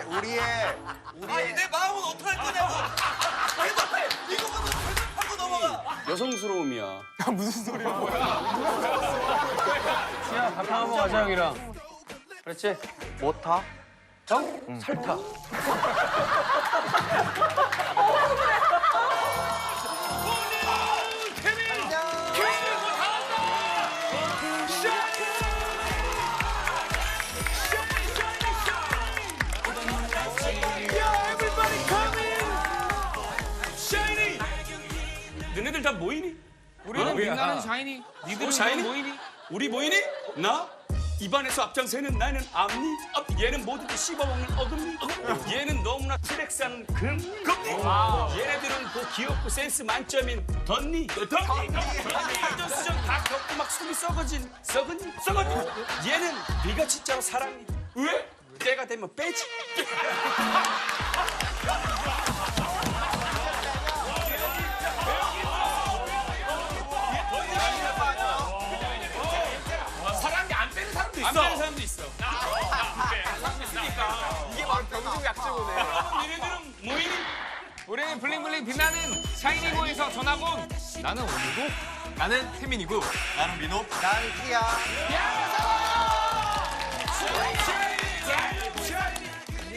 아니 내 마음은 어떡할 거냐고. 대답해. 이거보다 대답하고 넘어가. 여성스러움이야. 야, 밥 한 번 가자, 형이랑. 그렇지? 뭐 타? 형? 설타. 너네들 다 모이니? 우리는 나는 샤이니. 니들은 샤이니? 모이니? 우리 모이니? 나? 입안에서 앞장서는 나는 앞니? 얘는 모두들 씹어먹는 어금니? 얘는 너무나 트랙스한 금니? 얘네들은 그 귀엽고 센스 만점인 덧니? 발전수전 다 겪고 막 속이 썩어진 썩은니? 얘는 네가 진짜로 사랑니? 왜? 때가 되면 빼지. 안 빼는 사람도 있어. 이게 바로 경중 약제고네. 얘네들은 모이니? 우리는 블링블링 빛나는 샤이니고에서 전학 온 나는 오미고 나는 태민이고 나는 민호. 난 티야.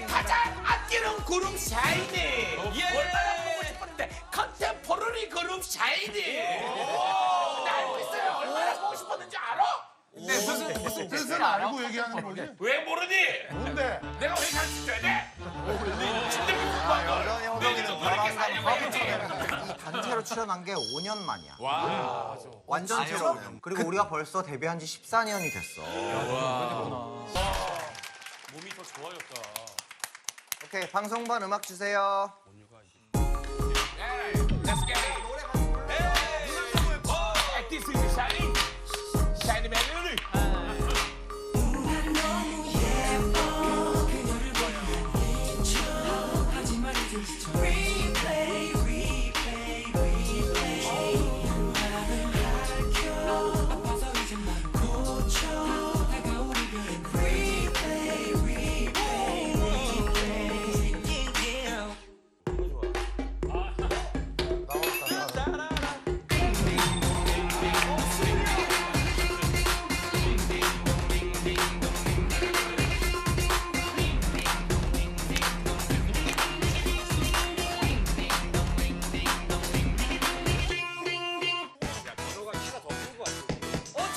가장 아끼는 그룹 샤이니. 얼마나 보고 싶었는데 컨템포러리 그룹 샤이니. 나 알고 있어요. 얼마나 보고 싶었는지 알아? 무슨 뜻을 알고 얘기하는 거지? 왜 모르니? 뭔데? 내가 왜 가르쳐줘야 돼? 진짜 궁금한 걸. 혜성이는 왜 이렇게 살려고 했지? 이 단체로 출연한 게 5년 만이야. 완전 새로워. 그리고 우리가 벌써 데뷔한 지 14년이 됐어. 몸이 더 좋아졌다. 오케이, 방송반 음악 주세요. Let's get it. This is Shiny. Shiny Melody.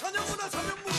전현무다, 전현무.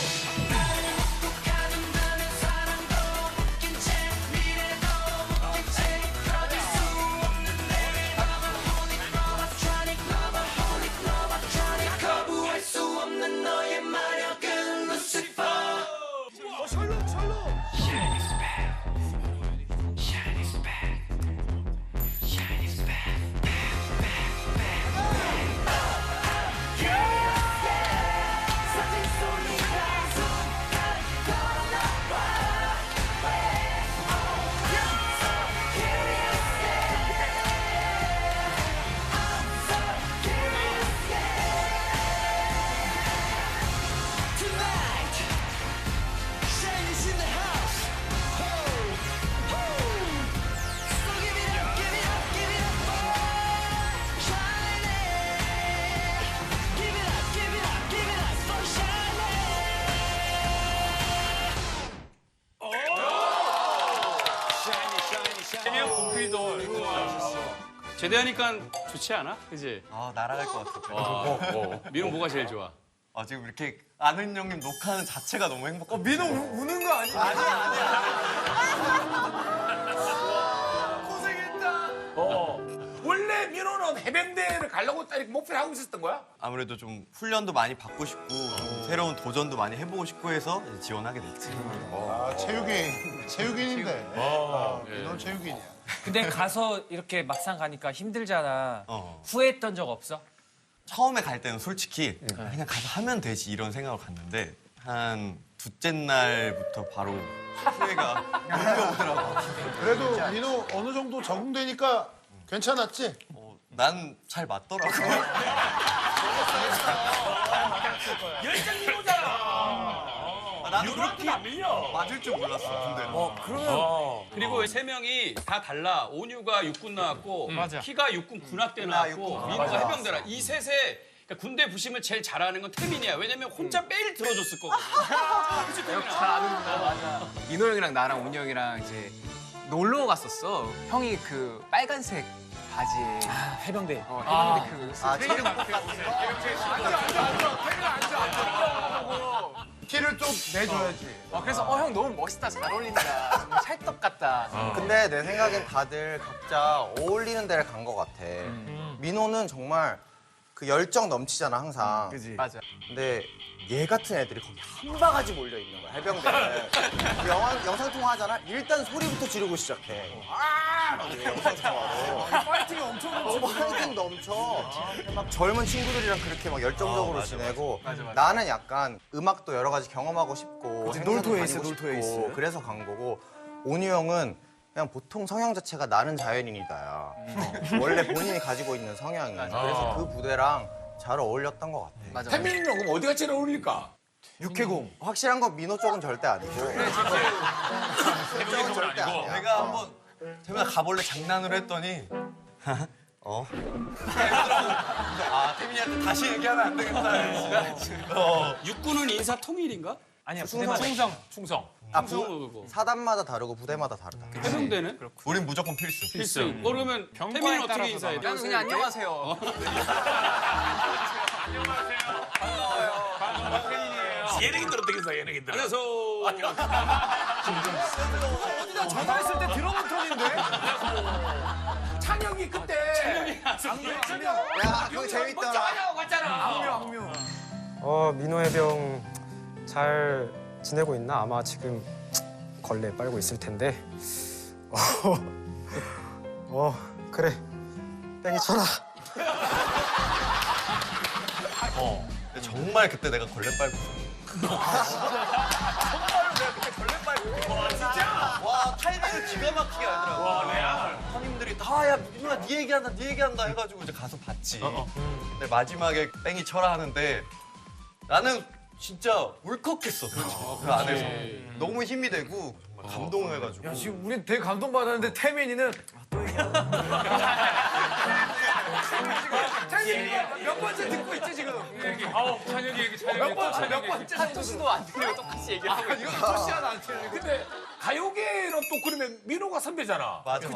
제대하니까 좋지 않아? 그지? 날아갈 것 같아. 민호 뭐가 제일 좋아? 지금 이렇게 아는 형님 녹화하는 자체가 너무 행복해. 민호 우는 거 아니야? 원래 민호는 해병대를 가려고 딱 이렇게 목표를 하고 있었던 거야? 아무래도 좀 훈련도 많이 받고 싶고 새로운 도전도 많이 해보고 싶고 해서 이제 지원하게 됐지. 체육인인데. 넌 체육인이야. 근데 가서 이렇게 막상 가니까 힘들잖아. 어. 후회했던 적 없어? 처음에 갈 때는 솔직히 그냥 가서 하면 되지 이런 생각으로 갔는데 한 둘째 날부터 바로 후회가 밀려오더라고. 그래도 민호 어느 정도 적응되니까 괜찮았지? 난 잘 맞더라고. 열정 민호잖아. 나도 그렇게 안 밀려. 맞을 줄 몰랐어, 군대. 그리고 세 명이 다 달라. 온유가 육군 나왔고, 키가 육군 군악대 나왔고, 육군 민호가 군악대 해병대라. 이 셋에 그러니까 군대 부심을 제일 잘하는 건 태민이야. 왜냐면 혼자 매일 들어줬을 거거든. 그치, 태민아? 민호 형이랑 나랑 온이 형이랑 이제 놀러 갔었어. 형이 그 빨간색 바지에 해병대. 해병대 그 키를 좀 내줘야지. 그래서 형 너무 멋있다, 잘 어울린다, 정말 찰떡 같다. 근데 내 생각엔 다들 각자 어울리는 데를 간 것 같아. 민호는 정말 그 열정 넘치잖아 항상. 맞아. 근데 얘 같은 애들이 거기 한 바가지 몰려 있는 거야 해병대. 영상 통화하잖아. 일단 소리부터 지르고 시작해. 영상 통화로. 파이팅이 엄청 넘쳐. 파이팅 넘쳐. 막 젊은 친구들이랑 그렇게 막 열정적으로 지내고. 나는 약간 음악도 여러 가지 경험하고 싶고. 놀토에 있어, 놀토에 있어. 그래서 간 거고. 온유 형은 그냥 보통 성향 자체가 나는 자연인이다야. 원래 본인이 가지고 있는 성향이. 그래서 그 부대랑 잘 어울렸던 것 같아. 태민이는 그럼 어디가 제일 어울릴까? 육해공. 확실한 건 민호 쪽은 절대 아니고. 태민이 쪽은 아니고. 내가 한번 태민아 가볼래 장난으로 했더니 태민이한테 다시 얘기하면 안 되겠다. 육군은 인사 통일인가? 아니야, 충성. 사단마다 다르고 부대마다 다르다. 해병대는? 우린 무조건 필수. 필수. 그러면 태민이는 어떻게 인사해? 나는 그냥 안녕하세요. 예능인들 어떻게 써 예능인들? 그래서 전화했을 때 들어본 톤인데? 찬영이 그때 야, 그거 재밌더라. 하냐고 갔잖아. 민호 해병 잘 지내고 있나? 아마 지금 걸레 빨고 있을 텐데. 그래. 땡이 쳐라. 근데 정말 그때 내가 걸레 빨고. 정말로 내가 그때 걸레 빨고. 와 진짜. 와 타이밍을 기가 막히게 알더라고. 와 레알. 선임들이 다야 민호야 네 얘기한다 해가지고 이제 가서 봤지. 근데 마지막에 땡이 쳐라 하는데 나는 진짜 울컥했어. 그 안에서 너무 힘이 되고 정말 감동해가지고. 야, 지금 우린 되게 감동받았는데 태민이는 몇 번째 듣고 있지 지금? 찬혁이 얘기, 찬혁이 얘기. 한 토수도 안 들리고 똑같이 얘기하고. 이건 토시하나 안 틀리네. 근데 가요계는 또 그러면 민호가 선배잖아. 맞아.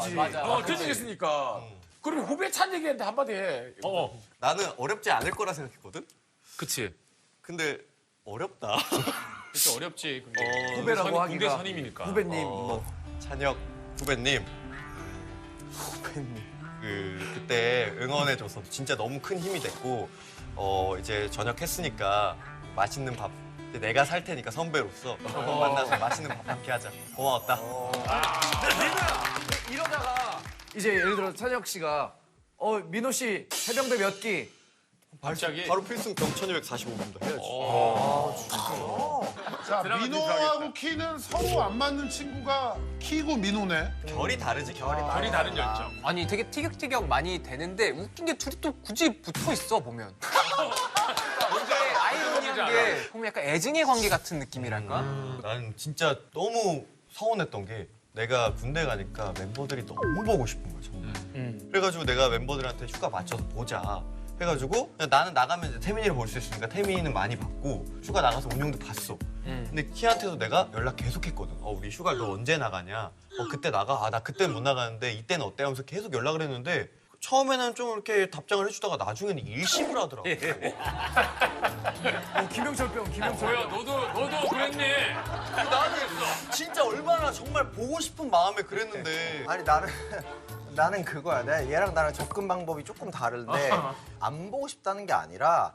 전직했으니까. 그러면 후배 찬 얘기한테 한마디 해. 나는 어렵지 않을 거라 생각했거든. 그치. 근데 어렵다. 진짜 어렵지. 후배라고 하기가. 군대 선임이니까. 후배님. 찬혁 후배님. 그때 응원해줘서 진짜 너무 큰 힘이 됐고 이제 전역했으니까 맛있는 밥 이제 내가 살 테니까 선배로서 한번 만나서 맛있는 밥 함께 하자. 고마웠다. 이러다가 이제 예를 들어 찬혁 씨가 민호 씨 해병대 몇 기? 갑자기 바로 필승 병 1245분도 해야지. 자, 민호하고 키는 서로 안 맞는 친구가 키고 민호네. 결이 다르지 결이. 결이 다른 열정. 아니 되게 티격태격 많이 되는데 웃긴 게 둘이 또 굳이 붙어 있어 보면. 근데 아이러니한 게 보면 약간 애증의 관계 같은 느낌이랄까? 나는 진짜 너무 서운했던 게 내가 군대 가니까 멤버들이 너무 보고 싶은 거야 정말. 그래가지고 내가 멤버들한테 휴가 맞춰서 보자 해가지고 그냥 나는 나가면 이제 태민이를 볼 수 있으니까 태민이는 많이 봤고 휴가 나가서 운영도 봤어. 근데 키한테도 내가 연락 계속했거든. 우리 휴가 너 언제 나가냐? 그때 나가. 나 그때는 못 나가는데 이때는 어때? 하면서 계속 연락을 했는데 처음에는 좀 이렇게 답장을 해주다가 나중에는 일심을 하더라고. 김영철병. 뭐야, 너도 그랬니? 나는 진짜 얼마나 정말 보고 싶은 마음에 그랬는데 아니 나는 그거야. 얘랑 나랑 접근 방법이 조금 다른데 안 보고 싶다는 게 아니라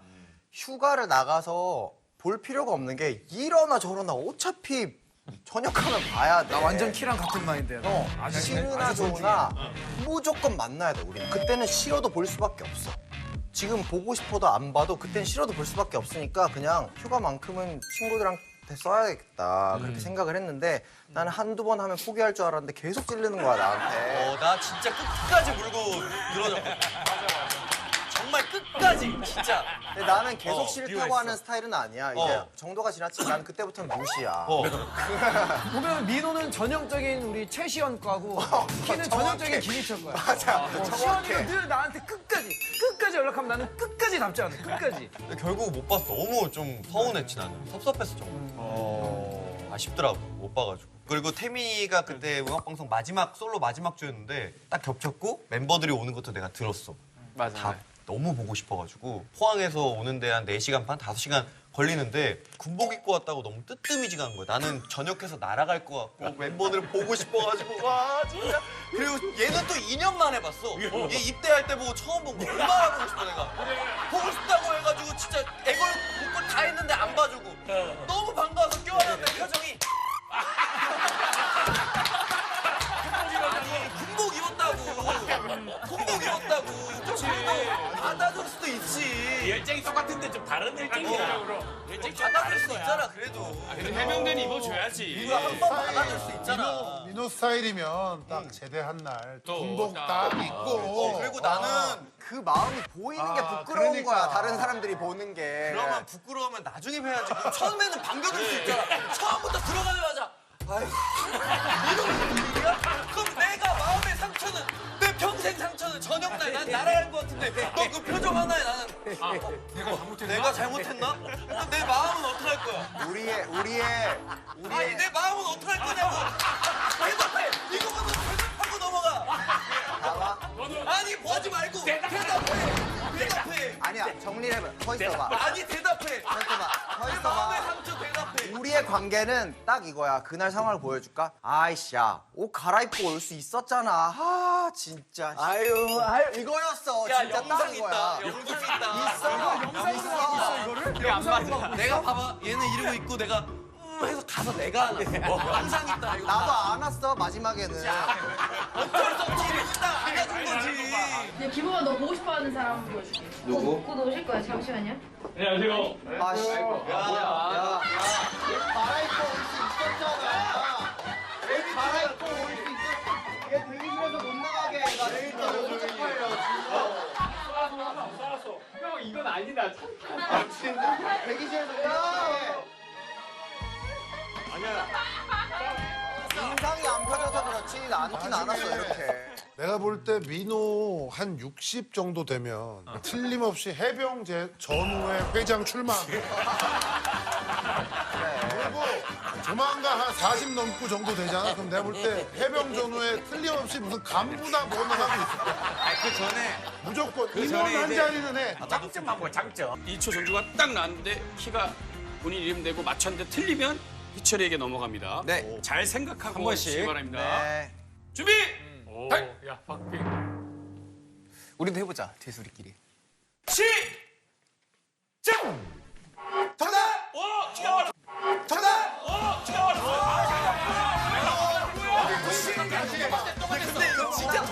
휴가를 나가서 볼 필요가 없는 게 이러나 저러나 어차피 전역하면 봐야 돼. 나 완전 키랑 같은 마인드야. 싫으나 좋으나 무조건 만나야 돼 우리는. 그때는 싫어도 볼 수밖에 없어. 지금 보고 싶어도 안 봐도 그때는 싫어도 볼 수밖에 없으니까 그냥 휴가만큼은 친구들한테 써야겠다 그렇게 생각을 했는데 나는 한두 번 하면 포기할 줄 알았는데 계속 찔르는 거야 나한테. 나 진짜 끝까지 물고 늘어졌거든. 정말 끝까지 진짜. 근데 나는 계속 어, 싫다고 하는 스타일은 아니야. 이제 정도가 지났지만 난 그때부터는 무시야. 보면 민호는 전형적인 우리 최시연과고 키는 전형적인 김희철과야. 맞아. 시연이가 늘 나한테 끝까지 연락하면 나는 끝까지 답장 안 해. 끝까지. 근데 결국 못 봐서 너무 좀 서운했지 나는. 섭섭했어 좀. 아쉽더라고 못 봐가지고. 그리고 태민이가 그때 음악방송 솔로 마지막 주였는데 딱 겹쳤고 멤버들이 오는 것도 내가 들었어. 맞아. 다 너무 보고 싶어가지고 포항에서 오는데 한 4시간 반, 5시간 걸리는데 군복 입고 왔다고 너무 뜨뜨미지가 한 거야. 나는 전역해서 날아갈 것 같고 멤버들을 보고 싶어가지고 와 진짜. 그리고 얘는 또 2년 만에 봤어. 얘 입대할 때 보고 처음 본 거. 얼마나 보고 싶어 내가. 보고 싶다고 해가지고 진짜 애걸 복걸 다 했는데 안 봐주고 너무 반가워서 껴안았는데 표정이 아니 군복 입었다고 그치 받아줄 수도 있지. 열정이 똑같은데 좀 다른 열정이야. 열정이 좀 받아줄 다른 수 거야. 있잖아 그래도. 그래도 해병대는 입어줘야지. 이거 한 번 받아줄 수 있잖아. 민호 스타일이면 딱 제대한 날 또 군복 딱. 딱 입고 그리고 나는 그 마음이 보이는 게 부끄러운 그러니까. 거야. 다른 사람들이 보는 게. 그러면 부끄러우면 나중에 해야지. 그럼 처음에는 반겨줄 수 있잖아. 처음부터 들어가자마자 아휴 이런 일이야? 그럼 내가 마음의 상처는 내 평생 상처는 저녁날 난 날아갈 것 같은데 너 그 표정 하나에 나는 내가 잘못했나? 그럼 내 마음은 어떡할 거야? 우리의 아니 내 마음은 어떡할 거냐고. 대답해. 이거보다 대답하고 넘어가. 봐봐. 아니 보지 말고 대답해. 아니야, 정리를 해봐. 서 있어봐. 아니 대답해. 서 있어봐. 서 내 마음의 있어봐. 상처 대답해. 우리의 관계는 딱 이거야. 그날 상황을 보여줄까? 아이씨, 야, 옷 갈아입고 올 수 있었잖아. 아, 진짜. 아유, 이거였어. 야 진짜 영상 딱 이거야. 있다. 영상 있다. 있어. 이거를? 영상으로 내가 봐봐. 얘는 이러고 있고 내가 해서 가서 내가 안 왔어. 영상 있다. 이거 나도 안 왔어, 마지막에는. 어쩔 수 없지. 일단 안 가준 거지. 야, 김호가 너 보고 싶어하는 사람 보여줄게. 누구? 곧 오실 거야. 잠시만요. 아씨. 야. 갈아입고 올 수 있었잖아. 갈아입고 올 수 있었어. 얘 대기실에서 못 나가게 해가 내일 또 너무 쪽팔려. 형 이건 아니다. 진짜. 대기실에서 못 나가게. 인상이 안 펴져서 그렇지 않진 않았어, 이렇게. 내가 볼 때 민호 한 60 정도 되면 틀림없이 해병제 전후에 회장 출마. 그리고 조만간 한 40 넘고 정도 되잖아. 그럼 내가 볼 때 해병 전후에 틀림없이 무슨 간부나 뭐나 하고 있을 거야. 그 전에 무조건 임원 한 자리는 해. 장점만 보여 장점. 2초 전주가 딱 나왔는데 키가 본인 이름 대고 맞췄는데 틀리면 희철이에게 넘어갑니다. 네. 잘 생각하고 한 번씩. 하시기 바랍니다. 네. 준비! 야 박빙. 우리도 해보자. 뒤수리끼리. 시작! 정답! 오! 키가 많아! 정답! 오! 키가 많아! 근데 이거 진짜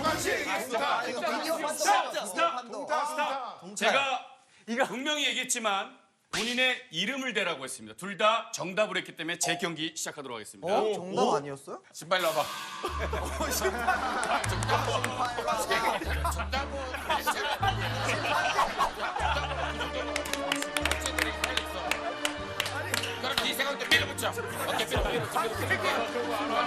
제가 분명히 얘기했지만 본인의 이름을 대라고 했습니다. 둘 다 정답을 했기 때문에 재경기 시작하도록 하겠습니다. 정답 아니었어요? 신발 넣어봐. 그렇게 이 생각도 밀어붙여. 어깨 밀어붙여.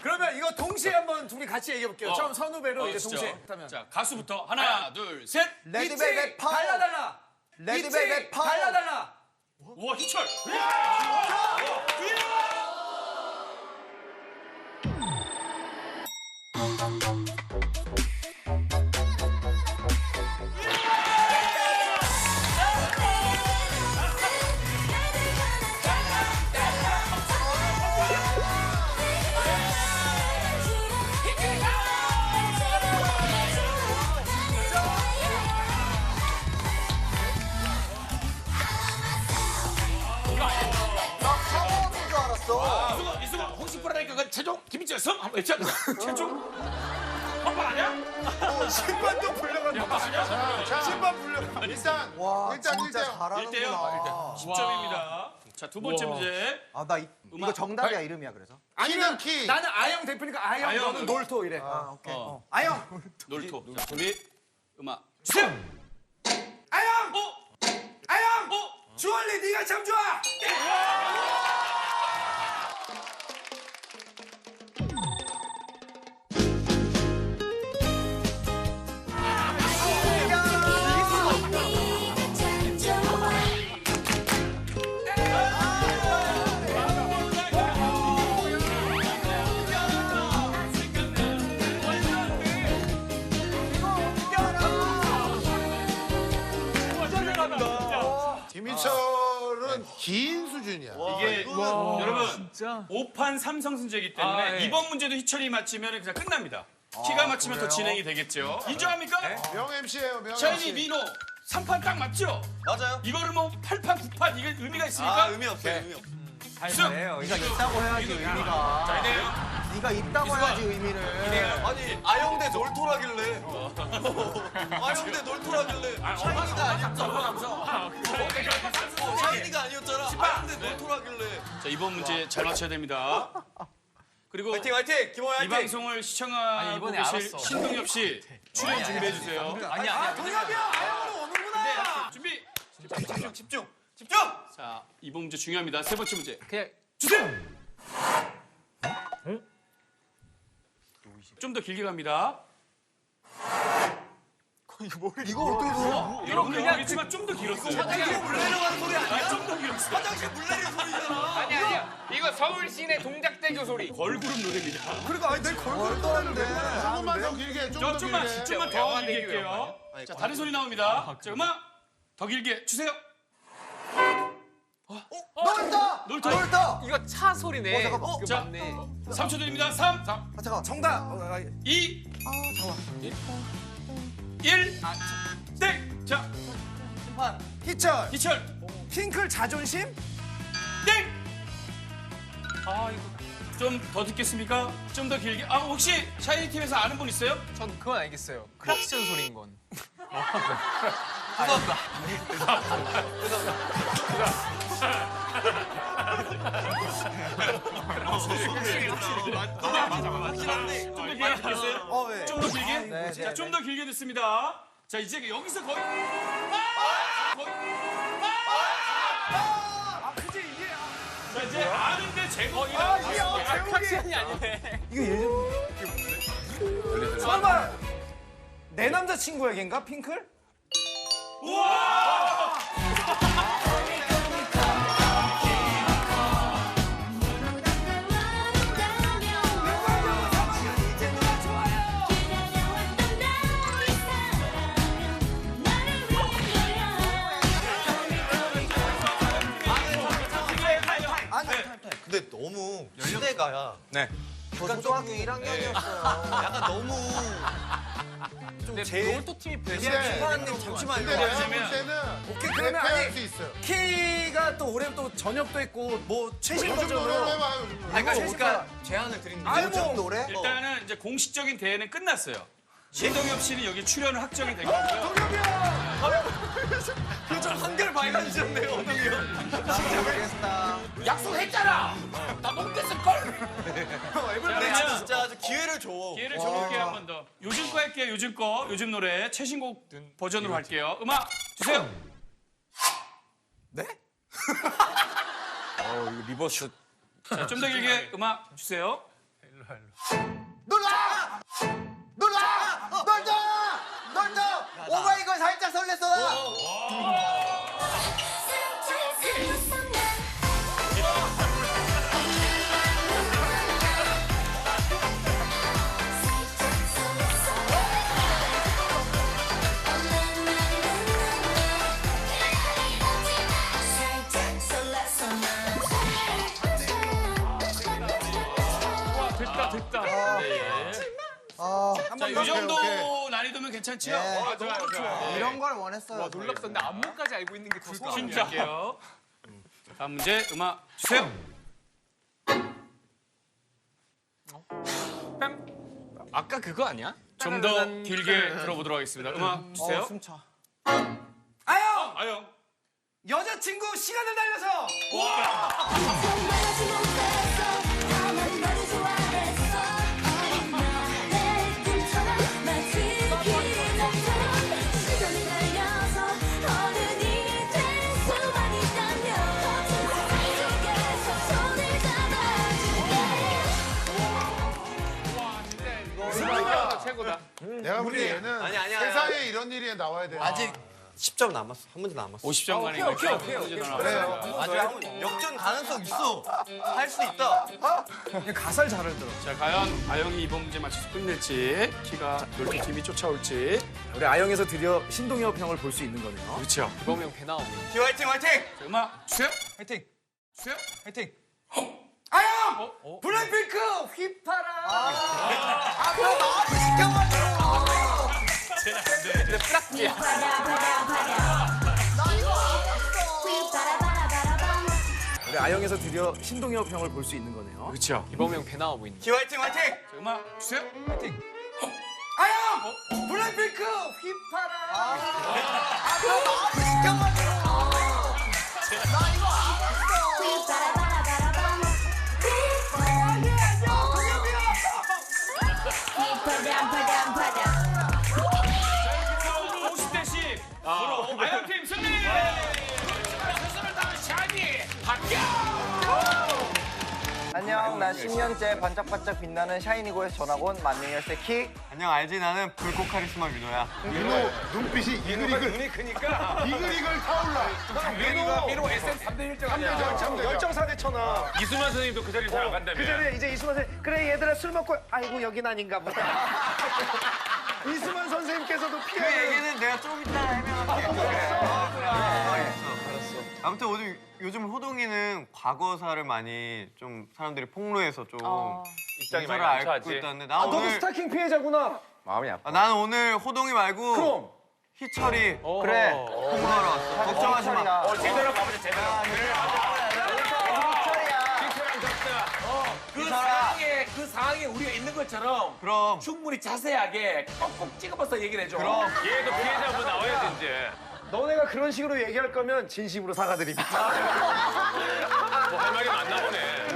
그러면 이거 동시에 한번 둘이 같이 얘기해 볼게요. 처음 선후배로 이제 동시에. 그러면 자, 가수부터 하나, 둘, 셋. 레드벨벳 파워. 달라달라. 레드벨벳 파워. 달라달라. 우와, 희철! 파워인 줄 알았어. 이수가 혹시 불안하니까 그 최종 김희철 성 한번 외쳐보자. 최종 한번 아니야? 신발도 불려간다. 신발 불려간다. 일단 와, 일단 진짜 1대0. 잘하는구나. 10점입니다. 자, 두 번째 문제. 아, 나 이거 정답이야, 이름이야, 그래서. 키는 키. 나는 아영 대표니까 아영, 아영. 너는 놀토 이래. 아, 오케이. 아영. 놀토. 자, 준비. 음악 주세요. 아영. 아영. 어? 주얼리 네가 참 좋아. 김희철은 긴 수준이야. 이게 여러분 5판 3성승제이기 때문에 아, 예. 이번 문제도 희철이 맞히면 그냥 끝납니다. 키가 맞히면 더 진행이 되겠죠. 인정합니까? 명 MC예요, 명 샤이니 MC. 민호 3판 딱 맞죠? 맞아요. 이거를 뭐 8판 9판 이게 의미가 있습니까? 아, 의미 없어요. 의미 없어. 승! 네가 있다고 해야지, 의미가. 자, 이대요. 네가 있다고 해야지, 의미를. 아니, 아영대 놀토라길래. 아영대 놀토라길래. 샤이니가 아니었잖아. 샤이니가 아니었잖아. 아영대 놀토라길래. 자, 이번 문제 잘 맞춰야 됩니다. 그리고 화이팅, 화이팅! 김호야 이 화이팅! 방송을 시청하고 이번에 계실 알았어. 신동엽 씨 출연 준비해 주세요. 아니야. 동엽이야. 아영으로 오는구나. 준비. 집중! 자, 이번 문제 중요합니다. 세 번째 문제. 그냥 주세요. 좀 더 길게 갑니다. 이거 어떻게 들어? 여러분들 모르겠지만 좀 더 길었어요. 화장실 물 내려가는 소리 아니야? 좀 더 길었어요. 화장실 물 내리는 소리잖아. 아니야. 이거 서울 시내 동작대교 소리. 걸그룹 노래입니다. 그러니까 아니 내 걸걸 떠는데. 조금만 더 길게, 좀 더 좀만 길게. 좀만 더 길게 할게요. 자, 다른 소리 나옵니다. 자, 음악 더 길게 주세요. 놀토! 놀토. 놀토! 이거 차 소리네. 잠깐만. 그거 자, 맞네. 3초 드립니다. 3, 아, 잠깐만. 정답. 2, 잠깐만. 1, 땡! 자, 희철. 희철, 핑클 자존심? 땡! 좀 더 듣겠습니까? 좀 더 길게. 아, 혹시 샤이니 팀에서 아는 분 있어요? 전 그건 알겠어요. 크락션 소리인 건. 확실한데 좀 더 길게 듣겠어요? 왜? 좀 더 길게? 네, 자, 좀 더 길게 듣습니다. 자, 이제 여기서 거의 아, 그지 이게. 자, 이제 아는데 제목이 크락션이 아니네. 설마 내 남자친구에겐가 핑클? 근데 너무 시대가야. 저 초등학교 1학년이었어요. 약간 너무 근데 제- 놀토 팀이 근데 심판님 잠시만요. 근데 내가 볼 때는 오케이 그러면 대표할 아니 수 있어요. 키가 또 올해 또 저녁도 있고 뭐 최신 요즘 노래를 버전으로. 해봐요, 요즘 노래. 그러니까 제안을 드립니다. 아이고. 요즘 노래? 일단은 이제 공식적인 대회는 끝났어요. 신동엽 씨는 여기 출연을 확정이 된 거고요. 좀 한결 밝아지셨네요, 엉덩이 형. 모르겠다. 약속했잖아. 나 못했을걸? 근데 진짜 아주 기회를 줘. 기회를 줘볼게요, 한 번 더. 요즘 거 할게요, 요즘 거. 요즘 노래 최신곡 버전으로 할게요. 음악 주세요. 네? 이거 리버스. 자, 좀 더 길게 음악 주세요. 놀라! 놀라! 놀토! 놀토! 오마이걸 살짝 설렜어, 나! 됐다. 자, 이 오케이, 정도 오케이. 난이도면 괜찮지요? 네. 좋아요. 이런 걸 원했어요. 놀랍던데 안무까지 알고 있는 게 더 소름. 진짜 할게요. 다음 문제 음악 주세요. 아까 그거 아니야? 좀 더 길게 들어보도록 하겠습니다. 음악 주세요. 숨차. 아영. 아영. 여자친구 시간을 달려서. 최고다. 내가 보기에는 세상에 이런 일이 나와야 돼. 아직 10점 남았어. 한 문제 남았어. 50점 가는 거. 그래요. 역전 가능성 있어. 할 수 있다. 가사를 잘 알더라. 자, 과연 아영이 이번 문제 맞춰서 끝낼지, 키가 12팀이 쫓아올지. 우리 아영에서 드디어 신동엽 형을 볼 수 있는 거네요. 그렇죠. 이범용 배 나오고. 키 화이팅 화이팅. 자, 음악 주세요. 화이팅. 주세요. 화이팅. 아영! 블랙핑크 휘파람. 우리 아영에서 드디어 신동엽 형을 볼 수 있는 거네요. 그렇죠. 이범용 배 나오고 있는. 키 화이팅 화이팅. 자, 음악 주세요. 화이팅. 아영! 블랙핑크 휘파람. 자, 50대씩 으로 아영팀 승리! 스스로 다운 샤이니 합격. 안녕, 난 10년째 반짝반짝 빛나는 샤이니고에서 전학 온 만능 열쇠 키. 안녕 알지 나는 불꽃 카리스마 민호야. 민호 눈빛이 이글이글. 눈이 크니까. 이글이글 타올라. 민호 SM 3대 1등 아니야. 열정사대 천하. 이수만 선생님도 그 자리에 잘 안 간다며. 그 자리에 이제 이수만 선생님, 그래 얘들아 술 먹고, 아이고 여긴 아닌가 보다. 이수만 선생님께서도 그 피해. 얘기는 내가 좀 이따 해명할게. 알았어. 아무튼 요즘 호동이는 과거사를 많이 좀 사람들이 폭로해서 좀 입장이 많이 용서를 많죠, 앓고 아직. 있다는데 나 너도 오늘 스타킹 피해자구나. 마음이 아파. 나는 오늘 호동이 말고 그럼. 희철이 그래. 공부하러 왔어. 걱정하지 마. 제대로 가보자, 제대로. 그 상황에 우리가 있는 것처럼 그럼 충분히 자세하게 꼭꼭 찍어봐서 얘기를 해줘. 그럼 얘도 피해자분 나와야 돼, 이제. 너네가 그런 식으로 얘기할 거면 진심으로 사과드립니다. 뭐 할 말이 많나 보네.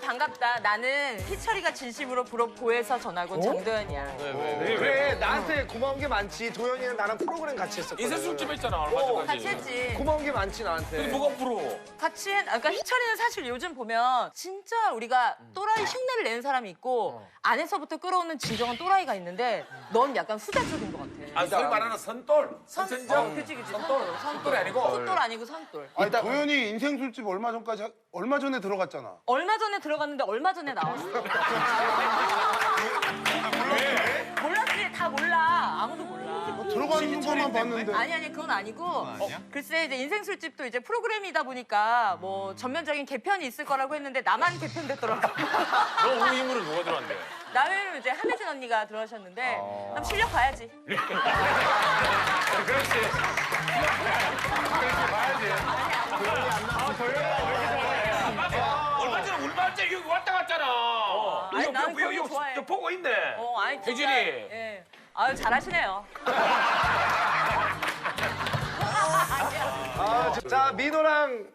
반갑다. 나는 희철이가 진심으로 보해서 전하고 온 장도연이야. 그래, 나한테 고마운 게 많지. 도현이는 나랑 프로그램 같이 했었거든. 인쇄 술집 했잖아, 얼마 전까지. 같이 했지. 고마운 게 많지, 나한테. 뭐가 프로? 같이 그러니까 희철이는 사실 요즘 보면 진짜 우리가 또라이 흉내를 내는 사람이 있고 안에서부터 끌어오는 진정한 또라이가 있는데 넌 약간 수다적인 것 같아. 아, 소위 말하는 선돌. 선정. 그치. 선돌. 선돌이 아니고. 콧돌 아니고 선돌. 아니, 도현이 인생 술집 얼마 전에 들어갔잖아. 얼마 전에 들어갔는데 얼마 전에 나왔어. 몰랐지. 다 몰라. 아무도 몰라. 들어가는 것만 봤는데. 아니 그건 아니고 아니야? 글쎄 이제 인생 술집도 이제 프로그램이다 보니까 뭐 전면적인 개편이 있을 거라고 했는데 나만 개편됐더라고. 너 우리 힘으로 누가 들어왔는데? 나 외에는 이제 한혜진 언니가 들어가셨는데 그럼 실력 봐야지. 얼마 전에 울만째 여기 왔다 갔잖아. 아니, 나는 그런 거 좋아해. 저 보고 있네. 아니 진짜, 혜진이. 예. 아유 잘하시네요. 자, 민호랑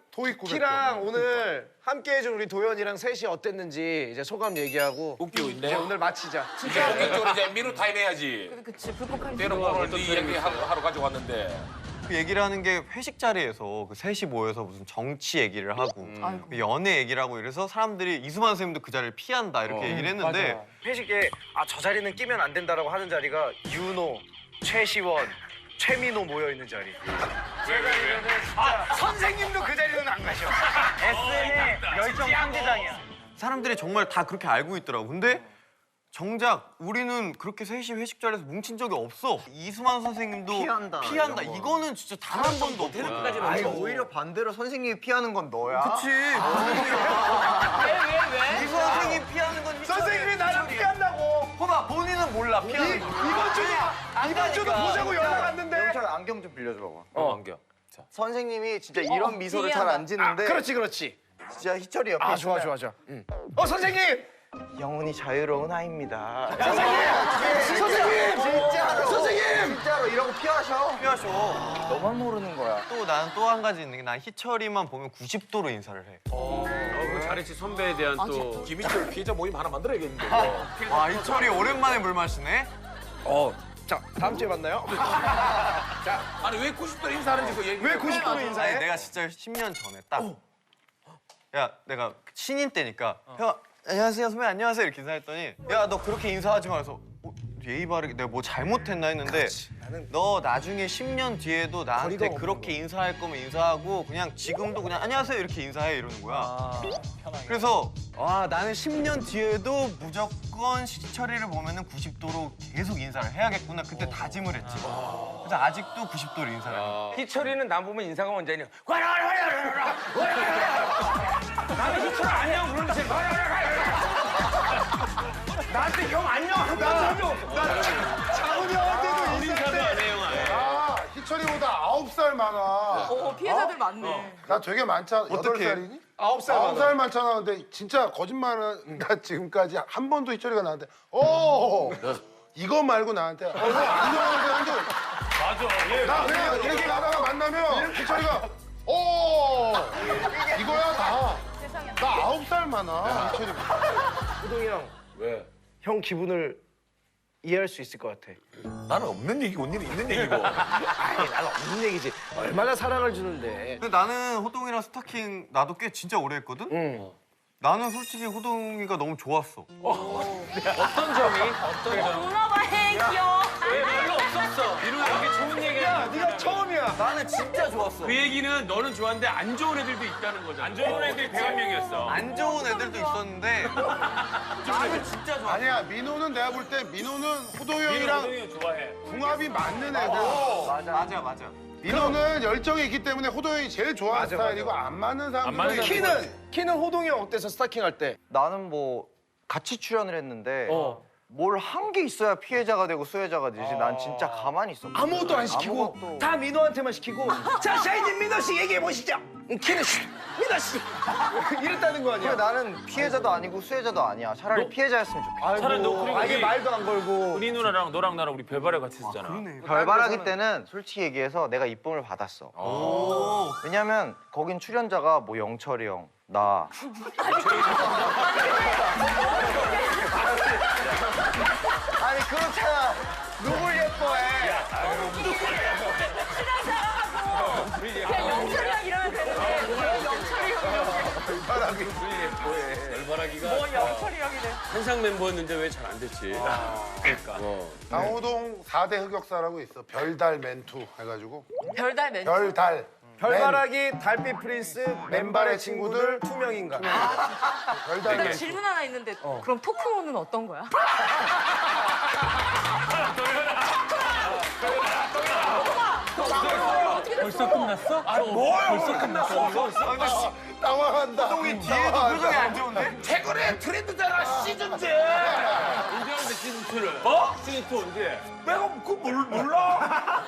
키랑 오늘 함께 해준 우리 도현이랑 셋이 어땠는지 이제 소감 얘기하고 웃기고 있네. 이제 오늘 마치자. 이제 본격적으로 이제 민우 타임 해야지. 그치 불꽃하니. 때로 오늘 네 얘기 하러 가져왔는데. 그 얘기를 하는 게 회식 자리에서 그 셋이 모여서 무슨 정치 얘기를 하고 그 연애 얘기를 하고 이래서 사람들이 이수만 선생님도 그 자리를 피한다 이렇게 얘기를 했는데 회식에 저 자리는 끼면 안 된다라고 하는 자리가 윤호, 최시원, 최민호 모여 있는 자리. 선생님도 그 자리는 안 가셔. SN의 열정 상대장이야. 사람들이 정말 다 그렇게 알고 있더라고. 근데 정작 우리는 그렇게 셋이 회식 자리에서 뭉친 적이 없어. 이수만 선생님도 피한다. 이거는 진짜 단 한 번도 없고. 아니, 오히려 반대로 선생님이 피하는 건 너야. 그치. 왜? 이수만 선생님 피하는 건 선생님이 나를 피한다고. 봐봐, 본인은 몰라. 피하는 거. 이번 주도 보자고 연락 왔는데. 영철 안경 좀 빌려줘봐. 안겨. 선생님이 진짜 이런 미소를 잘 안 짓는데 그렇지. 진짜 희철이 옆에 좋아. 선생님 영혼이 자유로운 아이입니다. 진짜로 이러고 피하셔. 너만 모르는 거야. 또 나는 또 한 가지 있는 게 난 희철이만 보면 90도로 인사를 해. 잘했지 선배에 대한 또 김희철 피해자 모임 하나 만들어야겠는데. 와 희철이 오랜만에 물 마시네. 자, 다음 주에 만나요. 아니 왜 90도 인사하는지 그 얘기. 왜 90도로 인사해? 아니 내가 진짜 10년 전에 딱. 야 내가 신인 때니까 형 안녕하세요 선배 안녕하세요 이렇게 인사했더니 야 너 그렇게 인사하지 말아서 예의 바르게 내가 뭐 잘못했나 했는데 너 나중에 10년 뒤에도 나한테 그렇게 인사할 거면 인사하고 그냥 지금도 그냥 안녕하세요 이렇게 인사해 이러는 거야. 그래서 나는 10년 뒤에도 무조건 희철이를 보면은 90도로 계속 인사를 해야겠구나 그때 다짐을 했지. 그래서 아직도 90도로 인사를 해. 희철이는 나 보면 인사가 언제냐? 나는 희철 안녕 그러는데 나한테 형 안녕 한 번도 한 적 없어. 장훈이 형한테도 인사해. 희철이보다 9살 많아. 피해자들 많네. 나 되게 많잖아. 어떻게? 8살이니? 9살 9살 많잖아. 근데 진짜 거짓말은 나 지금까지 한 번도 희철이가 나한테 이거 말고 나한테 안녕하세요 한 적. 맞아. 나 그냥 얘기하다가 만나면 희철이가 이거야 다. 나 9살 많아 희철이가. 호동이 형. 왜? 형 기분을 이해할 수 있을 것 같아. 나는 없는 얘기고 언니는 있는 얘기고. 아니, 나는 없는 얘기지. 얼마나 사랑을 주는데. 근데 나는 호동이랑 스타킹 나도 꽤 진짜 오래 했거든? 나는 솔직히 호동이가 너무 좋았어. 어떤 점이? 누나가 해 귀여워. 왜 별로 없었어? 이루야 이게 좋은 얘기야. 네가 처음이야. 나는 진짜 좋았어. 그 얘기는 너는 좋아하는데 안 좋은 애들도 있다는 거잖아. 안 좋은 애들이 101명이었어. 안 좋은 애들도 있었는데 나는 진짜 좋았어. 아니야 민호는 내가 볼 때 민호는 호동이 형이랑 좋아해. 궁합이 맞는 애들. 맞아. 민호는 열정이 있기 때문에 호동이 형이 제일 좋아하는 스타일이고 안 맞는 사람들은 키는 호동이 형 어때서 스타킹 할 때? 나는 뭐 같이 출연을 했는데 뭘 한 게 있어야 피해자가 되고 수혜자가 되지. 난 진짜 가만히 있어. 아무것도 안 시키고 아무것도. 다 민호한테만 시키고 자 샤이니 민호 씨 얘기해 보시죠. 키는 씨 민호 씨 이랬다는 거 아니야? 근데 나는 피해자도 아니고 수혜자도 아니야. 차라리 피해자였으면 좋겠어. 차라리 너 그리고 아예 말도 안 걸고. 은희 누나랑 너랑 나랑 우리 별바래 같이 했잖아. 별바라기 때는 솔직히 얘기해서 내가 이쁨을 받았어. 왜냐면 거긴 출연자가 뭐 영철이 형, 나. 아니 그렇잖아. 누굴 예뻐해? 그냥 영철이랑 이러면 되는데 왜 영철이 형이라고 별바라기가 뭐 영철이 형이래. 한상 멤버였는데 왜 잘 안 됐지? 그러니까. 강호동 4대 흑역사라고 있어. 별달 멘투 해가지고. 별달 멘트. 별달. 별바라기, 달빛 프린스, 맨발의 친구들, 투명인간. 별달 근데 멘투. 질문 하나 있는데 그럼 토크모는 어떤 거야? 벌써 끝났어? 벌써 끝났어. 당황한다. 호동이 뒤에도 표정이 안 좋은데? 최근에 트렌드잖아 시즌제. 언제 하는데 시즌2를? 시즌2 언제? 내가 그거 몰라.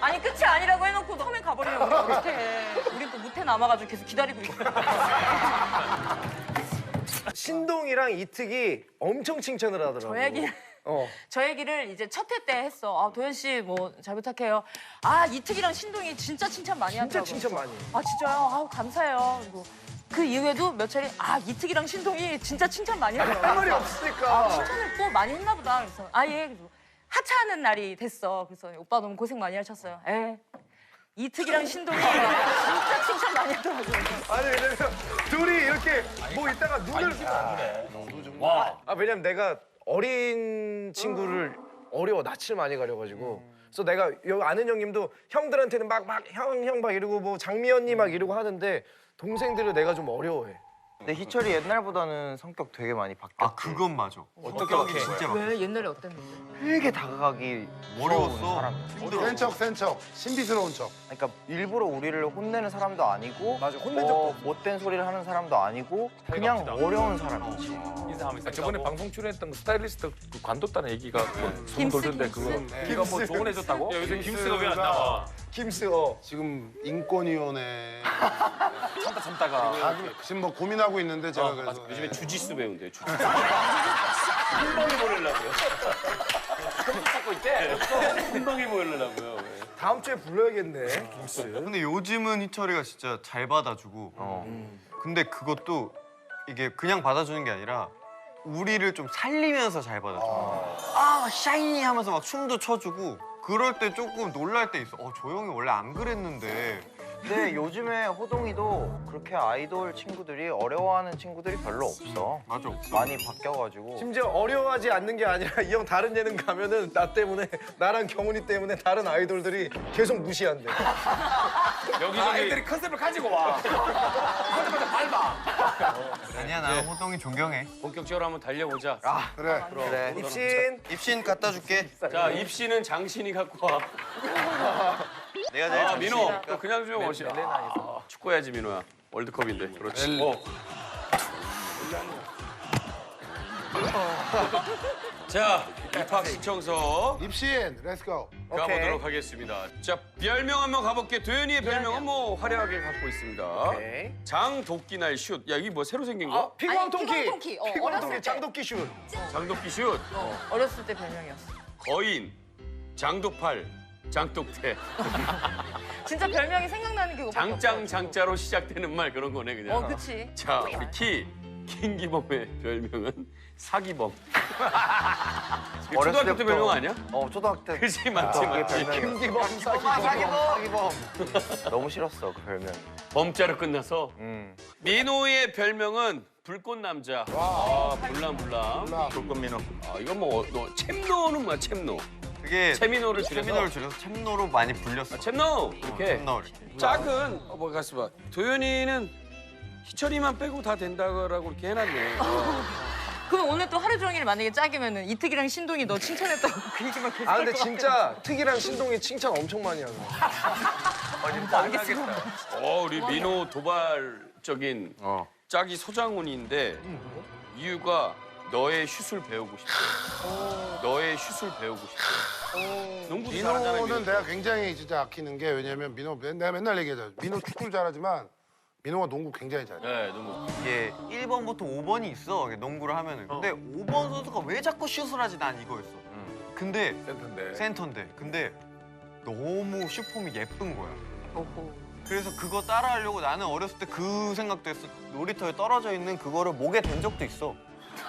아니 끝이 아니라고 해놓고 처음에 가버리면 우리 어떡해. 우린 또 무태 남아가지고 계속 기다리고 있어. 신동이랑 이특이 엄청 칭찬을 하더라고. 저 얘기를 이제 첫 회 때 했어. 아, 도현 씨 뭐 잘 부탁해요. 아, 이특이랑 신동이 진짜 칭찬 많이 하더라고요. 진짜 칭찬 많이 해. 아, 진짜요? 아, 감사해요. 그리고 그 이후에도 몇 차례 이특이랑 신동이 진짜 칭찬 많이 하더라고요. 할 말이 없으니까. 칭찬을 또 많이 했나 보다. 그래서 예. 그래서 하차하는 날이 됐어. 그래서 오빠 너무 고생 많이 하셨어요. 이특이랑 신동이 진짜 칭찬 많이 하더라고요. 아니 왜냐면 둘이 이렇게 뭐 있다가 눈을 왜냐면 내가 어린 친구를 어려워 낯을 많이 가려가지고 그래서 내가 여기 아는 형님도 형들한테는 막 형 막 이러고 뭐 장미 언니 막 이러고 하는데 동생들을 내가 좀 어려워해. 근데 희철이 옛날보다는 성격 되게 많이 바뀌었어. 그건 맞아. 어떻게 바뀌어? 진짜 왜 옛날에 어땠는데? 되게 다가가기 어려웠어. 센 척, 신비스러운 척. 그러니까 일부러 우리를 혼내는 사람도 아니고 맞아, 혼낸 적도 없어. 못된 소리를 하는 사람도 아니고 그냥 어려운 사람이지. 저번에 방송 출연했던 그 스타일리스트 그 관뒀다는 얘기가 소문 돌던데 그거 네가 뭐 조언해줬다고? 요새 김스가 왜 안 나와? 김스 지금 인권위원회 참다가 지금 뭐 고민하고 있는데 제가 그래서 요즘에 주짓수 배운대요. 주짓수. 한 방에 보내려고요. 찾고 있대. 한 방에 보내려고요. 다음 주에 불러야겠네. 김스. 근데 요즘은 희철이가 진짜 잘 받아주고 근데 그것도 이게 그냥 받아주는 게 아니라 우리를 좀 살리면서 잘 받아줘. 아 샤이니 하면서 막 춤도 춰주고 그럴 때 조금 놀랄 때 있어. 저 형이 원래 안 그랬는데. 근데 요즘에 호동이도 그렇게 아이돌 친구들이 어려워하는 친구들이 별로 없어. 맞아. 많이 바뀌어가지고. 심지어 어려워하지 않는 게 아니라 이 형 다른 예능 가면은 나 때문에 나랑 경훈이 때문에 다른 아이돌들이 계속 무시한대. 여기저기 애들이 컨셉을 가지고 와. 컨셉마다 밟아. 아니야 나 호동이 존경해. 본격적으로 한번 달려보자. 그래. 그래. 입신 갖다 줄게. 자, 입시는 장신이 갖고 와. 내가 제일 아, 민호, 장신이니까. 또 그냥 주면 멋이야. 축구해야지, 민호야. 월드컵인데. 그렇지. 자, 입학 신청서 입신, 렛츠고. 가보도록 하겠습니다. 자, 별명 한번 가볼게. 도현이의 별명은 뭐 화려하게 갖고 있습니다. 장도끼날 슛. 야, 이게 뭐 새로 생긴 거? 피광통키. 어렸을 피광통키 때. 장도끼 슛. 장도끼 슛. 어렸을 때 별명이었어. 거인, 장도팔, 장독대. 진짜 별명이 생각나는 게 그거밖에 장짱 장자로 시작되는 말 그런 거네 그냥. 그치. 자, 우리 김기범의 별명은 사기범. 초등학교 때 별명 아니야? 초등학교 때. 그치, 맞지, 맞지. 김기범 사기범. 너무 싫었어 그 별명. 범자로 끝나서. 민호의 별명은 불꽃남자. 불남불남. 불꽃민호. 이건 뭐, 너 챔노는 뭐야, 챔노? 그게 채민호를 줄여서? 채민호를 줄여서 챔노로 많이 불렸어. 챔노! 이렇게. 챔노 이렇게. 짝은, 가서 봐. 도현이는 희철이만 빼고 다 된다고 이렇게 해놨네. 그럼 오늘 또 하루 종일 만약에 짝이면은 이특이랑 신동이 너 칭찬했다고 그 얘기만 계속 아 할 근데 것 같아. 진짜 특이랑 신동이 칭찬 엄청 많이 하고. 우리 민호 도발적인 짝이 소장훈인데 이유가 너의 슛을 배우고 싶대. 너의 슛을 배우고 싶대. 농구도 잘하잖아요. 민호는 내가 굉장히 진짜 아끼는 게 왜냐면 민호 내가 맨날 얘기하잖아. 민호 축구를 잘하지만 민호가 농구 굉장히 잘해. 네, 농구. 이게 1번부터 5번이 있어 농구를 하면은. 근데 5번 선수가 왜 자꾸 슛을 하지 난 이거였어. 근데 센터인데 근데 너무 슈폼이 예쁜 거야. 그래서 그거 따라하려고 나는 어렸을 때 그 생각도 했어. 놀이터에 떨어져 있는 그거를 목에 댄 적도 있어.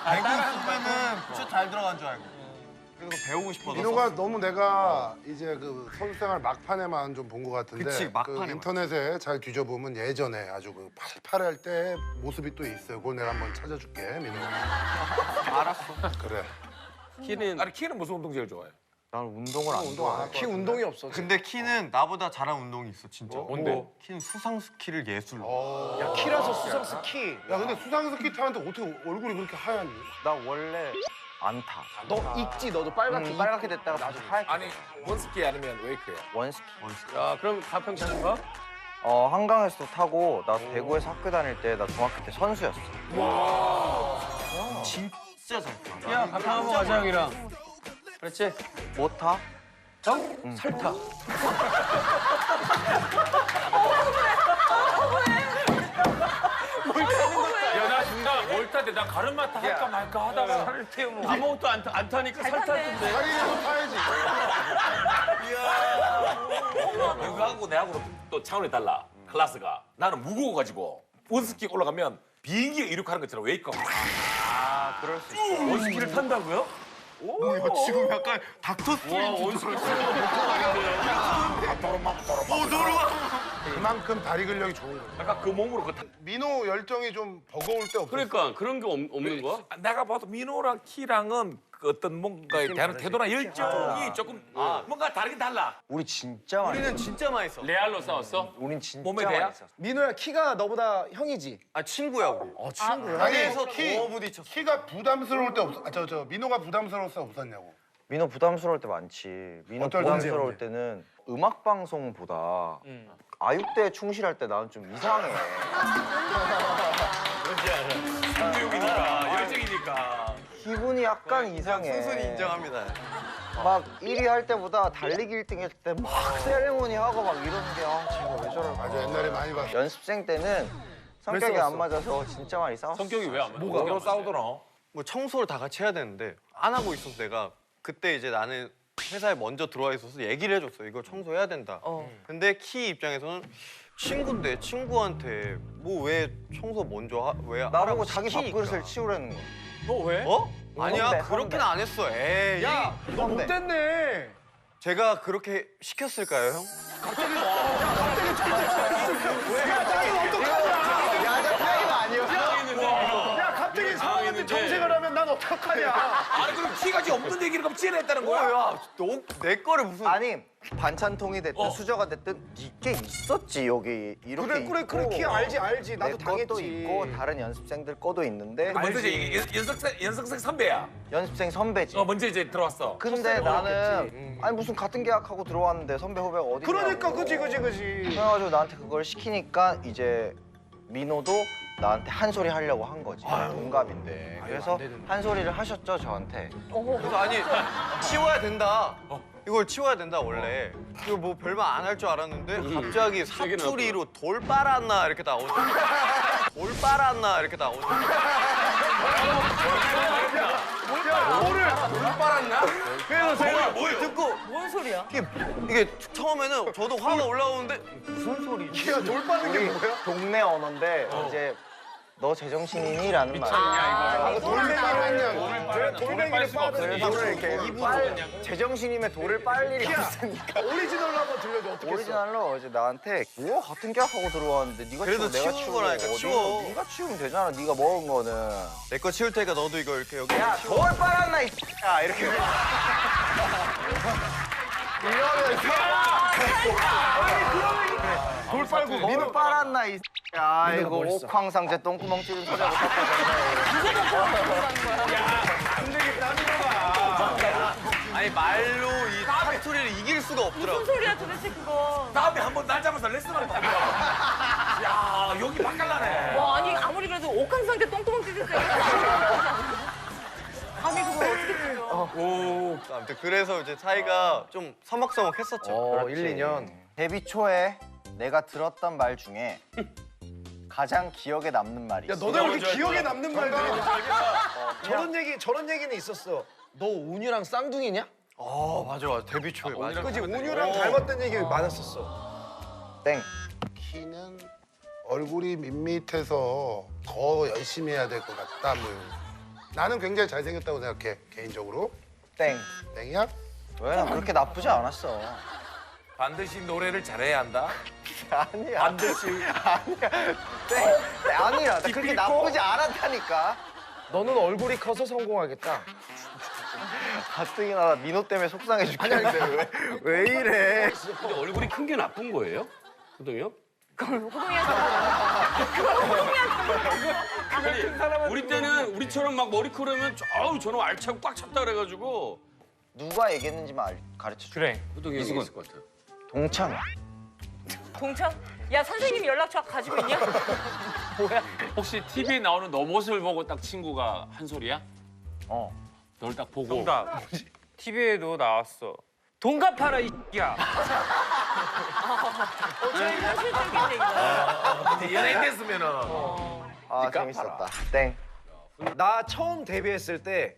알고 있으면은 슛 잘 들어간 줄 알고. 그래서 배우고 싶어서. 민호가 너무 내가 이제 그 선수생활 막판에만 좀 본 것 같은데 그치, 막판에만. 그 인터넷에 잘 뒤져보면 예전에 아주 그 팔팔할 때 모습이 또 있어요. 그걸 내가 한번 찾아줄게, 민호. 알았어. 그래. 키는 아니 키는 무슨 운동 제일 좋아해? 난 운동을 안 좋아해. 키 운동이 없어. 근데 키는 나보다 잘한 운동이 있어 진짜. 뭔데? 키는 수상스키를 예술로. 야 키라서 수상스 키. 야 근데 수상스키 타는데 어떻게 얼굴이 그렇게 하얗니? 나 원래 안 타. 너 있지 너도 빨갛게. 빨갛게 됐다가 나도 하얗게. 아니 원스키 아니면 웨이크야? 원스키. 야, 그럼 가평 자주 가? 한강에서 타고 나 대구에서 학교 다닐 때 나 중학교 때 선수였어. 진짜 잘 타. 야, 가평 한번 가자, 형이랑. 그렇지? 못 타? 설타. 야 나 중간 몰타 때나 가르마타 할까 말까 하다가 살을 태우면 아무것도 안 타니까 살 타던데. 다리는 타야지. 그거하고 내하고 또 차원이 달라. 클래스가 나는 무거워가지고 원스키 올라가면 비행기가 이륙하는 것처럼 웨이크가 아 그럴 수 있어. 원스키를 탄다고요? 뭐야 지금 약간 닥터 스트레인지. 그만큼 다리 근력이 좋은 거야. 약간 그 몸으로 민호 열정이 좀 버거울 때 없어. 그러니까 그런 게 없는 거야? 내가 봐도 민호랑 키랑은 그 어떤 뭔가에 대한 태도나 열정이 조금 뭔가 다르긴 달라. 우리 진짜 많이. 우리는 진짜 많이 써. 레알로 싸웠어? 우린 진짜 몸에 많이 대야? 했어. 민호야 키가 너보다 형이지. 친구야 우리. 친구야. 아니 그래서 키, 더 부딪혔어. 키가 부담스러울 때 없어. 저 민호가 부담스러울 때 없었냐고. 민호 부담스러울 때 많지. 민호 어떨 부담스러울 언제? 때는 음악 방송보다 아육대에 충실할 때 나는 좀 이상해. 성교육이니까 열정이니까. 기분이 약간 이상해. 순순히 인정합니다. 막 1위 할 때보다 달리기 1등 했을 때 막 세레모니 하고 막 이러는 게 아, 제가 왜 저럴까. 맞아, 옛날에 많이 봤어. 연습생 때는 성격이 안 맞아서 진짜 많이 싸웠어. 성격이 왜 안 맞아? 뭐가? 싸우더라. 뭐 청소를 다 같이 해야 되는데 안 하고 있어서 내가 그때 이제 나는 회사에 먼저 들어와 있어서 얘기를 해줬어. 이거 청소해야 된다. 근데 키 입장에서는 친구인데 친구한테 뭐 왜 청소 먼저 왜 나보고 자기 밥그릇을 치우라는 거야. 너 왜? 어? 아니야 선배, 그렇게는 안 했어. 에이. 야, 너 못됐네. 제가 그렇게 시켰을까요, 형? 야자 타임 아니었어? 야, 갑자기 사람한테 정색을 하면 난 어떡하냐. 아니 그럼 키가 지금 없는 얘기를 그럼 찌어냈다는 거야? 야, 너 내 거를 무슨? 아니 반찬통이 됐든 수저가 됐든 니께 있었지 여기 이렇게 그래 있고. 알지. 나도 내 것도 당했지. 있고 다른 연습생들 거도 있는데 먼저 이제 연습생 선배야. 연습생 선배지. 먼저 이제 들어왔어. 근데 나는 아니 무슨 같은 계약하고 들어왔는데 선배 후배가 어디 그러니까 그지. 그래가지고 나한테 그걸 시키니까 이제 민호도 나한테 한 소리 하려고 한 거지. 동갑인데. 그래서 한 소리를 하셨죠 저한테. 그래서 아니 치워야 된다. 이걸 치워야 된다 원래. 이거 뭐 별말 안 할 줄 알았는데 갑자기 사투리로 돌 빨았나 이렇게 나오죠. 돌 빨았나 이렇게 나오죠. 돌 빨았나? 그래서 제가 듣고 뭔 소리야? 이게 처음에는 저도 화가 올라오는데 무슨 소리지? 야, 돌 빠는 게 뭐야? 동네 언어인데 이제 너 제정신이니라는 말. 돌멩이를 빠더니 그래서 이렇게 제정신이면 돌을 빨 일이 없으니까. 오리지널로 한번 들려줘. 어떻게 했어? 오리지널로 이제 나한테 뭐 같은 계약하고 들어왔는데 네가 그래도 치우고 내가 치우는 치우고 거라니까, 어디 치워. 네가 치우면 되잖아. 네가 먹은 거는. 내 거 치울 테니까 너도 이거 이렇게 여기. 야, 돌 빨았나 이 X야 이렇게. 돌 빨고 민호 빨았나 이 X야. 이거 옥황상제 똥구멍 찌른 소리하고 아니 말로 이 사투리를 이길 수가 없더라고. 무슨 소리야 도대체 그거? 다음에 한번 날 잡아서 레슨하러 가자. 야 여기 맛깔나네. 와 아니 아무리 그래도 옥황상제 똥구멍 찢을 때 감히 그걸 어떻게 찢어? 아무튼 그래서 이제 사이가 좀 서먹서먹했었죠. 1, 2년. 데뷔 초에 내가 들었던 말 중에 가장 기억에 남는 말이 야, 있어. 너네 왜 이렇게 기억에 남는 말들이 저런 얘기는 있었어. 너 운유랑 쌍둥이냐? 맞아. 데뷔 초에 맞아. 그지 운유랑 닮았다는 얘기 많았었어. 땡. 키는 얼굴이 밋밋해서 더 열심히 해야 될 것 같다. 뭐. 나는 굉장히 잘생겼다고 생각해, 개인적으로. 땡. 땡이야? 왜? 난 그렇게 나쁘지 않았어. 반드시 노래를 잘해야 한다. 아니야. 반드시. 아니야. 땡. 아니야. 나 그렇게 나쁘지 않았다니까. 너는 얼굴이 커서 성공하겠다. 가뜩이나 나 민호 때문에 속상해 죽겠는데 왜 이래? 근데 얼굴이 큰 게 나쁜 거예요? 호동이 형? 우리 때는 우리처럼 막 머리 크려면 저는 알차고 꽉 찼다 그래가지고 누가 얘기했는지만 가르쳐 줘. 그래. 호동이 형이 있을 것 같아. 동창. 동창? 야 선생님 연락처 가지고 있냐? 뭐야? 혹시 TV에 나오는 너 모습을 보고 딱 친구가 한 소리야? 널 딱 보고. 정답. TV에도 나왔어. 동갑하라 이 X야. 제일 현실적인 얘기다. 이제 연예인 됐으면은. 아 재밌었다. 땡. 나 처음 데뷔했을 때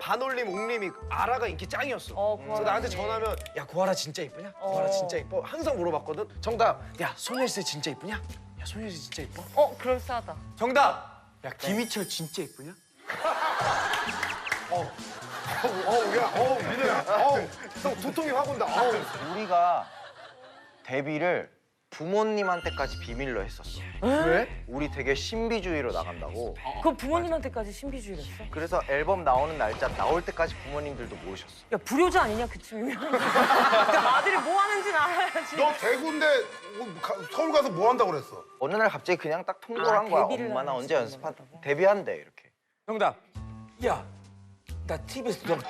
반올림, 옥림이 아라가 인기 짱이었어. 그래서 나한테 전화하면 야 구하라 진짜 이쁘냐? 구하라 진짜 이뻐. 항상 물어봤거든. 정답. 야 소녀시대 진짜 이쁘냐? 야 소녀시대 진짜 이뻐. 그럴싸하다. 정답. 야 김희철 진짜 이쁘냐? 민호야. 형 두통이 확 온다. 우리가 데뷔를 부모님한테까지 비밀로 했었어. 왜? 우리 되게 신비주의로 나간다고. 그 부모님한테까지 신비주의를 했어? 그래서 앨범 나오는 날짜 나올 때까지 부모님들도 모으셨어. 야 불효자 아니냐 그쯤이면? 그러니까 아들이 뭐 하는지는 알아야지. 너 대구인데 서울 가서 뭐 한다고 그랬어? 어느 날 갑자기 그냥 딱 통보를 한 거야. 데뷔를 엄마 나 하는 언제 연습한다. 데뷔한대 이렇게. 정답. 야, 나 TV에서 너랑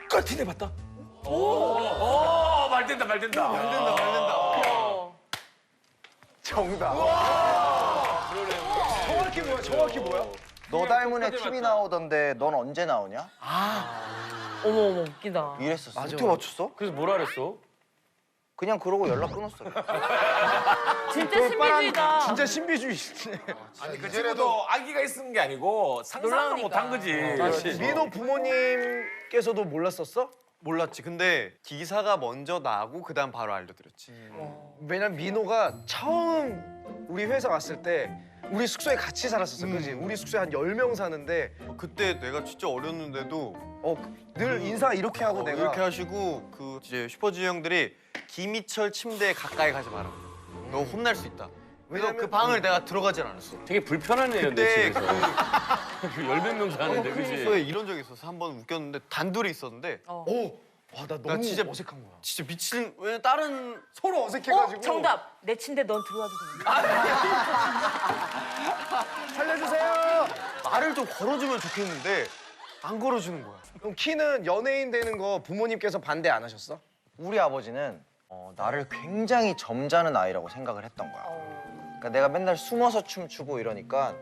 똑같이 내봤다. 오, 말 된다. 정답. 정확히 뭐야? 너 닮은 애 TV 나오던데 넌 언제 나오냐? 어머 어머 웃기다. 이랬었어. 맞아. 어떻게 맞췄어? 그래서 뭐라 그랬어? 그냥 그러고 연락 끊었어. 진짜 신비주의다. 진짜 신비주의시네. 아니 그 친구도 아기가 있는 게 아니고 상상도 놀라우니까. 못한 거지. 민호 부모님께서도 몰랐었어? 몰랐지. 근데 기사가 먼저 나고 그다음 바로 알려드렸지. 왜냐면 민호가 처음 우리 회사 왔을 때 우리 숙소에 같이 살았었어, 그지? 우리 숙소에 한 10명 사는데 그때 내가 진짜 어렸는데도 늘 인사 이렇게 하고 내가 이렇게 하시고 그 이제 슈퍼주니어 형들이 김희철 침대에 가까이 가지 마라. 너 혼날 수 있다. 왜냐면 그 방을 내가 들어가질 않았어. 되게 불편한 애였는데 그때 집에서. 열몇 명 사는데 그지? 숙소에 이런 적이 있어서 한 번 웃겼는데 단둘이 있었는데 와, 나 너무 진짜 어색한 거야. 진짜 미친. 왜냐면 다른 서로 어색해가지고. 정답. 내 침대 넌 들어와도 돼. 살려주세요. 말을 좀 걸어주면 좋겠는데 안 걸어주는 거야. 그럼 키는 연예인 되는 거 부모님께서 반대 안 하셨어? 우리 아버지는 나를 굉장히 점잖은 아이라고 생각을 했던 거야. 그러니까 내가 맨날 숨어서 춤추고 이러니까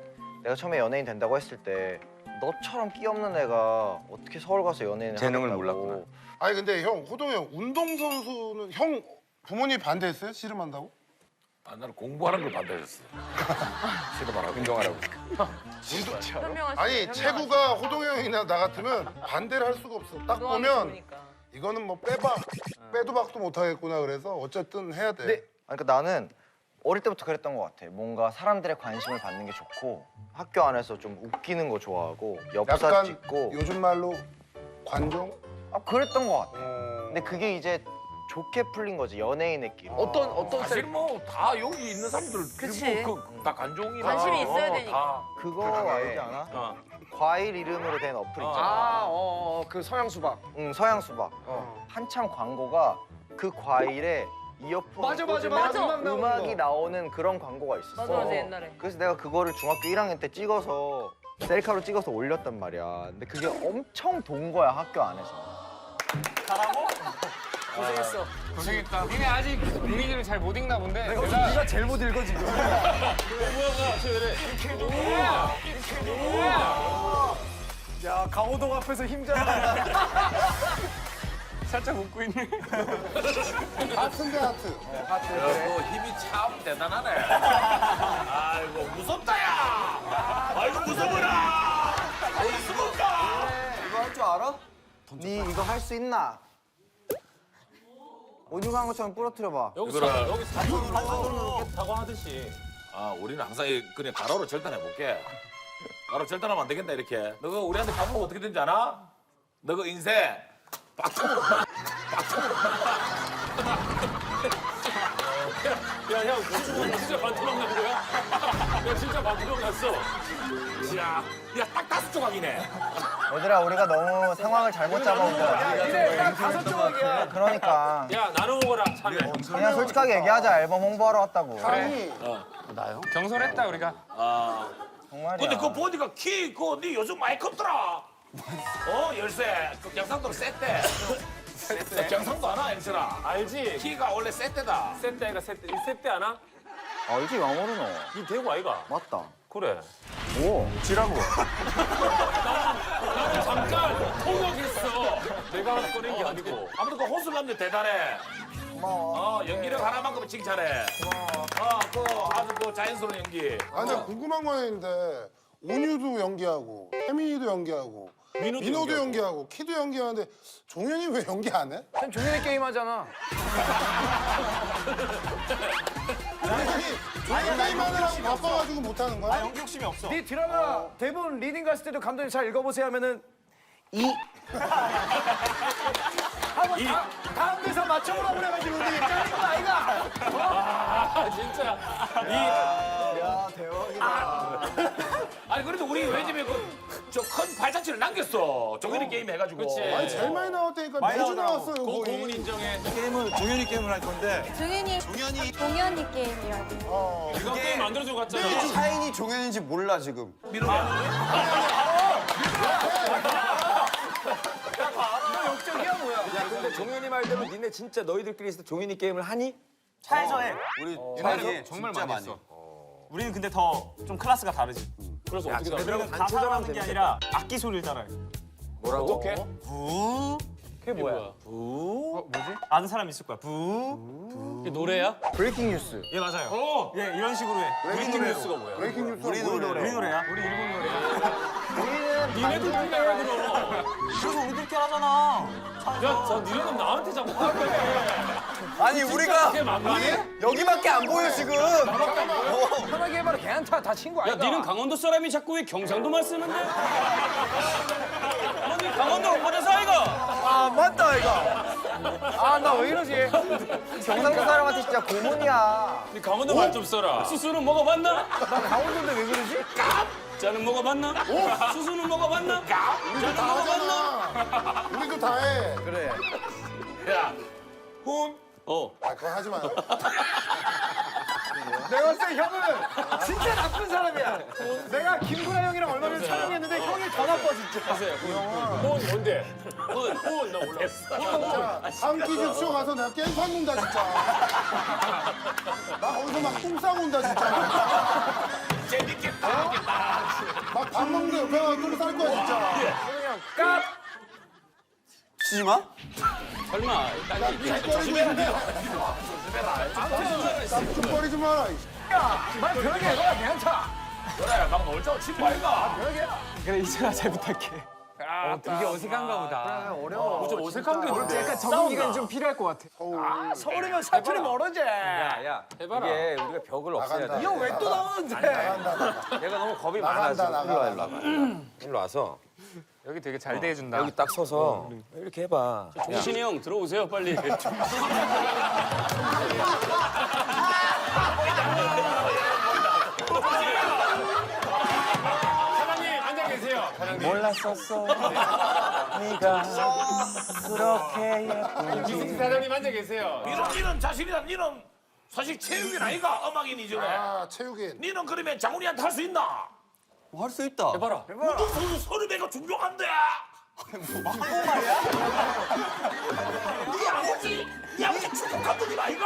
내가 처음에 연예인 된다고 했을 때 너처럼 끼 없는 애가 어떻게 서울 가서 연예인을 재능을 하겠다고. 몰랐구나. 아니 근데 형 호동 형 운동선수는 형 부모님 반대했어요? 씨름한다고? 아, 나는 공부하는 걸 반대했어. 씨름하라고 운동하라고. 아니 체구가 호동 형이나 나 같으면 반대를 할 수가 없어. 딱 보면 이거는 뭐 빼도 박도 못 하겠구나. 그래서 어쨌든 해야 돼. 그러니까 나는 어릴 때부터 그랬던 것 같아. 뭔가 사람들의 관심을 받는 게 좋고 학교 안에서 좀 웃기는 거 좋아하고 엽사 약간 찍고 요즘 말로 관종? 그랬던 것 같아. 근데 그게 이제 좋게 풀린 거지, 연예인의 길. 어떤 사실 뭐 다 여기 있는 사람들 그치. 다 관종이나 관심이 있어야 다. 되니까. 그거 알지 않아? 과일 이름으로 된 어플 있잖아. 그 서양 수박. 응, 서양 수박. 한참 광고가 그 과일에 이어폰 맞아. 꽂으면 음악 나오는 음악이 거. 나오는 그런 광고가 있었어. 맞아 옛날에. 그래서 내가 그거를 중학교 1학년 때 찍어서 셀카로 찍어서 올렸단 말이야. 근데 그게 엄청 돈 거야, 학교 안에서. 고생했어. 고생했다. 니네 아직 공인을 잘 못 읽나 본데. 네가 제일 못 읽어 지금. 야, 강호동 앞에서 힘잖아. 살짝 웃고 있네. 하트인데 하트. 그 힘이 참 대단하네. 아이고 무섭다야. 아이고 무서워라. 아이고 무섭다. 이거 할 줄 알아? 네 이거 할 수 있나? 오징어 한 것처럼 부러뜨려봐. 여기 사돈으로 타고 하듯이. 아 우리는 항상 그냥 가로로 절단해 볼게. 가로 절단하면 안 되겠다 이렇게. 너가 우리한테 가보면 어떻게 되는지 아나? 너가 인생 빡쳐먹. 야형 진짜 반토막 난 거야? 야 진짜 반토막 났어. 야딱 5조각이네. 얘들아, 우리가 너무 상황을 잘못 잡아온 거야. 니네 딱 5조각이야. 그러니까 야 나눠 먹어라. 참여. 그냥 솔직하게 얘기하자. 앨범 홍보하러 왔다고. 경솔했다 우리가. 정말이야. 근데 그거 보니까 키 그거 네 요즘 많이 컸더라. 열쇠 그 경상도로 셌대. 경상도 아나 영철아? 알지? 키가 원래 셌대다. 셋대가 셋대 아나? 알지, 마모르 너. 이 대구 아이가? 맞다. 그래. 오, 지라고. 나는 잠깐 통역했어. 내가 꺼낸 게 아니고. 아무튼 그 호술 남녀 대단해. 고마워. 연기력 하나만큼은 칭찬해. 그 아주 그 자연스러운 연기. 아니 근데 궁금한 거 있는데 온유도 연기하고 혜민이도 연기하고 민호도 연기하고 키도 연기하는데 종현이 왜 연기 안 해? 전 종현이 게임 하잖아. 종현이 게임하느라고 바빠가지고 못하는 거야? 연기 욕심이 없어. 네 드라마 대본 리딩 갔을 때도 감독님 잘 읽어보세요 하면은 하고 다음 대사 맞춰보라고 그래가지고 우리 짜는 거 아이가? 진짜. 야, 대박이다. 아니 그래도 우리 왠지 저 큰 발자취를 남겼어. 종현이 게임 해가지고. 그렇지. 아니 제일 많이 나왔다니까 매주 나왔어요 거의. 고문 인정해. 종현이 게임을 할 건데 종현이 게임이라고. 이거 게임 만들어줘 갔잖아. 샤인이 종현인지 몰라 지금. 역적이야 뭐야? 야 근데 종현이 말대로 니네 진짜 너희들끼리 있을 때 종현이 게임을 하니? 차에서 해. 우리 옛날에 정말 많이 했어. 우리는 근데 더 좀 클래스가 다르지. 그래서 어떻게 다 우리는 가사를 하는 게 아니라 악기 소리를 따라해. 뭐라고? 그게 뭐야? 아는 사람 있을 거야. 부. 이게 노래야? 브레이킹 뉴스. 예 맞아요. 예 이런 식으로 해. 브레이킹 뉴스가 뭐야? 브레이킹 뉴스 우리 노래. 우리 노래야. 우리 일본 노래. 니네들 중에 왜 그럼? 그래서 우리들끼리 하잖아. 야, 저 니네는 나한테 자꾸 화를 아니 우리가 막말해? 여기밖에 안 보여 지금. 편하게 해봐라. 걔한테 다 친구 야, 아이가. 니는 강원도 사람이 자꾸 왜 경상도만 쓰는데? 너는 강원도 오빠라서 아이가? 아 맞다 이거. 아 나 왜 이러지? 경상도 사람한테 진짜 고문이야. 니 강원도 말 좀 써라. 수수는 먹어봤나? 나 강원도인데 왜 그러지? 자는 먹어봤나? 수수는 먹어봤나? 자는 먹어봤나? 우리도 다 해. 그래. 야, 훈. 아, 그건 하지 마. 내가 봤을 때 형은 진짜 나쁜 사람이야. 내가 김구라 형이랑 얼마 전에 촬영했는데 형이 더 나빠 진짜. 훈 뭔데? 훈, 너 몰라. 한끼 줍쇼 가서 내가 깽판 논다, 진짜. 나 거기서 막 똥 싸고 온다, 진짜. 재밌겠다. 막 밥 먹는데 옆에 가서 똥 쌀 거야, 진짜. 깝. 치지 마. 설마. 쭈거리지 마라. 말 편하게 해봐 걔한테. 그래, 막 놀자고 친구 아이가. 그래 이제야 잘 부탁해. 되게 어색한가 보다. 어려워. 좀 어색한 게 있는데. 약간 적응 기간이 좀 필요할 것 같아. 아 서울이면 사투리 멀어지. 야, 해봐라. 이게 우리가 벽을 없애야 나간다. 돼. 이 형 왜 또 나오는데? 얘가 너무 겁이 나간다, 많아서. 나가. 일로 와. 일로 와서 여기 되게 잘 대해준다. 여기 딱 서서 이렇게 해봐. 종신이 형 들어오세요 빨리. 사장님, 앉아 계세요. 몰랐었어. 네가 그렇게 예쁘지. 이승기 사장님 앉아 계세요. 니는 자신이다. 니는 사실 체육인 아이가 음악인 이전에. 아, 체육인. 니는 그러면 장훈이한테 할 수 있나? 할 수 있다. 해봐라. 운동선수 서른배가 존경한대. 네 아버지, 네 아버지 축구 감독님 아이가?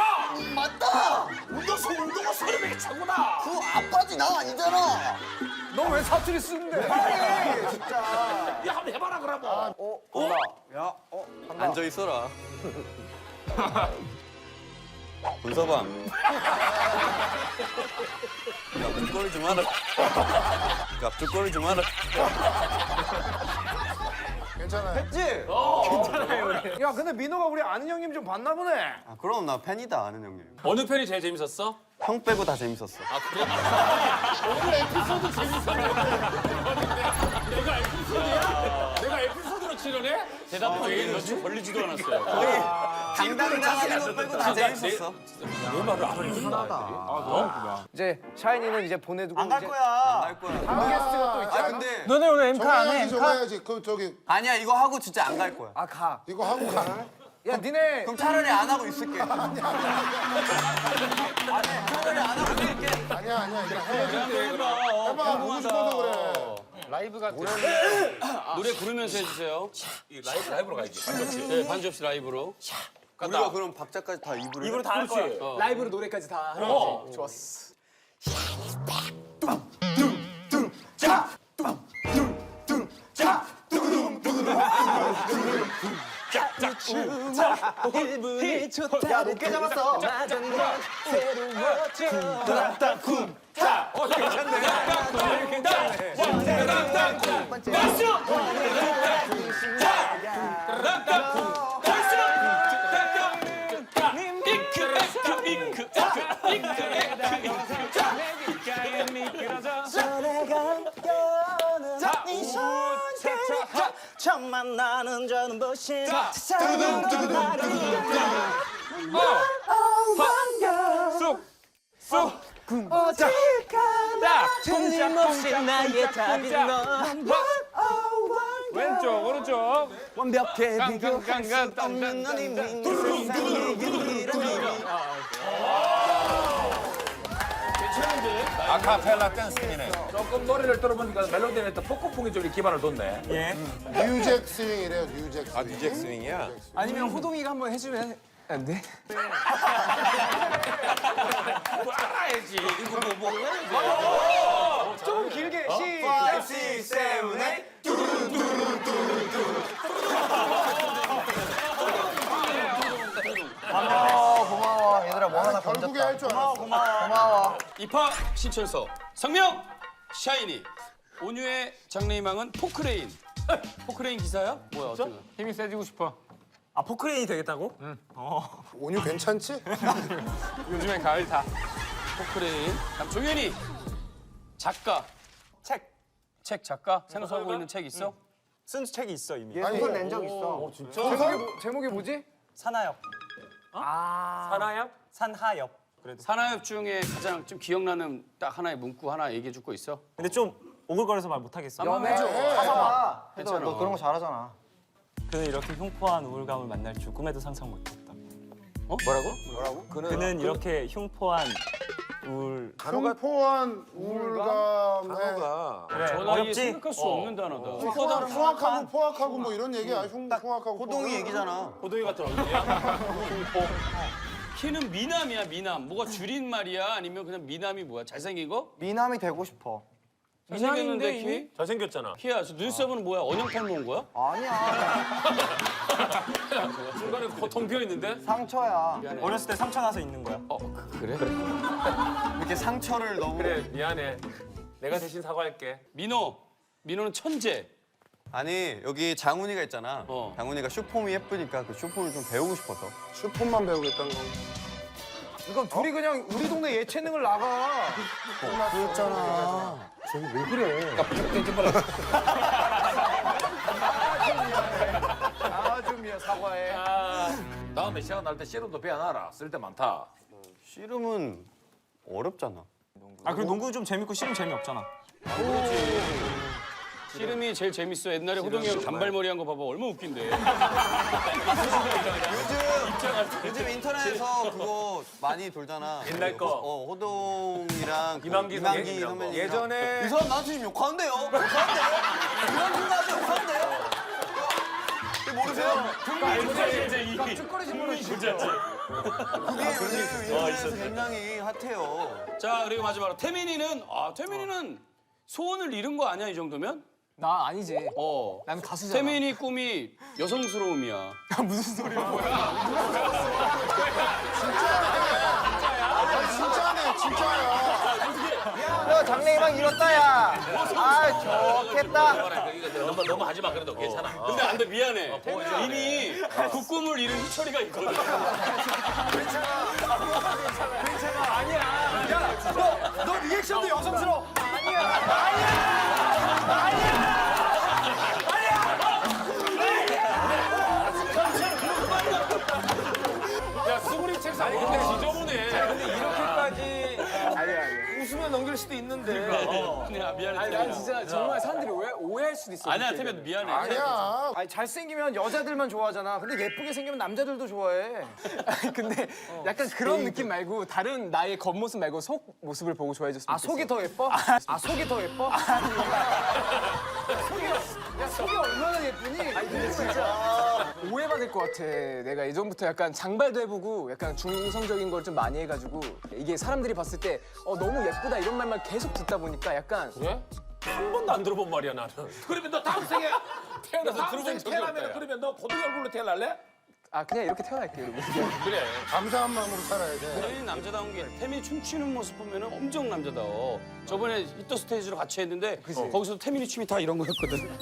맞다. 운동은 서른배가 최고다. 그 아빠지 나 아니잖아. 너 왜 사투리 쓰는데? 빨리 진짜. 야, 한번 해봐라 그러면. 앉아 있어라. 문서방. 갑툭거리지 마라. 갑툭거리지 마라. 괜찮아요. 했지? 야 근데 민호가 우리 아는 형님 좀 봤나 보네. 아, 그럼 나 팬이다 아는 형님. 어느 편이 제일 재밌었어? 형 빼고 다 재밌었어. 오늘 에피소드 재밌었네. 내가 에피소드로 출연해? 대답하기 며칠 걸리지도 않았어요. 당당하게 형 빼고 다 재밌었어. 내 말을 안 해준다. 이제 샤이니는 이제 보내두고 안 갈 이제 거야. 할 거야. 다음 게스트가 또 있잖아. 아 근데 너네 오늘 엠카 안 해? 저거 해야지, 저거 엠카? 해야지. 그, 저기, 아니야 이거 하고 진짜 안 갈 거야. 아 가. 이거 하고 가. 야 니네 그럼 차라리 안 하고 있을게. 차라리 안 하고 있을게. 아니야, 이거 해. 해봐, 보고 싶어서 그래. 라이브가 노래 부르면서 해주세요. 라이브로 가야지. 네, 반주 없이 라이브로. 우리가 그럼 박자까지 다 입으로. 입으로 다 할 거야. 라이브로 노래까지 다 하는 거지. 좋았어. 기분이 좋다. 야, 높게 잡았어. 처음 만나는 저 눈부신 사랑은 틀림없이 나의 답인 넌 왼쪽 오른쪽 완벽해 비교할 수 없는 넌 이미 내 세상의 유일한 아카펠라 댄스이네. 조금 노래를 들어보니까 멜로디에 또 포크풍이 좀 기반을 뒀네. 뉴잭 스윙이래요, 뉴잭 스윙. 뉴잭 스윙이야? 아니면 호동이가 한번 해주면 안 돼? 뭐 알아야지. 이거 뭐 해야지. 좀 길게 시작. 5, 6, 7, 8 두두두두두두 입학 신청서 성명 샤이니. 온유의 장래희망은 포크레인. 포크레인 기사야? 뭐야 어떻게? 힘이 세지고 싶어. 아 포크레인이 되겠다고? 온유 괜찮지? 요즘엔 가을 타. 포크레인. 다음 종현이 작가. 책 작가 생각하고 있는 책 있어? 쓴 책이 있어 이미. 아니, 낸적 있어. 제목이 뭐지? 산하엽. 산하엽? 산하엽. 산하엽 중에 가장 좀 기억나는 딱 하나의 문구 하나 얘기해 줄 거 있어? 근데 좀 오글거려서 말 못하겠어. 가사 괜찮아. 너 그런 거 잘하잖아. 그는 이렇게 흉포한 우울감을 만날 줄 꿈에도 상상 못했다. 뭐라고? 그는 이렇게 흉포한 우울. 흉포한 우울감에 저 나이에 생각할 수 없는 단어다. 흉악하고 포악하고 뭐 이런 얘기야. 흉악하고 호동이 얘기잖아. 호동이 같은 얼굴이야? 키는 미남이야 미남. 뭐가 줄임말이야? 아니면 그냥 미남이 뭐야? 잘생긴 거? 미남이 되고 싶어. 잘생겼는데 키? 잘생겼잖아. 키야. 저 눈썹은 뭐야? 언형탈 모은 거야? 아니야. 중간에 고통 비어 있는데? 상처야. 어렸을 때 상처 나서 있는 거야. 그래? 이렇게 상처를 너무. 그래 미안해. 내가 대신 사과할게. 민호는 천재. 아니 여기 장훈이가 있잖아. 어. 장훈이가 슈폼이 예쁘니까 그 슈폼을 좀 배우고 싶어서. 슈퍼만 배우겠다는 거. 그럼 둘이 그냥 우리 동네 예체능을 나가. 그랬잖아. 좀 미안 사과해. 다음에 시간 날 때 씨름도 배워놔라. 쓸 때 많다. 씨름은 어렵잖아. 아 그리고 농구 좀 재밌고 씨름 재미없잖아. 씨름이 제일 재밌어. 옛날에 호동이 형 단발머리 한 거 봐봐. 얼마나 웃긴데. 요즘 인터넷에서 그거 많이 돌잖아. 옛날 거. 호동이랑 이만기 선배님. 예전에 이 사람 나한테 지금 욕하는데요? 욕하는데? 이런 생각하지 욕하는데요? 모르세요? 쭈거리지 모르시죠? 그게 요즘 인터넷에서 굉장히 핫해요. 자 그리고 마지막으로 태민이는 소원을 이룬 거 아니야 이 정도면? 나 아니지. 난 가수잖아. 태민이 꿈이 여성스러움이야. 무슨 소리야? 진짜네, 진짜야. 너 장래희망 이뤘다 야. 아 좋겠다. 너무 하지 마. 그래도 괜찮아. 근데 안 돼 미안해. 이미 그 꿈을 이룬 희철이가 있거든. 너 리액션도 여성스러워. 야 수구리 책상 근데 지저분해. 근데 이렇게까지 웃으면 넘길 수도 있는데. 그냥 미안해. 아니 난 진짜 정말 사람들이 오해할 수도 있어. 아니야 태민 미안해. 아니야. 아니 잘생기면 여자들만 좋아하잖아. 근데 예쁘게 생기면 남자들도 좋아해. 근데 약간 그런 느낌 말고 다른 나의 겉모습 말고 속 모습을 보고 좋아해줬으면 아 좋겠어. 속이 더 예뻐? 아 속이 더 예뻐? 속이 얼마나 예쁘니? 아니 근데 진짜 오해받을 것 같아. 내가 예전부터 약간 장발도 해보고 약간 중성적인 걸 좀 많이 해가지고 이게 사람들이 봤을 때 너무 예쁘다 이런 말만 계속 듣다 보니까 약간 그래? 한 번도 안 들어본 말이야 나는. 그러면 너 다음 생에 태어나서 다음 들어본 생에 적이 태어나면 없다. 그러면 너 고등이 얼굴로 태어날래? 아 그냥 이렇게 태어날게요. 여러분. 그래. 감사한 마음으로 살아야 돼. 태민이 남자다운 게 태민이 춤추는 모습 보면 엄청 남자다워. 저번에 히터 스테이지로 같이 했는데 거기서도 태민이 춤이 다 이런 거였거든.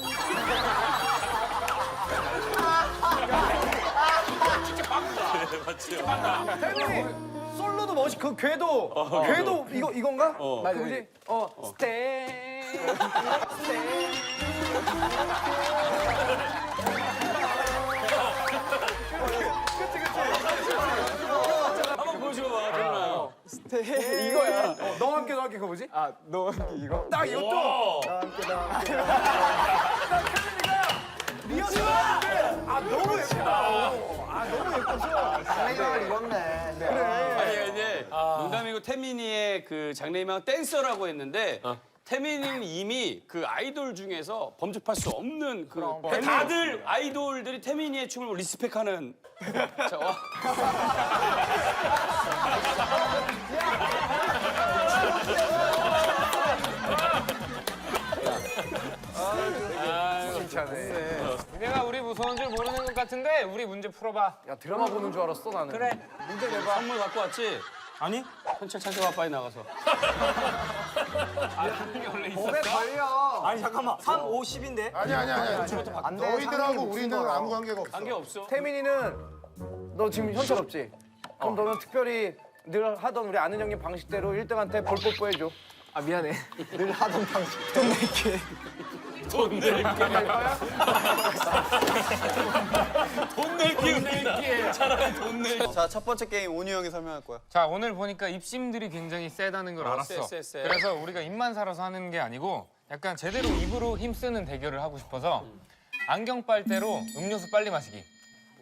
태민이 솔로도 멋있. 그 궤도 궤도 이건가? 맞아. 그지? 스테이. 한번 보여줘봐 태민아. 이거야. 너와 함께 그거 뭐지? 너 이거? 딱 이것도. 리허설. 너무 예쁘다. 너무 예뻐서. 장래희망을 이뤘네. 아니 이제 농담이고 태민이의 그 장래희망 댄서라고 했는데 태민이는 이미 그 아이돌 중에서 범접할 수 없는 다들 아이돌들이 태민이의 춤을 리스펙하는. 자, 와. 민혜가 우리 무서운 줄 모르는 것 같은데 우리 문제 풀어봐. 야 드라마 보는 줄 알았어 나는. 그래. 선물 갖고 왔지? 아니? 현찰 찾아와 빨리 나가서. 그게 원래 법에 있었어? 걸려. 아니 잠깐만 3, 50인데 아니야. 안 돼. 너희들하고 우리는 아무 관계가 없어. 관계 없어. 태민이는 너 지금 현찰 없지? 그럼 너는 특별히 늘 하던 우리 아는 형님 방식대로 1등한테 볼 뽀뽀 해줘. 아 미안해. 늘 하던 방식. 돈 낼게. 돈 낼게. 돈 낼게. 차라리 돈 낼게. 자, 첫 번째 게임 온유 형이 설명할 거야. 자 오늘 보니까 입심들이 굉장히 세다는 걸 알았어. 세. 그래서 우리가 입만 살아서 하는 게 아니고 약간 제대로 입으로 힘쓰는 대결을 하고 싶어서 안경 빨대로 음료수 빨리 마시기.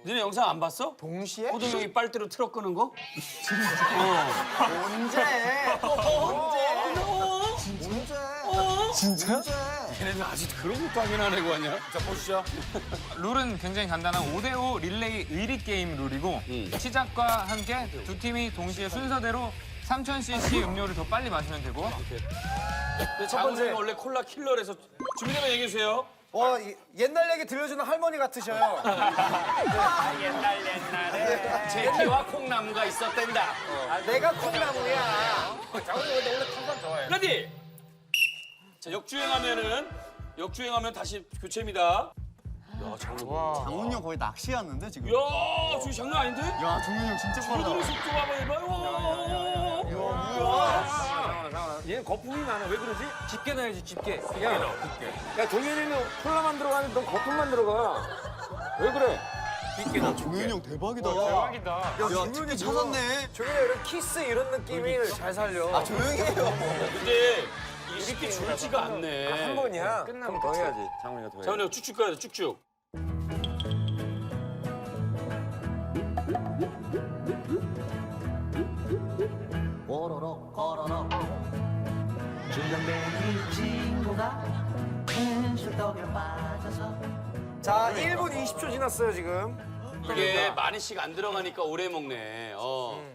너네 영상 안 봤어? 동시에? 호동형이 빨대로 트럭 끄는 거? 언제? 진짜? 걔네들 아직 그런 것도 확인하려고 하냐? 자, 보시죠. 룰은 굉장히 간단한 5대5 릴레이 의리 게임 룰이고 시작과 함께 두 팀이 동시에 순서대로 3000cc 음료를 더 빨리 마시면 되고 첫 번째 원래 콜라 킬러라서 준비되면 얘기해 주세요. 와 옛날 얘기 들려주는 할머니 같으셔요. 옛날에 제키와 콩나무가 있었댄다. 내가 콩나무야. 레디. 자, 역주행하면 다시 교체입니다. 장훈이 형 거의 낚시였는데 지금. 야, 저기 장난 아닌데? 야, 종훈이 형 진짜 빠르다. 저들의 속도 봐봐, 얘는 거품이 많아. 왜 그러지? 집게 넣어야지 집게. 야 종현이는 콜라만 들어가는데 넌 거품만 들어가. 왜 그래? 종훈이 형 대박이다. 대박이다. 야, 종훈이 찾았네. 조용히 이런 키스 이런 느낌을 잘 살려. 아, 조용히 해요. 근데 이게 쉽게 줄지가 않네. 한 번이야. 끝나면 더 해야지. 장훈이가 더 해. 장훈이 형 쭉쭉 가야 돼, 쭉쭉. 오로록 오로록 중간배기 친구가 술떡이로 빠져서 자 1분 20초 지났어요 지금. 이게 많이씩 안 들어가니까 오래 먹네.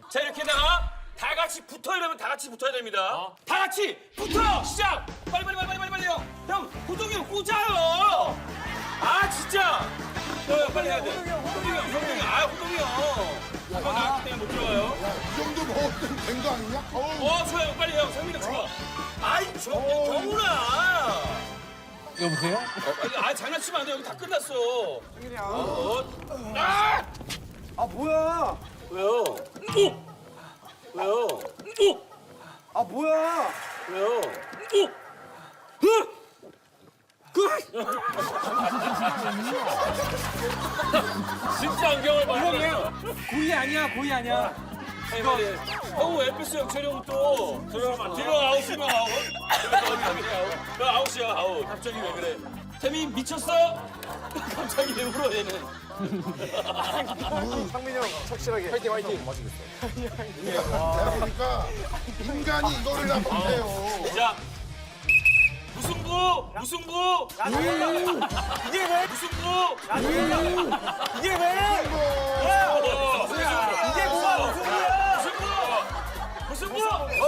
자, 이렇게다가 다 같이 붙어 이러면 다 같이 붙어야 됩니다. 다 같이 붙어! 시작! 빨리 형! 형, 호동이 형 꽂아요! 아, 진짜! 빨리 해야 돼. 호동이 형. 호동이 형 때문에 못 들어가요. 이 정도 먹었으면 된 거 아니냐? 좋아요. 빨리 형. 상민이 형 좋아. 아이, 정훈아! 여보세요? 장난치면 안 돼. 여기 다 끝났어. 상민이 아! 아 뭐야? 왜요? 왜요? 아 뭐야? 왜요? 진짜 안경을 벗어. 고의 아니야. 이거 형 에피스 영철이 형 또 뒤로 아웃이면 아웃. 너 아웃이야 아웃. 갑자기 왜 그래? 태미 미쳤어? 갑자기 왜 울어 얘는? 상민이 형 착실하게. 화이팅. 내가 보니까 인간이 이거를 다 못해요. 자. 무승부! 이게 왜? 무승부! 이게 왜? 이게 뭐야? 무승부!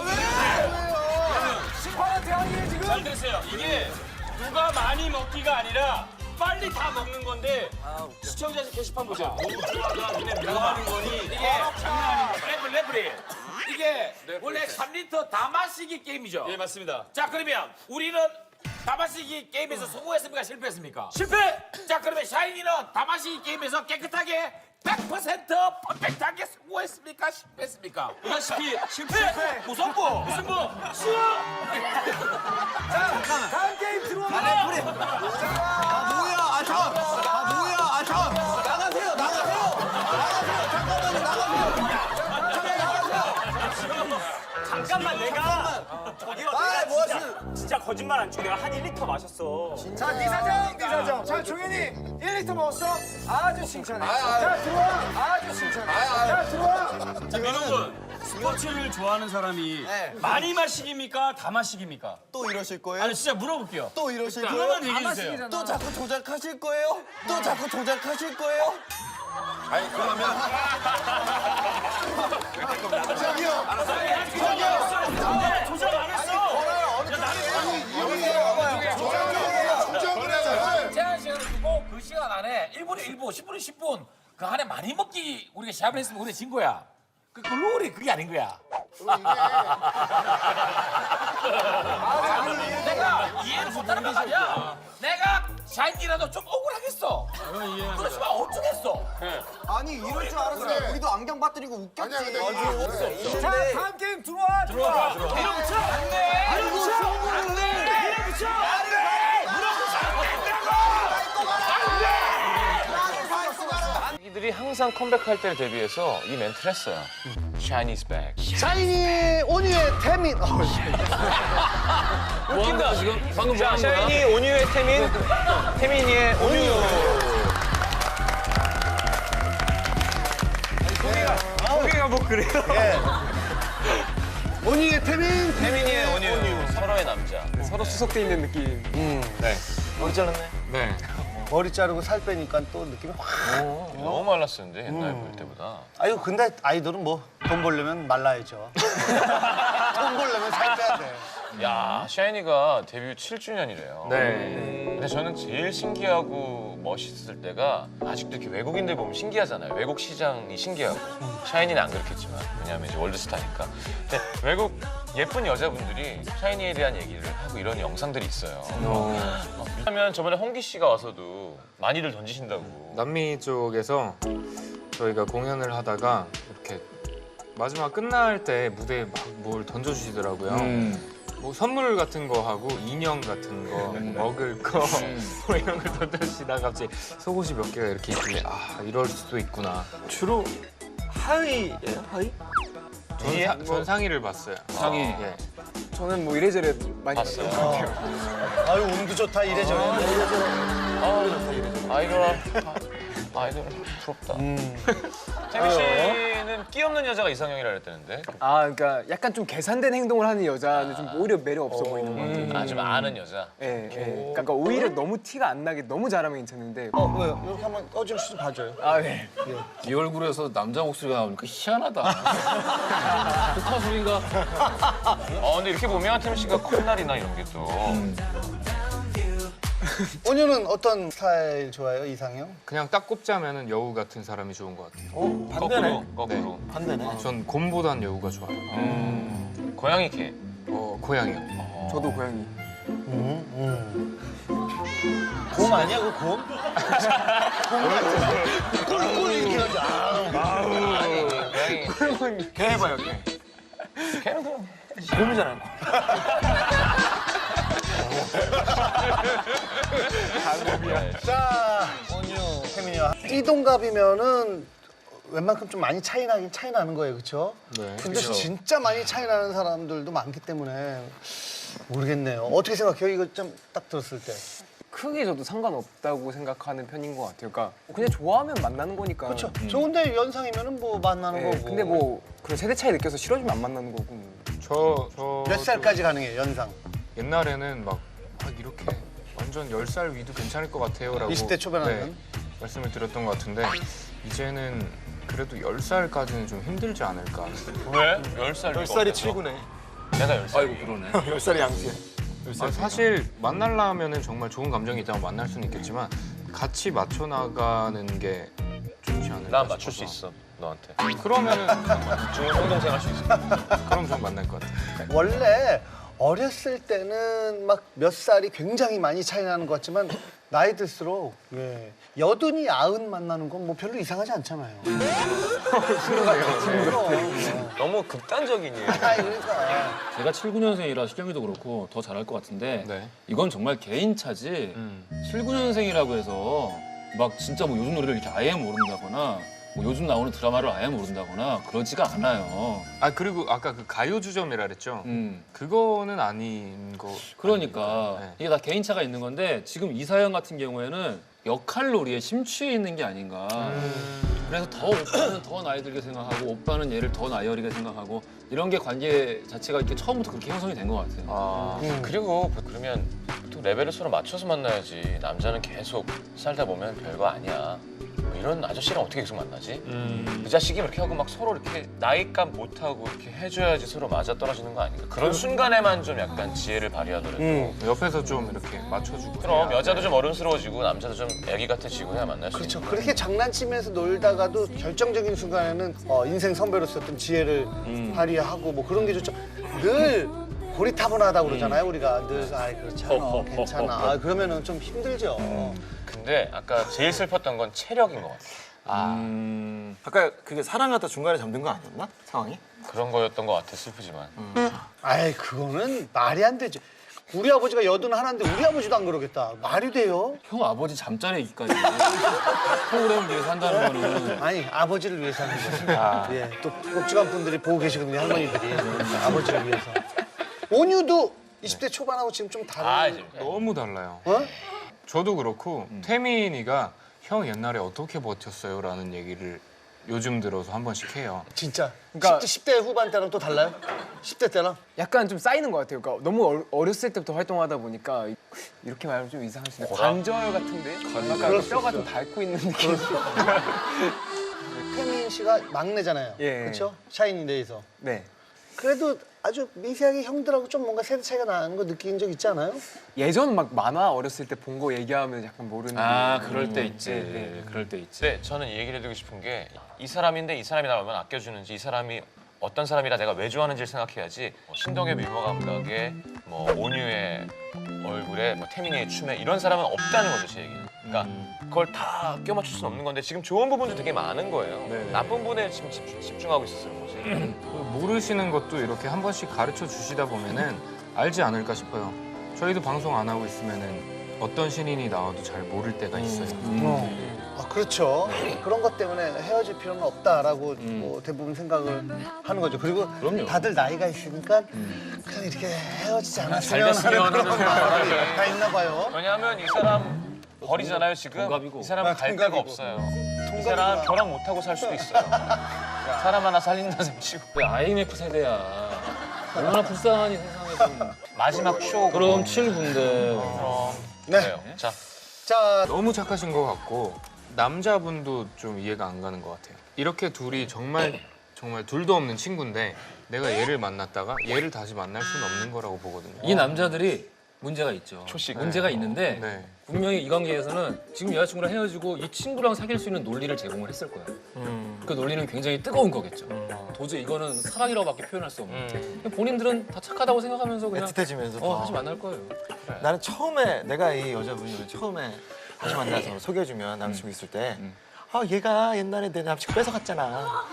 왜? 심판한테 하기에 지금? 잘 들으세요. 이게 누가 많이 먹기가 아니라 빨리 다 먹는 건데 시청자 게시판 보죠. 누가 그냥 뭐 하는 거니? 이게 장난 아닙니다. 레프리. 이게 원래 3리터 다 마시기 게임이죠. 예, 맞습니다. 자, 그러면 우리는 다 마시기 게임에서 성공했습니까? 실패했습니까? 실패! 자, 그러면 샤이니는 다 마시기 게임에서 깨끗하게 100% 퍼펙트하게 성공했습니까? 실패했습니까? 보다시피 실패! 무승부! 수요! 자, 다음 게임 들어와. 뭐야? 나가세요. 잠깐만 내가 저기요 내가 진짜 거짓말 안 치고 내가 한 1리터 마셨어. 자, 네 사정. 자, 종현이 1리터 먹었어? 아주 칭찬해. 자, 들어와. 아주 칭찬해. 자, 들어와. 자, 민호군. 스포츠를 좋아하는 사람이 많이 마시기입니까? 다 마시기입니까? 또 이러실 거예요? 아니, 진짜 물어볼게요. 또 이러실 거예요? 그러면 얘기해주세요. 또 자꾸 조작하실 거예요? 아니, 그러면. 저기요. 조작 안 했어! 조작을 해. 제한 시간을 두고 그 시간 안에 1분에 1분, 10분에 10분 그 안에 많이 먹기 우리가 시합을 했으면 우리가 진 거야. 그 룰이 그게 아닌 거야. 내가 이해를 못하는 건 아니야. 내가 샤이니라도 좀 억울하겠어. 그렇지만 어쩌겠어. 아니 이럴 줄 알았어. 우리도 안경 빠뜨리고 웃겼지. 아니야, 근데 없어. 자, 다음 게임 들어와. 밀어붙여 안 돼. 밀어붙여 안 돼. 밀어붙여 안 돼. 자기들이 항상 컴백할 때를 대비해서 이 멘트를 했어요. Chinese back. 샤이니 온유의 태민. 웃긴다 지금. 방금 뭐 하는 거야? 샤이니 온유의 태민, 태민이의 온유. 소개가 뭐 그래요? 온유의 태민. 태민이의 온유. 서로의 남자. 서로 수속돼 있는 느낌. 네. 머리 자르네. 네. 머리 자르고 살 빼니까 또 느낌이 확. 너무 말랐었는데 옛날 볼 때보다. 아유 근데 아이돌은 뭐 돈 벌려면 말라야죠. 돈 벌려면 살 빼야 돼. 야, 샤이니가 데뷔 7주년이래요. 네. 근데 저는 제일 신기하고 멋있을 때가 아직도 이렇게 외국인들 보면 신기하잖아요. 외국 시장이 신기하고. 샤이니는 안 그렇겠지만 왜냐하면 이제 월드스타니까. 근데 외국 예쁜 여자분들이 샤이니에 대한 얘기를 하고 이런 영상들이 있어요. 하면 저번에 홍기 씨가 와서도 많이들 던지신다고. 남미 쪽에서 저희가 공연을 하다가 이렇게 마지막 끝날 때 무대에 막 뭘 던져주시더라고요. 뭐 선물 같은 거 하고 인형 같은 거 먹을 거 뭐 이런 걸 던져주시다가 갑자기 속옷이 몇 개가 이렇게 있길래 아 이럴 수도 있구나. 주로 하의예요? 하의? 전 상의를 봤어요. 상의. 예. 저는 뭐 이래저래 많이 봤어요. 봤던 것 같아요. 아유 운도 좋다 이래저래. 아이돌 부럽다. 태민 씨는 끼 없는 여자가 이상형이라 그랬다는데. 아, 그러니까 약간 좀 계산된 행동을 하는 여자는 좀 오히려 매력 없어 보이는 것 같아요. 아, 좀 아는 여자. 예, 예. 그러니까 오히려 너무 티가 안 나게 너무 잘하면 괜찮은데. 왜요? 이렇게 한번 꺼지는 좀 봐줘요. 아, 네. 이 얼굴에서 남자 목소리가 나오니까 희한하다. 독화 소리가. 근데 이렇게 보면 태민 씨가 콧날이나 이런 게 또. 온유는 어떤 스타일 좋아해요? 이상형? 그냥 딱 꼽자면은 여우 같은 사람이 좋은 것 같아요. 거꾸로. 거꾸로. 반대네. 전 곰보단 여우가 좋아요. 고양이 개. 고양이요. 저도 고양이. 곰 아니야 그 곰? 꿀꿀 이렇게 하지. 고양이. 개 해봐요 개. 개는 그럼. 곰이잖아요. 자 온유 태민이와 띠동갑이면은 웬만큼 좀 많이 차이 나는 거예요, 그렇죠? 네. 근데 진짜 많이 차이 나는 사람들도 많기 때문에 모르겠네요. 어떻게 생각해요? 이거 좀 딱 들었을 때. 크게 저도 상관없다고 생각하는 편인 것 같아요. 그러니까 그냥 좋아하면 만나는 거니까. 그렇죠. 좋은데 연상이면은 뭐 만나는 네, 거고. 근데 뭐 그런 세대 차이 느껴서 싫어지면 안 만나는 거고. 저 몇 살까지 가능해요, 연상? 옛날에는 막 이렇게 완전 10살 위도 괜찮을 것 같아요라고 20대 초반에는? 말씀을 드렸던 것 같은데 이제는 그래도 10살까지는 좀 힘들지 않을까. 왜? 10살. 10살이 7구네. 내가 10살. 아이고 그러네. 10살이 양수야. 사실 만나려면은 정말 좋은 감정이 있다면 만날 수는 있겠지만 같이 맞춰 나가는 게 좋지 않을까. 난 맞출 수 싶어서. 있어. 너한테. 그러면은 좋은 성동생 할 수 있어. 그럼 좀 만날 것 같아요. 원래 어렸을 때는 막 몇 살이 굉장히 많이 차이 나는 것 같지만 나이 들수록 여든이 아흔 만나는 건 뭐 별로 이상하지 않잖아요. 너무 극단적이니. 그러니까. 제가 79년생이라 식경이도 그렇고 더 잘할 것 같은데 네. 이건 정말 개인차지 79년생이라고 해서 막 진짜 뭐 요즘 노래를 이렇게 아예 모른다거나 뭐 요즘 나오는 드라마를 아예 모른다거나 그러지가 않아요. 아 그리고 아까 그 가요주점이라 그랬죠. 그거는 아닌 거. 그러니까 네. 이게 다 개인차가 있는 건데 지금 이사연 같은 경우에는 역할놀이에 심취해 있는 게 아닌가. 그래서 더 오빠는 더 나이 들게 생각하고 오빠는 얘를 더 나이 어리게 생각하고 이런 게 관계 자체가 이렇게 처음부터 그렇게 형성이 된 것 같아요. 그리고 그러면 또 레벨을 서로 맞춰서 만나야지. 남자는 계속 살다 보면 별거 아니야. 뭐 이런 아저씨랑 어떻게 계속 만나지? 그 자식이 이렇게 하고 막 서로 이렇게 나이값 못하고 이렇게 해줘야지 서로 맞아떨어지는 거 아닌가? 그런 순간에만 좀 약간 지혜를 발휘하더라도 옆에서 좀 이렇게 맞춰주고. 그럼 여자도 좀 어른스러워지고 남자도 좀 애기 같아지고 해야 만날 수 그렇죠. 있는 그렇게 장난치면서 놀다가도 결정적인 순간에는 인생 선배로서 어떤 지혜를 발휘하고 뭐 그런 게 좋죠. 늘 고리타분하다고 그러잖아요. 우리가 늘 그렇잖아, 괜찮아. 그러면은 좀 힘들죠. 근데 아까 제일 슬펐던 건 체력인 것 같아. 아까 그게 사랑하다 중간에 잠든 거 아니었나? 상황이? 그런 거였던 것 같아, 슬프지만. 아이 그거는 말이 안 되지. 우리 아버지가 81인데 우리 아버지도 안 그러겠다. 말이 돼요? 형 아버지 잠자리 얘기까지 프로그램을 위해서 한다는 거는 아니 아버지를 위해서 하는 거지. 예, 또 꼴찌간 분들이 보고 계시거든요, 할머니들이. 아버지를 위해서. 온유도 20대 초반하고 지금 좀 다른. 너무 달라요. 어? 저도 그렇고 태민이가 형 옛날에 어떻게 버텼어요? 라는 얘기를 요즘 들어서 한 번씩 해요. 진짜? 그러니까 10대 후반 때랑 또 달라요? 10대 때랑? 약간 좀 쌓이는 것 같아요. 그러니까 너무 어렸을 때부터 활동하다 보니까 이렇게 말하면 좀 이상할 수 있는데 관절 같은데? 약간 뼈가 좀 닳고 있는 느낌. 태민 씨가 막내잖아요. 예. 그렇죠? 샤이니 내에서. 네. 그래도 아주 미세하게 형들하고 좀 뭔가 세대 차이가 나는 거 느낀 적 있지 않아요? 예전 막 만화 어렸을 때 본 거 얘기하면 약간 모르는. 그럴 때 있지. 네. 그럴 때 있지. 네, 저는 이 얘기를 해드리고 싶은 게 이 사람인데 이 사람이 나를 얼마나 아껴주는지 이 사람이 어떤 사람이라 내가 왜 좋아하는지를 생각해야지 신동엽 유머 감각에 뭐 온유의 얼굴에 뭐 태민이의 춤에 이런 사람은 없다는 거죠, 제 얘기는. 그러니까 그걸 다 껴 맞출 수는 없는 건데 지금 좋은 부분도 되게 많은 거예요. 나쁜 부분에 지금 집중하고 있었어요, 거지. 모르시는 것도 이렇게 한 번씩 가르쳐 주시다 보면은 알지 않을까 싶어요. 저희도 방송 안 하고 있으면은 어떤 신인이 나와도 잘 모를 때가 있어요. 그렇죠. 그런 것 때문에 헤어질 필요는 없다라고 뭐 대부분 생각을 하는 거죠. 그리고 다들 나이가 있으니까 그냥 이렇게 헤어지지 않았으면 하는 그런 마음이 다 있나 봐요. 왜냐하면 이 사람 버리잖아요, 지금. 동갑이고. 이 사람 갈 데가 없어요. 이 사람 결혼 못하고 살 수도 있어요. 사람 하나 살린다 셈치고. 왜 IMF 세대야. 얼마나 불쌍하니 세상에서. 마지막 쇼. 그럼 친구인데. 네. 그래요. 자, 자, 너무 착하신 것 같고 남자분도 좀 이해가 안 가는 것 같아요. 이렇게 둘이 정말 둘도 없는 친구인데 내가 얘를 만났다가 얘를 다시 만날 수는 없는 거라고 보거든요. 이 남자들이 문제가 있죠. 초식. 문제가 있는데 네. 분명히 이 관계에서는 지금 여자친구랑 헤어지고 이 친구랑 사귈 수 있는 논리를 제공을 했을 거예요. 그 논리는 굉장히 뜨거운 거겠죠. 도저히 이거는 사랑이라고밖에 표현할 수 없는. 본인들은 다 착하다고 생각하면서 그냥 애틋해지면서 다시 만날 거예요. 나는 처음에 내가 이 여자분을 처음에 다시 만나서 소개해주면 남자친구 있을 때 얘가 옛날에 내 남친구 뺏어갔잖아.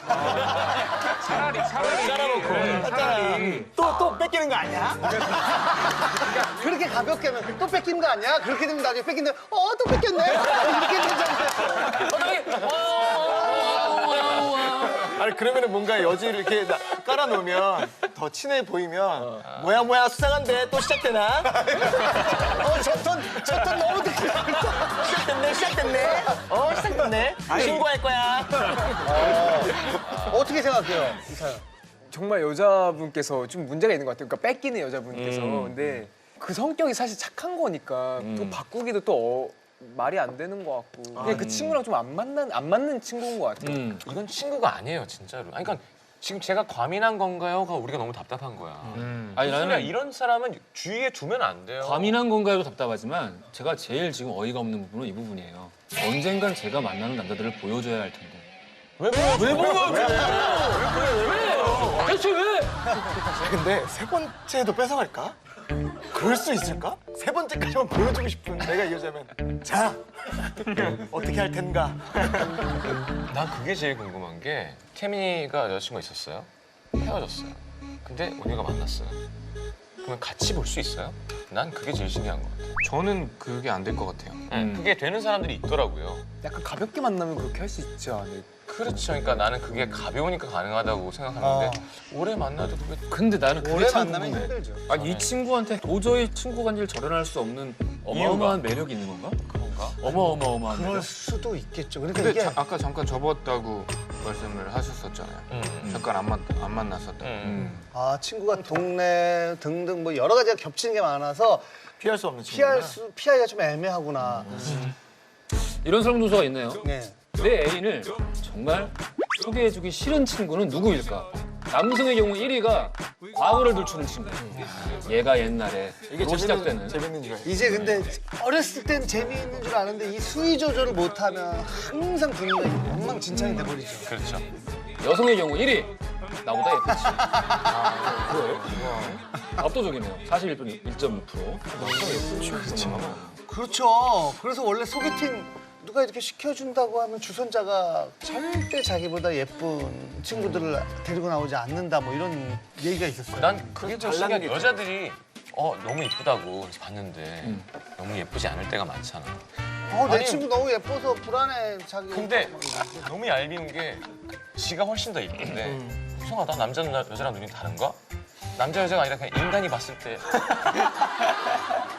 차라리 또 뺏기는 거 아니야? 그렇게 가볍게 하면 또 뺏기는 거 아니야? 그렇게 되면 나중에 뺏긴데 또 뺏겼네? 이렇게 되잖아요. 아니 그러면은 뭔가 여지를 이렇게 깔아놓으면 더 친해 보이면 뭐야 수상한데 또 시작되나? 저턴 너무 늦게 시작됐네. 시작됐네. 신고할 거야. 어떻게 생각해요, 이 사연? 정말 여자분께서 좀 문제가 있는 것 같아요. 그러니까 뺏기는 여자분께서. 근데 그 성격이 사실 착한 거니까 또 바꾸기도 또 말이 안 되는 것 같고. 그냥 그 친구랑 좀 안 맞는 친구인 것 같아요. 이건 친구가 아니에요, 진짜로. 아니, 그러니까 지금 제가 과민한 건가요?가 우리가 너무 답답한 거야. 아니 나는 이런 사람은 주위에 두면 안 돼요. 과민한 건가요도 답답하지만 제가 제일 지금 어이가 없는 부분은 이 부분이에요. 언젠간 제가 만나는 남자들을 보여줘야 할 텐데. 왜 보여줘? 왜? 대체 왜? 근데 세 번째도 뺏어갈까? 그럴 수 있을까? 세 번째까지만 보여주고 싶은 내가 이 여자면 자 어떻게 할 텐가? 난 그게 제일 궁금한 게 태민이가 여자친구가 있었어요. 헤어졌어요. 근데 온유가 만났어요. 그러면 같이 볼 수 있어요? 난 그게 제일 신기한 것 같아요. 저는 그게 안 될 것 같아요. 그게 되는 사람들이 있더라고요. 약간 가볍게 만나면 그렇게 할 수 있지 않을까? 그렇죠. 그러니까 나는 그게 가벼우니까 가능하다고 생각하는데 오래 만나도 그게 근데 나는 그게 오래 참 만나면 궁금해. 힘들죠. 아니 이 친구한테 도저히 친구 관계를 절연할 수 없는 어마어마한 매력이 있는 건가? 그런가? 어마어마한 그럴 매력? 수도 있겠죠. 그러니까 근데 이게 아까 잠깐 접었다고 말씀을 하셨었잖아요. 잠깐 안 만났었다고. 친구가 동네 등등 뭐 여러 가지가 겹치는 게 많아서 피할 수 없는 친구구나. 피하기가 좀 애매하구나. 이런 설문조사가 있네요. 네. 내 애인을 정말 소개해주기 싫은 친구는 누구일까? 남성의 경우 1위가 과거를 들추는 친구. 얘가 옛날에 이게 시작되는. 재밌는 줄 알고. 이제 근데 어렸을 땐 재미있는 줄 아는데 이 수위 조절을 못하면 항상 분위기가 엉망진창이 돼버리죠. 그렇죠. 여성의 경우 1위. 나보다 예쁘지. 그래요? 압도적이네요. 41.6%. 그렇죠. 그래서 원래 소개팅 누가 이렇게 시켜준다고 하면 주선자가 절대 자기보다 예쁜 친구들을 데리고 나오지 않는다 뭐 이런 얘기가 있었어요. 난 그게 좀 신기한 게 여자들이 너무 이쁘다고 그래서 봤는데 너무 예쁘지 않을 때가 많잖아. 내 아니, 친구 너무 예뻐서 불안해 자기. 근데 너무 얄미운 게 지가 훨씬 더 이쁜데 이상하다. 남자는 여자랑 눈이 다른가? 남자 여자가 아니라 그냥 인간이 봤을 때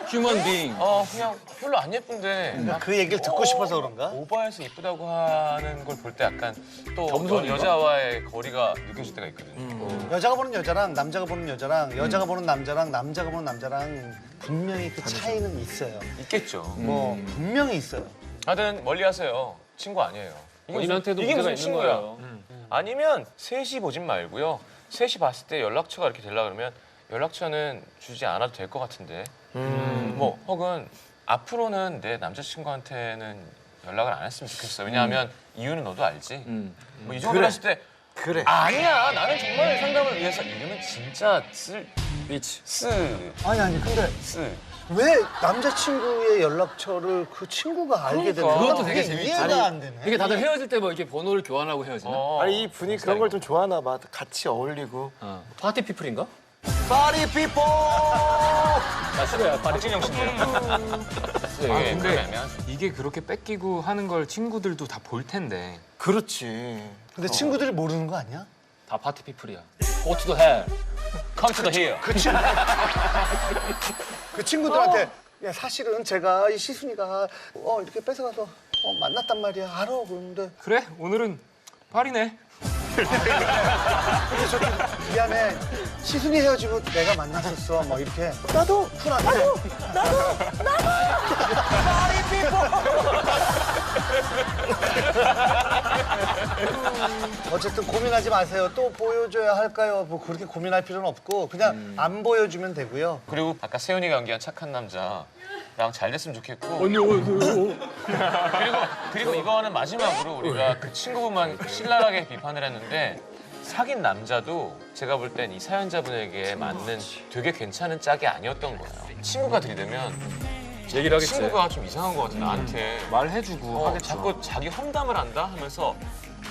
휴먼 빙. 그냥 별로 안 예쁜데 그 얘기를 듣고 싶어서 그런가? 오버해서 이쁘다고 하는 걸 볼 때 약간 또 겸손인가? 여자와의 거리가 느껴질 때가 있거든. 여자가 보는 여자랑 남자가 보는 여자랑 여자가 보는 남자랑 남자가 보는 남자랑 분명히 그 차이는 있어요. 있겠죠. 뭐 분명히 있어요. 하여튼 멀리 하세요. 친구 아니에요. 본인한테도 이게 문제가 무슨 있는 친구야? 거예요. 아니면 셋이 보진 말고요. 셋이 봤을 때 연락처가 이렇게 되려 그러면 연락처는 주지 않아도 될 것 같은데. 뭐 혹은 앞으로는 내 남자친구한테는 연락을 안 했으면 좋겠어. 왜냐하면 이유는 너도 알지. 뭐 이 정도로 했을 때 그래. 아니야. 나는 정말 상담을 위해서 이러면 진짜 아니 근데 왜 남자친구의 연락처를 그 친구가 알게 되는 거야? 그것도 되게 재밌지. 이해가 안 되네. 이게 다들 헤어질 때 뭐 이렇게 번호를 교환하고 헤어지나? 아니 이 분위기 그런 걸 좀 좋아하나 봐. 같이 어울리고. 파티 피플인가? 파리 피포! 나 싫어요. 파티. 박진영 씨인데요. 근데 이게 그렇게 뺏기고 하는 걸 친구들도 다 볼 텐데. 그렇지. 근데 친구들이 모르는 거 아니야? 다 파티 피플이야. Go to the hell. Come to the hill. 그 친구들한테 야 사실은 제가 이 시순이가 이렇게 뺏어가서 만났단 말이야. 알아 그러는데 그래? 오늘은 파리네. 근데 저기 미안해. 시순이 헤어지고 내가 만났었어. 뭐 이렇게 나도 쿨하게. 나도 파리 피포. 어쨌든 고민하지 마세요. 또 보여줘야 할까요? 뭐 그렇게 고민할 필요는 없고 그냥 안 보여주면 되고요. 그리고 아까 세훈이가 연기한 착한 남자랑 잘 됐으면 좋겠고. 그리고 이거는 마지막으로 우리가 그 친구분만 신랄하게 비판을 했는데 사귄 남자도 제가 볼 땐 이 사연자분에게 맞는 되게 괜찮은 짝이 아니었던 거예요. 친구가 들이대면 얘기를 하겠지. 친구가 좀 이상한 것 같아 나한테. 말해주고 하겠죠. 자꾸 자기 험담을 한다 하면서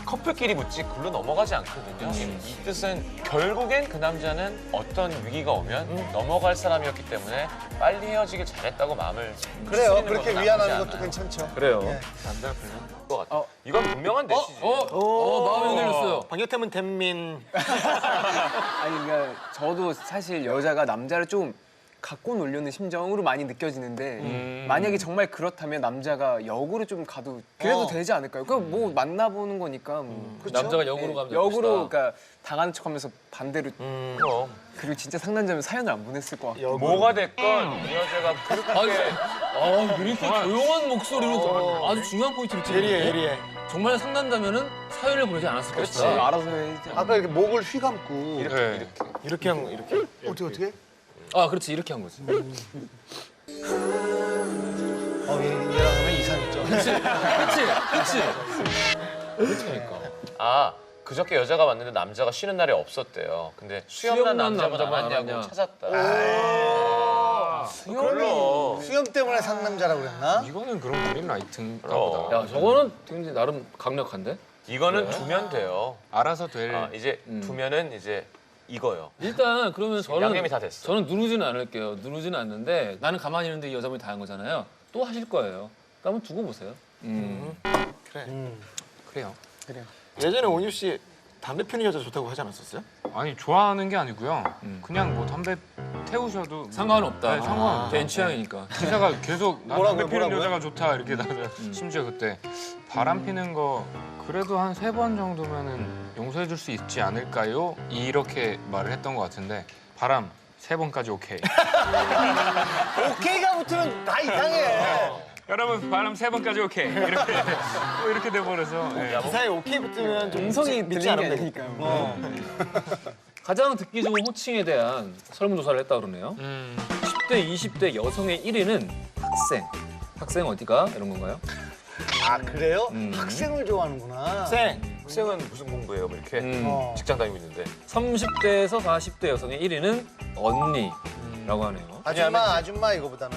커플끼리 묻지 글로 넘어가지 않거든요. 이 뜻은 결국엔 그 남자는 어떤 위기가 오면 넘어갈 사람이었기 때문에 빨리 헤어지길 잘했다고 마음을 그래요. 추스리는 그렇게 건 위안하는 나쁘지 것도 않아요. 괜찮죠. 그래요. 남자가 불리는 것 같아. 이건 분명한 대시지. 마음이 흔들렸어요. 방역태문 댐민. 아니 그러니까 저도 사실 여자가 남자를 좀 갖고 놀려는 심정으로 많이 느껴지는데 만약에 정말 그렇다면 남자가 역으로 좀 가도 그래도 되지 않을까요? 그럼 뭐 만나보는 거니까 뭐. 남자가 역으로 가면 역으로 그러니까 당하는 척하면서 반대로 그럼. 그리고 진짜 상남자면 사연을 안 보냈을 것 같고 뭐가 됐건 이 여자가 그렇게 이렇게 조용한 목소리로 아주 중요한 포인트를 찍는데 예리해. 정말 상남자면은 사연을 보내지 않았을 것이다. 알아서 해야지. 아까 이렇게 목을 휘감고 이렇게 한 이렇게. 어떻게? 그렇지 이렇게 한 거지. 얘랑 하면 이상했죠. 그렇지. 그러니까. 그저께 여자가 왔는데 남자가 쉬는 날이 없었대요. 근데 수염난 남자만 알았냐고 알았냐. 찾았다. 수염 때문에 상남자라고 그랬나? 이거는 그런 그린 라이트인가 보다. 야 저거는 굉장히 나름 강력한데? 이거는 두면 돼요. 알아서 될. 이제 두면은 이제 이거요. 일단 그러면 양념이 다 됐어. 저는 누르지는 않을게요. 누르지는 않는데 나는 가만히 있는데 이 여자분이 다 한 거잖아요. 또 하실 거예요. 그러니까 한번 두고 보세요. 그래요. 예전에 온유 씨 담배 피우는 여자 좋다고 하지 않았었어요? 아니 좋아하는 게 아니고요. 그냥 뭐 담배 태우셔도 상관없다. 네, 상관없다. 개인 취향이니까. 기자가 계속 나 뭐라고요? 담배 피우는 뭐라고요? 여자가 좋다 이렇게 나서 심지어 그때 바람 피는 거 그래도 한 3번 정도면은 용서해 줄 수 있지 않을까요? 이렇게 말을 했던 것 같은데 바람 3번까지 오케이. 오케이가 붙으면 다 이상해. 여러분 바람 3번까지 오케이 이렇게 뭐 이렇게 돼버려서 예. 기사에 오케이 붙으면 좀 음성이 믿지 들리는 게 않으면 아니니까요. 가장 듣기 좋은 호칭에 대한 설문조사를 했다 그러네요. 10대, 20대 여성의 1위는 학생. 학생 어디가? 이런 건가요? 아 그래요? 학생을 좋아하는구나. 학생은 무슨 공부예요? 뭐 이렇게 직장 다니고 있는데 30대에서 40대 여성의 1위는 언니라고 하네요. 아줌마 이거보다는.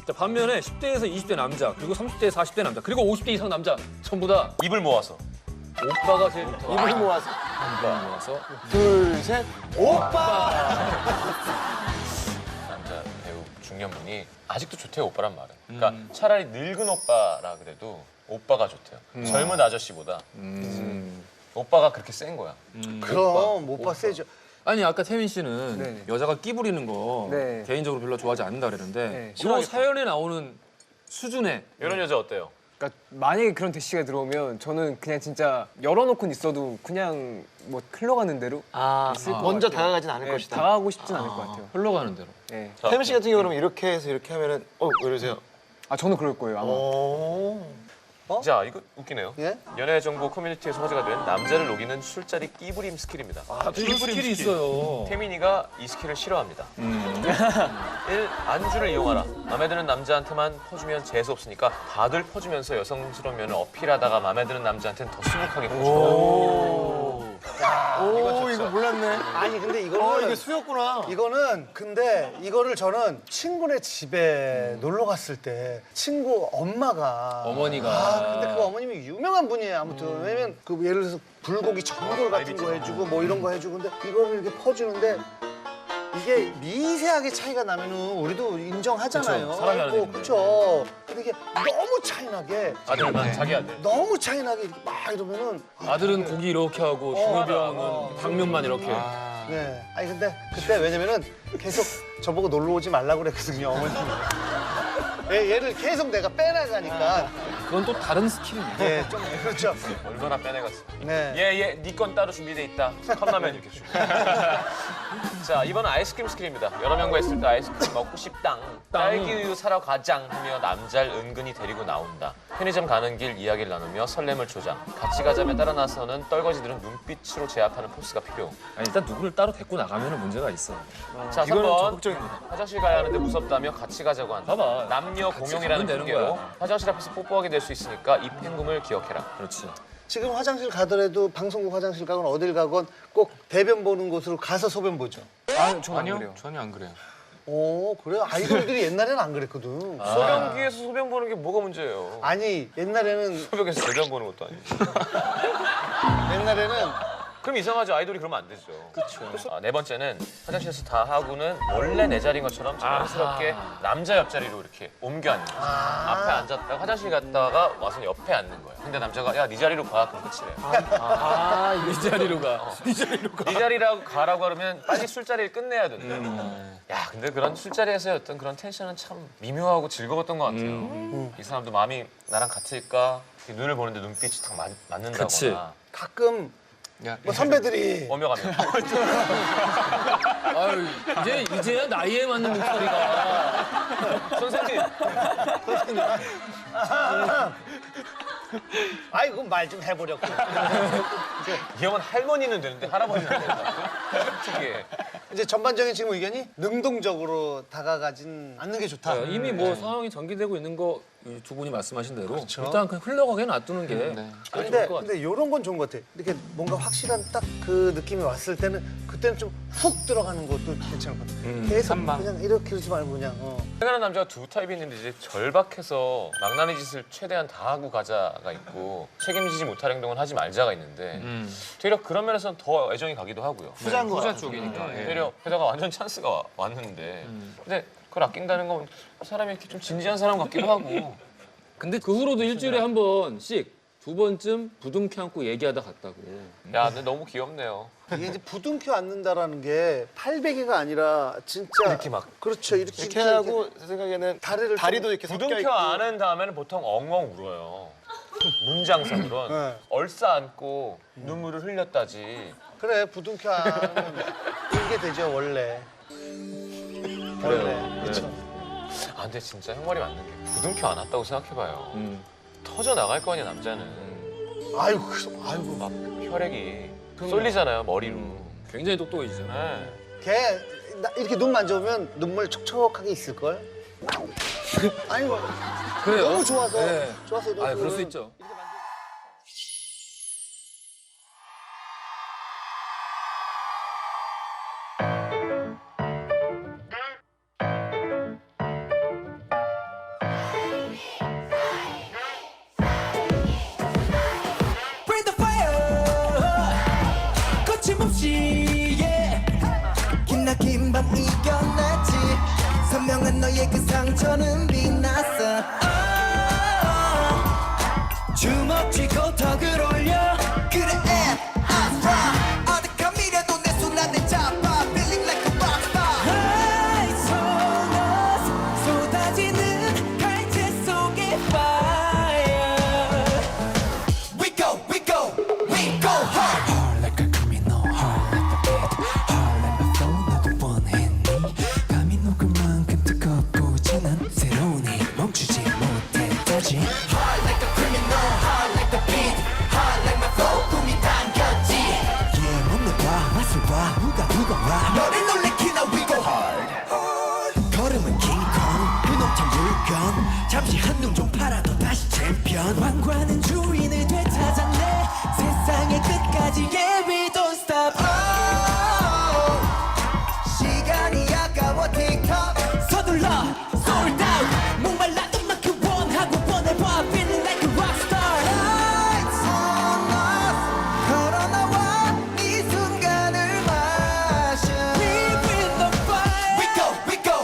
자, 반면에 10대에서 20대 남자, 그리고 30대, 40대 남자, 그리고 50대 이상 남자 전부 다 입을 모아서 오빠가 제일 좋다. 입을 모아서. 입을 모아서 둘, 셋, 오빠! 남자 배우 중년 분이 아직도 좋대요 오빠란 말은. 그러니까 차라리 늙은 오빠라 그래도 오빠가 좋대요. 젊은 아저씨보다 오빠가 그렇게 센 거야. 그럼 오빠 세죠. 아니 아까 태민 씨는 네네. 여자가 끼 부리는 거 네. 개인적으로 별로 좋아하지 않는다 그랬는데 네. 그 사연에 나오는 수준의 이런 여자 어때요? 그러니까 만약에 그런 대시가 들어오면 저는 그냥 진짜 열어놓고 있어도 그냥 뭐 흘러가는 대로 있을 것 먼저 같아요. 다가가진 않을 네, 것이다. 다가가고 싶진 않을 것 같아요. 흘러가는 대로. 네. 태민 씨 같은 경우는 이렇게 해서 이렇게 하면은 왜 이러세요? 아 저는 그럴 거예요 아마. 자 이거 웃기네요. 예? 연애 정보 커뮤니티에서 화제가 된 남자를 녹이는 술자리 끼부림 스킬입니다. 그런 스킬이 있어요. 태민이가 이 스킬을 싫어합니다. 1. 안주를 이용하라. 마음에 드는 남자한테만 퍼주면 재수 없으니까 다들 퍼주면서 여성스러운 면을 어필하다가 마음에 드는 남자한테는 더 수북하게 퍼주라. 이거 몰랐네. 아니 근데 이거는 이게 수였구나. 이거는 근데 이거를 저는 친구네 집에 놀러 갔을 때 친구 엄마가 어머니가. 근데 그 어머님이 유명한 분이에요. 아무튼 왜냐면 그 예를 들어서 불고기 전골 같은 거 해주고 뭐 이런 거 해주고 근데 이거를 이렇게 퍼주는데 이게 미세하게 차이가 나면은 우리도 인정하잖아요. 그쵸, 사람이 하는 일인데. 그렇죠. 근데 이게 너무 차이나게 아들만 자기 아들. 너무 차이나게 이렇게 막 이러면은 아들은 고기 이렇게 하고 중업이 당면만 이렇게. 네. 아니 근데 그때 왜냐면은 계속 저보고 놀러 오지 말라고 그랬거든요 어머님이. 얘를 계속 내가 빼나가니까. 그건 또 다른 스킬이네. 네, 좀 그렇죠. 얼마나 빼내갔어. 네. 얘 네 건 따로 준비돼 있다. 컵라면 이렇게 주고. 자 이번은 아이스크림 스킬입니다. 여러 명과 있을 때 아이스크림 먹고 싶당. 딸기 우유 사러 가장 하며 남자를 은근히 데리고 나온다. 편의점 가는 길 이야기를 나누며 설렘을 조장. 같이 가자며 따라 나서는 떨거지들은 눈빛으로 제압하는 포스가 필요. 아니, 일단 누구를 따로 데리고 나가면 문제가 있어. 자 이거는 3번 적극적입니다. 화장실 가야 하는데 무섭다며 같이 가자고 한다. 봐봐. 남녀 같이 공용이라는 가면 되는 핑계로 거야. 화장실 앞에서 뽀뽀하게 될 수 있으니까 이 팽금을 기억해라. 그렇지. 지금 화장실 가더라도 방송국 화장실 가건 어딜 가건 꼭 대변 보는 곳으로 가서 소변 보죠. 아니요 전혀 안 그래요. 오 그래요? 아이돌들이 옛날에는 안 그랬거든. 소변기에서 소변 보는 게 뭐가 문제예요? 아니 옛날에는 소변기에서 대변 보는 것도 아니고. 옛날에는 그럼 이상하죠. 아이돌이 그러면 안 되죠. 그렇죠. 네 번째는 화장실에서 다 하고는 원래 내 자리인 것처럼 자연스럽게 남자 옆자리로 이렇게 옮겨 앉는 거죠. 앞에 앉았다가 화장실 갔다가 와서 옆에 앉는 거예요. 근데 남자가 야 네 자리로 가 그럼 끝이래요. 이 자리로 가. 네 자리라고 가라고 하면 빨리 술자리를 끝내야 된다. 야 근데 그런 술자리에서의 어떤 그런 텐션은 참 미묘하고 즐거웠던 것 같아요. 이 사람도 마음이 나랑 같을까? 눈을 보는데 눈빛이 딱 맞는다거나. 그치. 가끔 뭐 선배들이 오며가며. 아유, 이제야 나이에 맞는 목소리가. 선생님. 아이고 말 좀 해보려고. 이 형은 할머니는 되는데 할아버지는 안 된다. 특이해. 이제 전반적인 지금 의견이 능동적으로 다가가진 않는 게 좋다. 네, 이미 뭐 상황이 전개되고 있는 거 두 분이 말씀하신 대로 그렇죠. 일단 그냥 흘러가게 놔두는 게 제일 좋을 것 같아요. 근데 이런 건 좋은 것 같아. 이렇게 뭔가 확실한 딱 그 느낌이 왔을 때는 그때는 좀 훅 들어가는 것도 괜찮을 것 같아. 계속 그냥 이렇게 그러지 말고 그냥. 생각하는 남자가 두 타입이 있는데 이제 절박해서 망나니 짓을 최대한 다 하고 가자가 있고 책임지지 못할 행동은 하지 말자가 있는데 되려 그런 면에서는 더 애정이 가기도 하고요. 후자 쪽이니까. 되려 게다가 완전 찬스가 왔는데 근데 그걸 아낀다는 건 사람이 이렇게 좀 진지한 사람 같기도 하고. 근데 그 후로도 일주일에 한 번씩 두 번쯤 부둥켜 안고 얘기하다 갔다고. 야, 근데 너무 귀엽네요. 이게 이제 부둥켜 앉는다라는 게 팔베개가 아니라 진짜 이렇게 막 그렇죠. 이렇게 하고 제 생각에는 다리도 이렇게 섞여 부둥켜 있고. 안은 다음에는 보통 엉엉 울어요. 문장상으론 네. 얼싸 안고 눈물을 흘렸다지. 그래 부둥켜 안은 울게 되죠 원래. 그래요. 원래. 그렇죠. 아, 근데 진짜 형 말이 맞는 게 부둥켜 안았다고 생각해봐요. 터져 나갈 거 아니야 남자는. 아이고 막 혈액이 쏠리잖아요 머리로. 굉장히 똑똑해지죠. 걔 이렇게 눈 만져보면 눈물 촉촉하게 있을 걸. 아니 뭐 그래요? 너무 좋아서 네. 좋아서 아, 그럴 수 있죠. Bring the fire 거침없이 yeah. 긴나긴 밤 이겨냈지 선명한 너의 그 상처는 빛났어 주먹 쥐고 턱을 올려 그래 I'm strong 어디가 미래도 내 손 안에 잡아 Feeling like a rockstar High songs 쏟아지는 갈채 속의 fire We go, we go, we go hard Hard like a criminal, hard like the beat Hard like my flow 너도 원했니 감이 녹을 만큼 뜨겁고 진한 새로운 힘 멈추지 못했다지 Hard like a criminal, hard like the beat Hard like my flow 꿈이 당겼지 Yeah 몸내 봐 맛을 봐 누가 와 너를 놀래키나 we go hard 걸음은 킹콩 그놈참 물건 잠시 한눈 좀 팔아도 다시 챔피언 왕관은 주인을 되찾았네 세상의 끝까지 yeah we don't stop 시간이 아까워 틱톡 서둘러 sold out 목말랐던 만큼 원하고 원해봐 feeling like a rockstar Lights on us 걸어나와 이 순간을 마셔 We bring the fire We go, we go,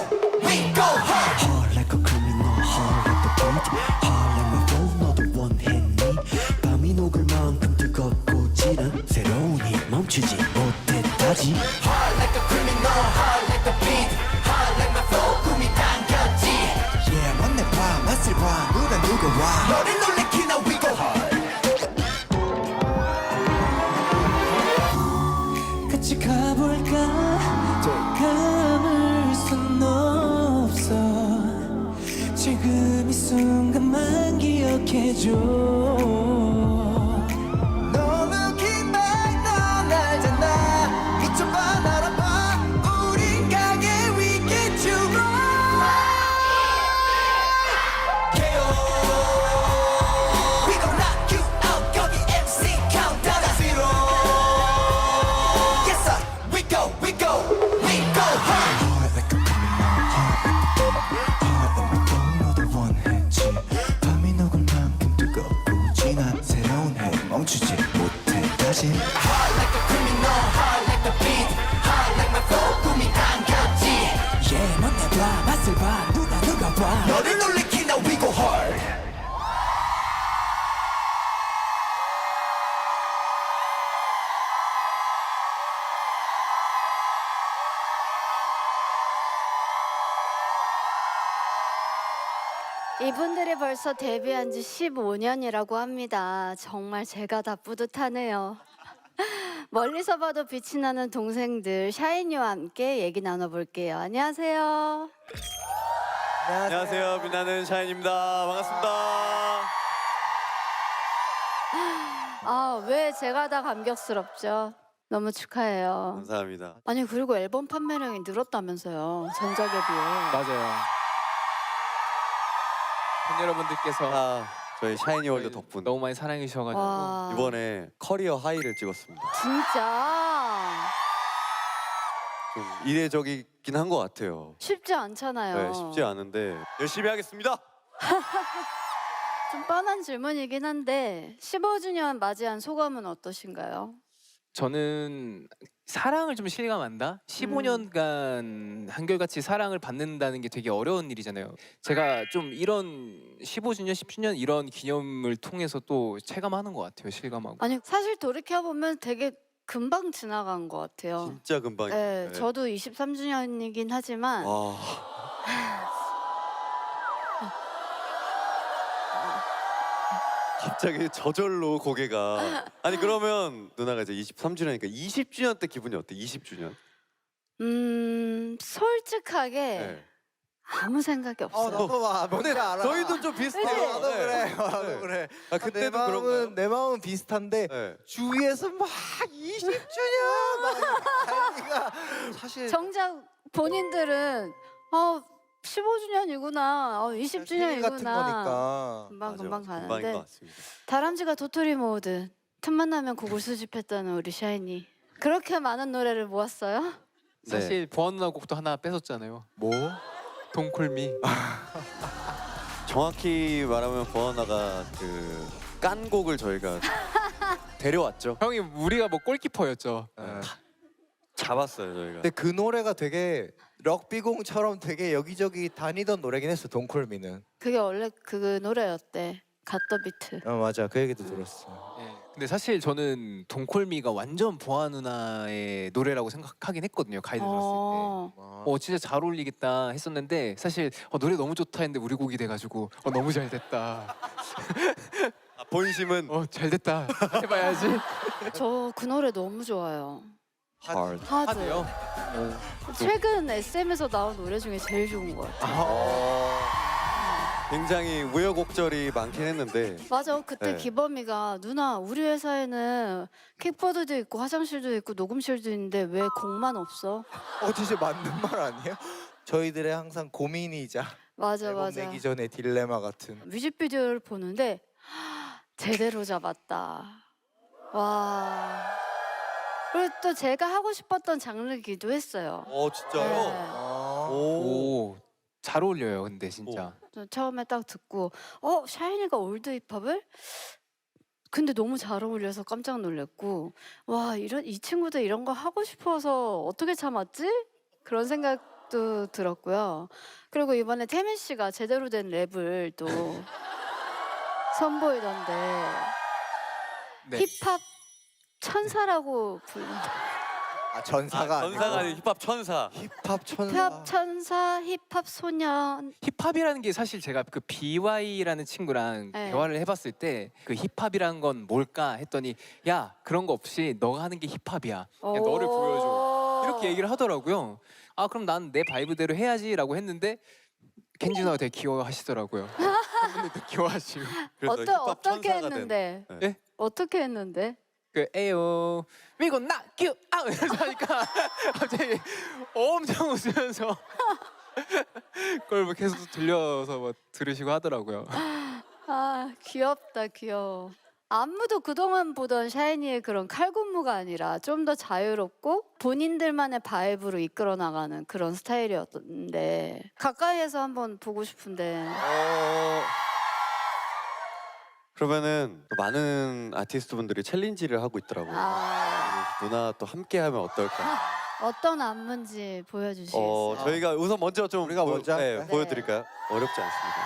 we go hard Hard like a criminal hard like the beat Hard like my flow 너도 원했니 밤이 녹을 만큼 뜨겁고 진한 새로운 힘 멈추지 못했다지 Hard like a criminal, hard like the beat Hard like my flow 꿈이 당겼지 Yeah 멋내 봐 맛을 봐 누가 와 너를 놀래키나 we go hard 같이 가볼까 감을 순 없어 지금 이 순간만 기억해줘 너무 긴 말 넌 알잖아 비춰봐 날아봐 우린 강해 we get you right KO We gon' knock you out 거기 MC countdown at zero Yes sir we go we go we go hard Hard like a criminal hard like the beat Hard like my flow 너도 원했지 밤이 녹을 만큼 뜨겁고 진한 새로운 해 멈추지 못해 다시 Hard like a criminal hard like the beat Hard like my flow 꿈이 당겼지 Yeah 멋내 봐 맛을 봐 누가 봐 너를 놀래키나 we go hard 이분들이 벌써 데뷔한 지 15년이라고 합니다. 정말 제가 다 뿌듯하네요. 멀리서 봐도 빛이 나는 동생들 샤이니와 함께 얘기 나눠볼게요. 안녕하세요. 안녕하세요. 빛나는 샤인입니다. 반갑습니다. 아, 왜 제가 다 감격스럽죠? 너무 축하해요. 감사합니다. 아니 그리고 앨범 판매량이 늘었다면서요. 전작에 비해. 맞아요. 팬 여러분들께서 저희 샤이니 월드 덕분 너무 많이 사랑해 주셔가지고 와. 이번에 커리어 하이를 찍었습니다. 진짜 좀 이례적이긴 한 것 같아요. 쉽지 않잖아요. 네, 쉽지 않은데 열심히 하겠습니다. 좀 뻔한 질문이긴 한데 15주년 맞이한 소감은 어떠신가요? 저는 사랑을 좀 실감한다? 15년간 한결같이 사랑을 받는다는 게 되게 어려운 일이잖아요. 제가 좀 이런 15주년, 10주년 이런 기념을 통해서 또 체감하는 것 같아요. 실감하고. 아니 사실 돌이켜보면 되게 금방 지나간 것 같아요. 진짜 금방이에요. 네, 네. 저도 23주년이긴 하지만 와. 갑자기 저절로 고개가 아니 그러면 누나가 이제 23주년이니까 20주년 때 기분이 어때? 20주년? 솔직하게 네. 아무 생각이 없어요. 나도 봐. 뭔지 알아. 저희도 좀 비슷해요. 나도 그래. 나도 그래. 아, 그때도 그런가요? 내 마음은 비슷한데 주위에서 막 20주년 막 자기가 사실 정작 본인들은 15주년이구나, 20주년이구나. 같은 거니까. 금방 금방인 가는데 것 같습니다. 다람쥐가 도토리 모으듯 틈만 나면 곡을 수집했다는 우리 샤이니. 그렇게 많은 노래를 모았어요? 사실 보아 누나 곡도 하나 뺏었잖아요. 뭐? 동콜미. 정확히 말하면 보아나가 그 깐 곡을 저희가 데려왔죠. 형이 우리가 뭐 골키퍼였죠. 잡았어요 저희가. 근데 그 노래가 되게 럭비공처럼 되게 여기저기 다니던 노래긴 했어. 동콜미는. 그게 원래 그 노래였대. 갓더 비트. 맞아. 그 얘기도 들었어. 근데 사실 저는 동콜미가 완전 보아 누나의 노래라고 생각하긴 했거든요. 가이드 들었을 때. 진짜 잘 어울리겠다 했었는데 사실 노래 너무 좋다 했는데 우리 곡이 돼가지고 너무 잘 됐다. 본심은 잘 됐다 해봐야지. 저 그 노래 너무 좋아요. 하드. 하드요? 최근 SM에서 나온 노래 중에 제일 좋은 것 같아요. 굉장히 우여곡절이 많긴 했는데 맞아. 그때 네. 기범이가 누나 우리 회사에는 킥보드도 있고 화장실도 있고 녹음실도 있는데 왜 곡만 없어? 진짜 맞는 말 아니에요? 저희들의 항상 고민이자 맞아 앨범 맞아. 내기 전에 딜레마 같은. 뮤직비디오를 보는데 제대로 잡았다. 와. 그리고 또 제가 하고 싶었던 장르이기도 했어요. 진짜요? 오, 잘 어울려요. 근데 진짜. 저 처음에 딱 듣고 샤이니가 올드 힙합을? 근데 너무 잘 어울려서 깜짝 놀랐고 와 이 친구들 이런 거 하고 싶어서 어떻게 참았지? 그런 생각도 들었고요. 그리고 이번에 태민 씨가 제대로 된 랩을 또 선보이던데 힙합 천사라고 부른다. 전사가 아니고 힙합 천사. 힙합 천사. 힙합 천사, 힙합 소년. 힙합이라는 게 사실 제가 그 BY라는 친구랑 네. 대화를 해봤을 때 그 힙합이라는 건 뭘까 했더니 야 그런 거 없이 너가 하는 게 힙합이야. 그냥 너를 보여줘. 이렇게 얘기를 하더라고요. 그럼 난 내 바이브대로 해야지라고 했는데 켄지 누나가 되게 귀여워하시더라고요. 팬분들도 귀여워하시고. 어떻게 했는데? 네? 어떻게 했는데? 그 에요 we gon knock you out 이러면서 하니까 갑자기 엄청 웃으면서 그걸 뭐 계속 들려서 뭐 들으시고 하더라고요. 귀엽다 귀여워. 안무도 그동안 보던 샤이니의 그런 칼군무가 아니라 좀 더 자유롭고 본인들만의 바이브로 이끌어 나가는 그런 스타일이었는데 가까이에서 한번 보고 싶은데. 그러면은 또 많은 아티스트 분들이 챌린지를 하고 있더라고요. 누나 또 함께하면 어떨까? 어떤 안무인지 보여주시겠어요? 저희가 우선 먼저 좀 우리가 먼저 할까요? 보여드릴까요? 어렵지 않습니다.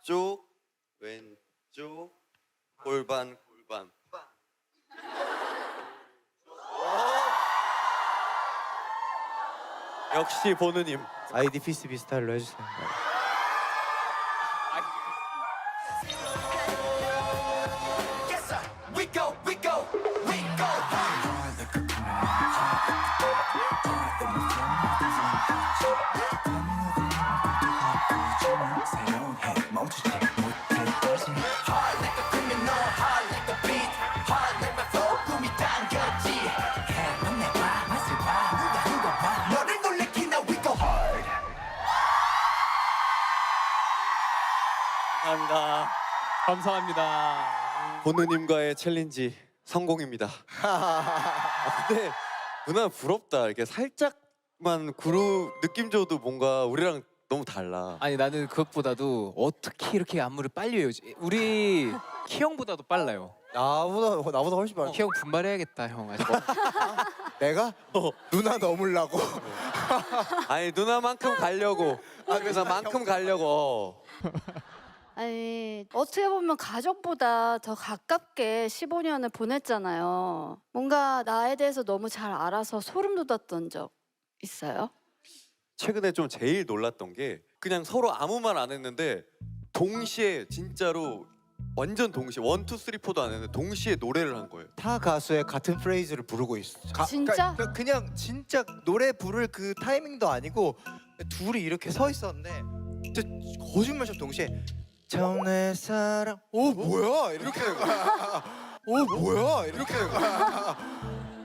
오른쪽, 왼쪽, 골반. 역시 보느님. IDPCB 스타일로 해주세요. 감사합니다. 보느님과의 챌린지 성공입니다. 근데 누나 부럽다. 이렇게 살짝만 그룹 느낌 줘도 뭔가 우리랑 너무 달라. 아니 나는 그것보다도 어떻게 이렇게 안무를 빨리 외우지? 우리 키 형보다도 빨라요. 나보다 훨씬 빨라. 키 형 분발해야겠다 형. 아직 내가? 누나 넘으려고. 아니 누나만큼 가려고. 누나만큼 가려고. 아니 어떻게 보면 가족보다 더 가깝게 15년을 보냈잖아요. 뭔가 나에 대해서 너무 잘 알아서 소름 돋았던 적 있어요? 최근에 좀 제일 놀랐던 게 그냥 서로 아무 말 안 했는데 동시에 진짜로 완전 동시에 1, 2, 3, 4도 안 했는데 동시에 노래를 한 거예요. 타 가수의 같은 프레이즈를 부르고 있어. 진짜? 그냥 진짜 노래 부를 그 타이밍도 아니고 둘이 이렇게 서 있었는데 진짜 거짓말처럼 동시에 처음 내 사랑 뭐야 이렇게 된 거야. 뭐야 이렇게 된 거야.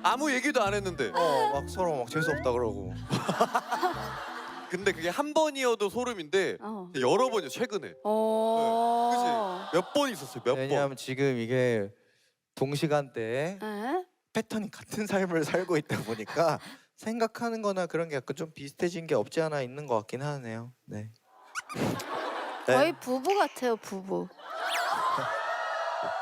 아무 얘기도 안 했는데. 막 서로 막 재수 없다 그러고. 근데 그게 한 번이어도 소름인데 여러 번이요 최근에. 그치? 몇 번 있었어요. 몇 번. 왜냐하면 지금 이게 동시간대에 패턴이 같은 삶을 살고 있다 보니까 생각하는 거나 그런 게 약간 좀 비슷해진 게 없지 않아 있는 것 같긴 하네요. 네. 거의 부부 같아요, 부부.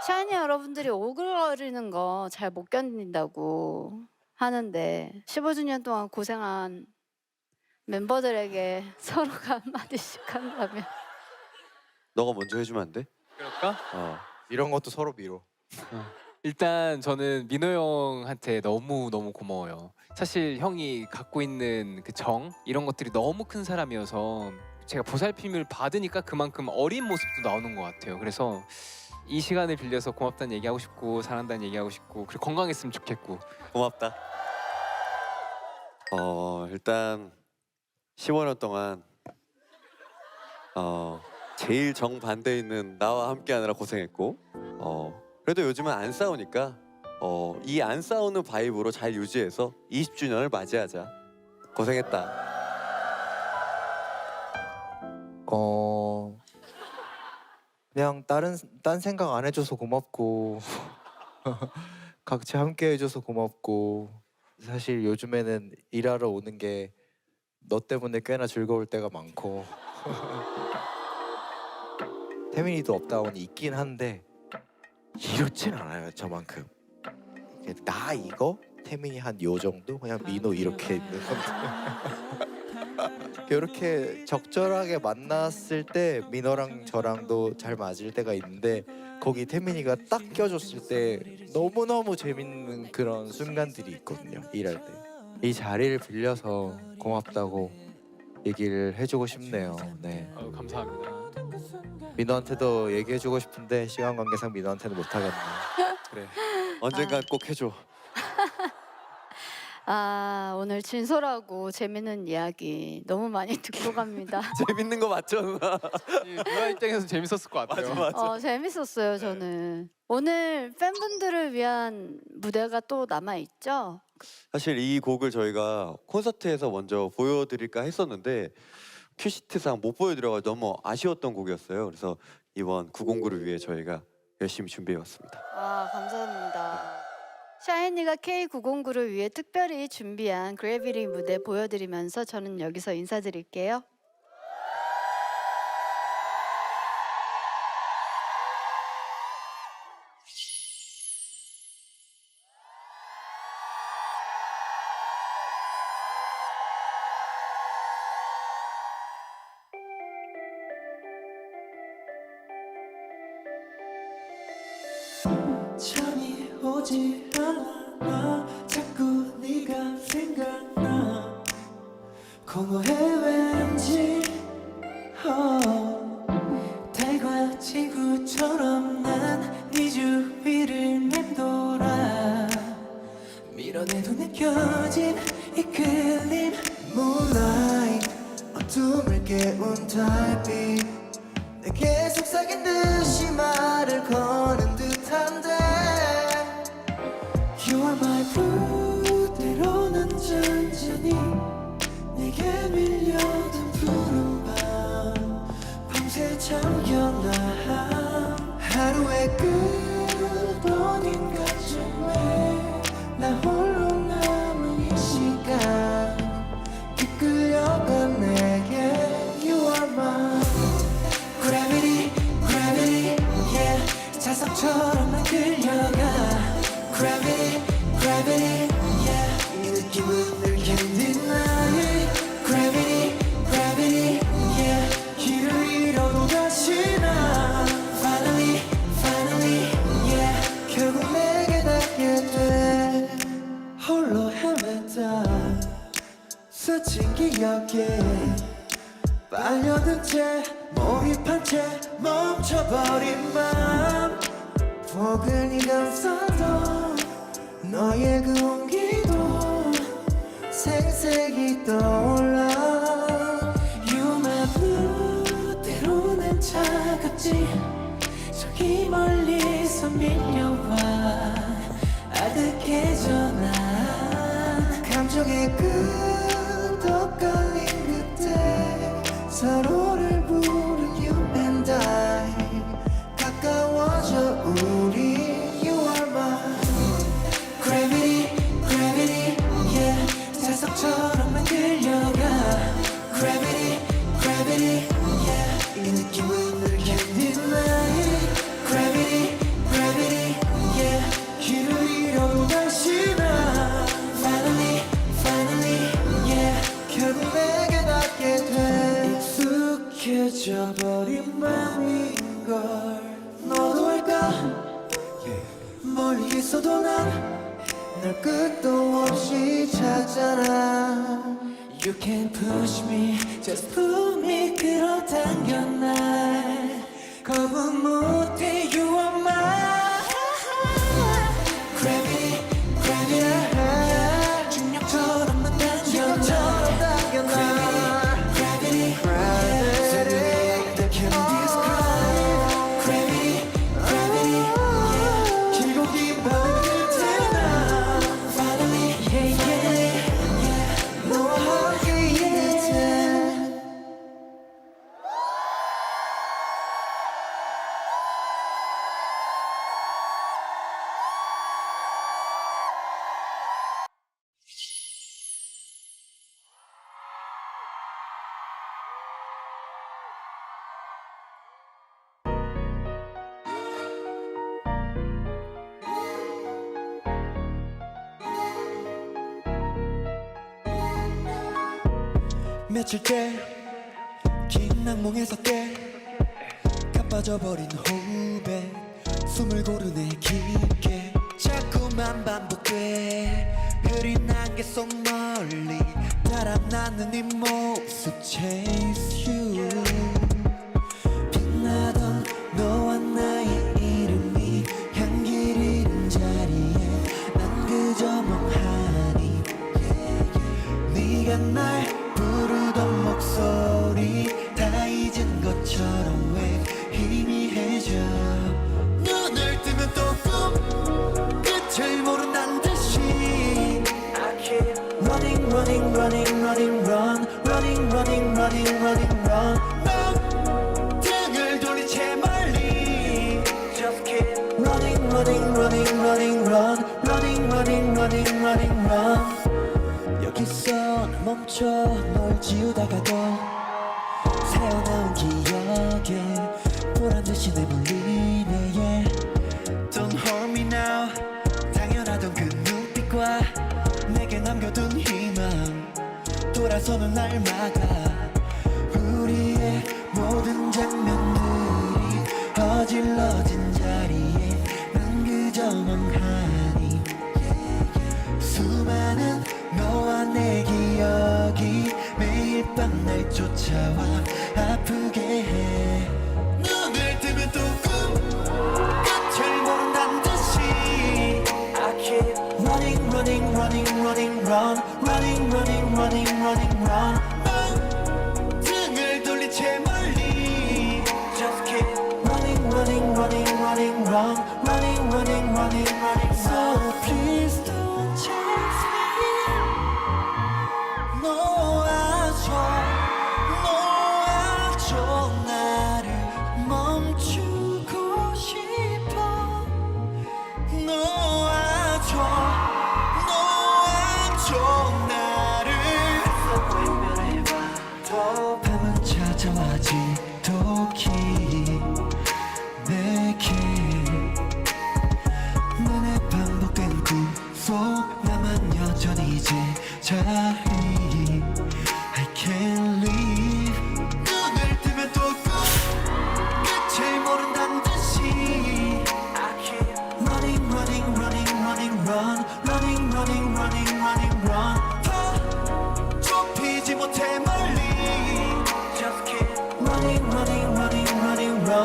샤이니 여러분들이 오글거리는 거 잘 못 견딘다고 하는데 15주년 동안 고생한 멤버들에게 서로가 한마디씩 한다면 너가 먼저 해주면 안 돼? 그럴까? 이런 것도 서로 밀어. 일단 저는 민호 형한테 너무 고마워요. 사실 형이 갖고 있는 그 정 이런 것들이 너무 큰 사람이어서 제가 보살핌을 받으니까 그만큼 어린 모습도 나오는 것 같아요. 그래서 이 시간을 빌려서 고맙다는 얘기하고 싶고 사랑한다는 얘기하고 싶고 그리고 건강했으면 좋겠고. 고맙다. 일단 15년 동안 제일 정반대에 있는 나와 함께하느라 고생했고 그래도 요즘은 안 싸우니까 이 안 싸우는 바이브로 잘 유지해서 20주년을 맞이하자. 고생했다. 그냥 딴 생각 안 해줘서 고맙고 같이 함께 해줘서 고맙고 사실 요즘에는 일하러 오는 게 너 때문에 꽤나 즐거울 때가 많고 태민이도 없다운이 있긴 한데 이렇진 않아요 저만큼. 나 이거 태민이 한 요 정도 그냥 민호 이렇게 있는 이렇게 적절하게 만났을 때 민호랑 저랑도 잘 맞을 때가 있는데 거기 태민이가 딱 껴줬을 때 너무너무 재밌는 그런 순간들이 있거든요 일할 때. 이 자리를 빌려서 고맙다고 얘기를 해주고 싶네요. 네. 감사합니다. 민호한테도 얘기해주고 싶은데 시간 관계상 민호한테는 못하겠네. 그래. 언젠간 꼭 해줘. 오늘 진솔하고 재밌는 이야기 너무 많이 듣고 갑니다. 재밌는 거 맞죠 누나? 누나 입장에서 재밌었을 것 같아요. 재밌었어요 저는. 오늘 팬분들을 위한 무대가 또 남아있죠? 사실 이 곡을 저희가 콘서트에서 먼저 보여드릴까 했었는데 큐시트상 못 보여드려가지고 너무 아쉬웠던 곡이었어요. 그래서 이번 909를 위해 저희가 열심히 준비해왔습니다. 와 감사합니다. 샤이니가 K909를 위해 특별히 준비한 그래비티 무대 보여드리면서 저는 여기서 인사드릴게요. 잠이 오지 않아 자꾸 네가 생각나 공허해 왠지 달과 친구처럼 난 네 주위를 맴돌아 밀어내도 느껴진 이끌림 Moonlight 어둠을 깨운 달빛 내게 속삭인 듯이 말을 거는 듯한데 You are my blue 때로는 잔잔히 내게 밀려든 푸른 밤 밤새 잠겨나 하루의 끝번인 가쯤에 나 홀로 남은 이 시간 이끌려간 내게 You are my Gravity, gravity, yeah 자석처럼 난 끌려가 Gravity, gravity, yeah 이 느낌은 늘 견딘 나의 Gravity, gravity, yeah 길을 잃어도 다시 나 Finally, finally, yeah 결국 내게 닿게 돼 홀로 헤맸다 스친 기억에 빨려든 채 몰입한 채 멈춰버린 맘 포근히 감싸던 너의 그 온기도 생생히 떠올라 You my blue 때로는 차갑지 저기 멀리서 밀려와 아득해져 난 감정의 끄덕 걸린 그때 서로를 부른 you and I 가까워져 우리 You are my Gravity, gravity, yeah 세상처럼만 끌려가 Gravity, gravity, yeah 이 느낌은 늘 can't deny Gravity, gravity, yeah 길을 잃어도 다시 나 Finally, finally, yeah 결국 내게 닿게 돼 익숙해져 버린 맘인걸 너도 알까 멀리 있어도 난 널 끝도 없이 찾잖아 You can't push me, just pull me 끌어당겨 날 거부 못해 You are my Gravity, gravity 중력처럼만 당겨 날 Gravity, gravity That can't describe Gravity, gravity yeah. 길고 긴 밤 끝에 나 Finally, yeah, yeah, yeah 너와 함께 이제 며칠째 긴 악몽에서 깨 가빠져버린 호흡에 숨을 고르네 깊게 자꾸만 반복돼 흐린 안개 속 멀리 달아나는 네 모습 Chase you 빛나던 너와 나의 이름이 향기를 잃은 자리에 난 그저 멍하니 네가 날 부르던 목소리 다 잊은 것처럼 왜 희미해져 눈을 뜨면 또 꿈 끝을 모른단 듯이 I keep running running running running run running running running running run 넌 등을 돌린 채 멀리 Just keep running running running running run running running running running run 여기서 멈춰 널 지우다가도 새어나온 기억에 보란듯이 내몰리네 yeah. Don't hurt me now 당연하던 그 눈빛과 내게 남겨둔 희망 돌아서는 날 막아 우리의 모든 장면들이 어질러진 자리에 난 그저 멍하니 수많은 너와 내 기억이 매일 밤 날 쫓아와 아프게 해 눈을 뜨면 또 꿈 끝을 모른단 듯이 I keep running running running running run running running running running run 넌 등을 돌린 채 멀리 Just keep running running running running run running running running running So please don't chase me 놓아줘 나를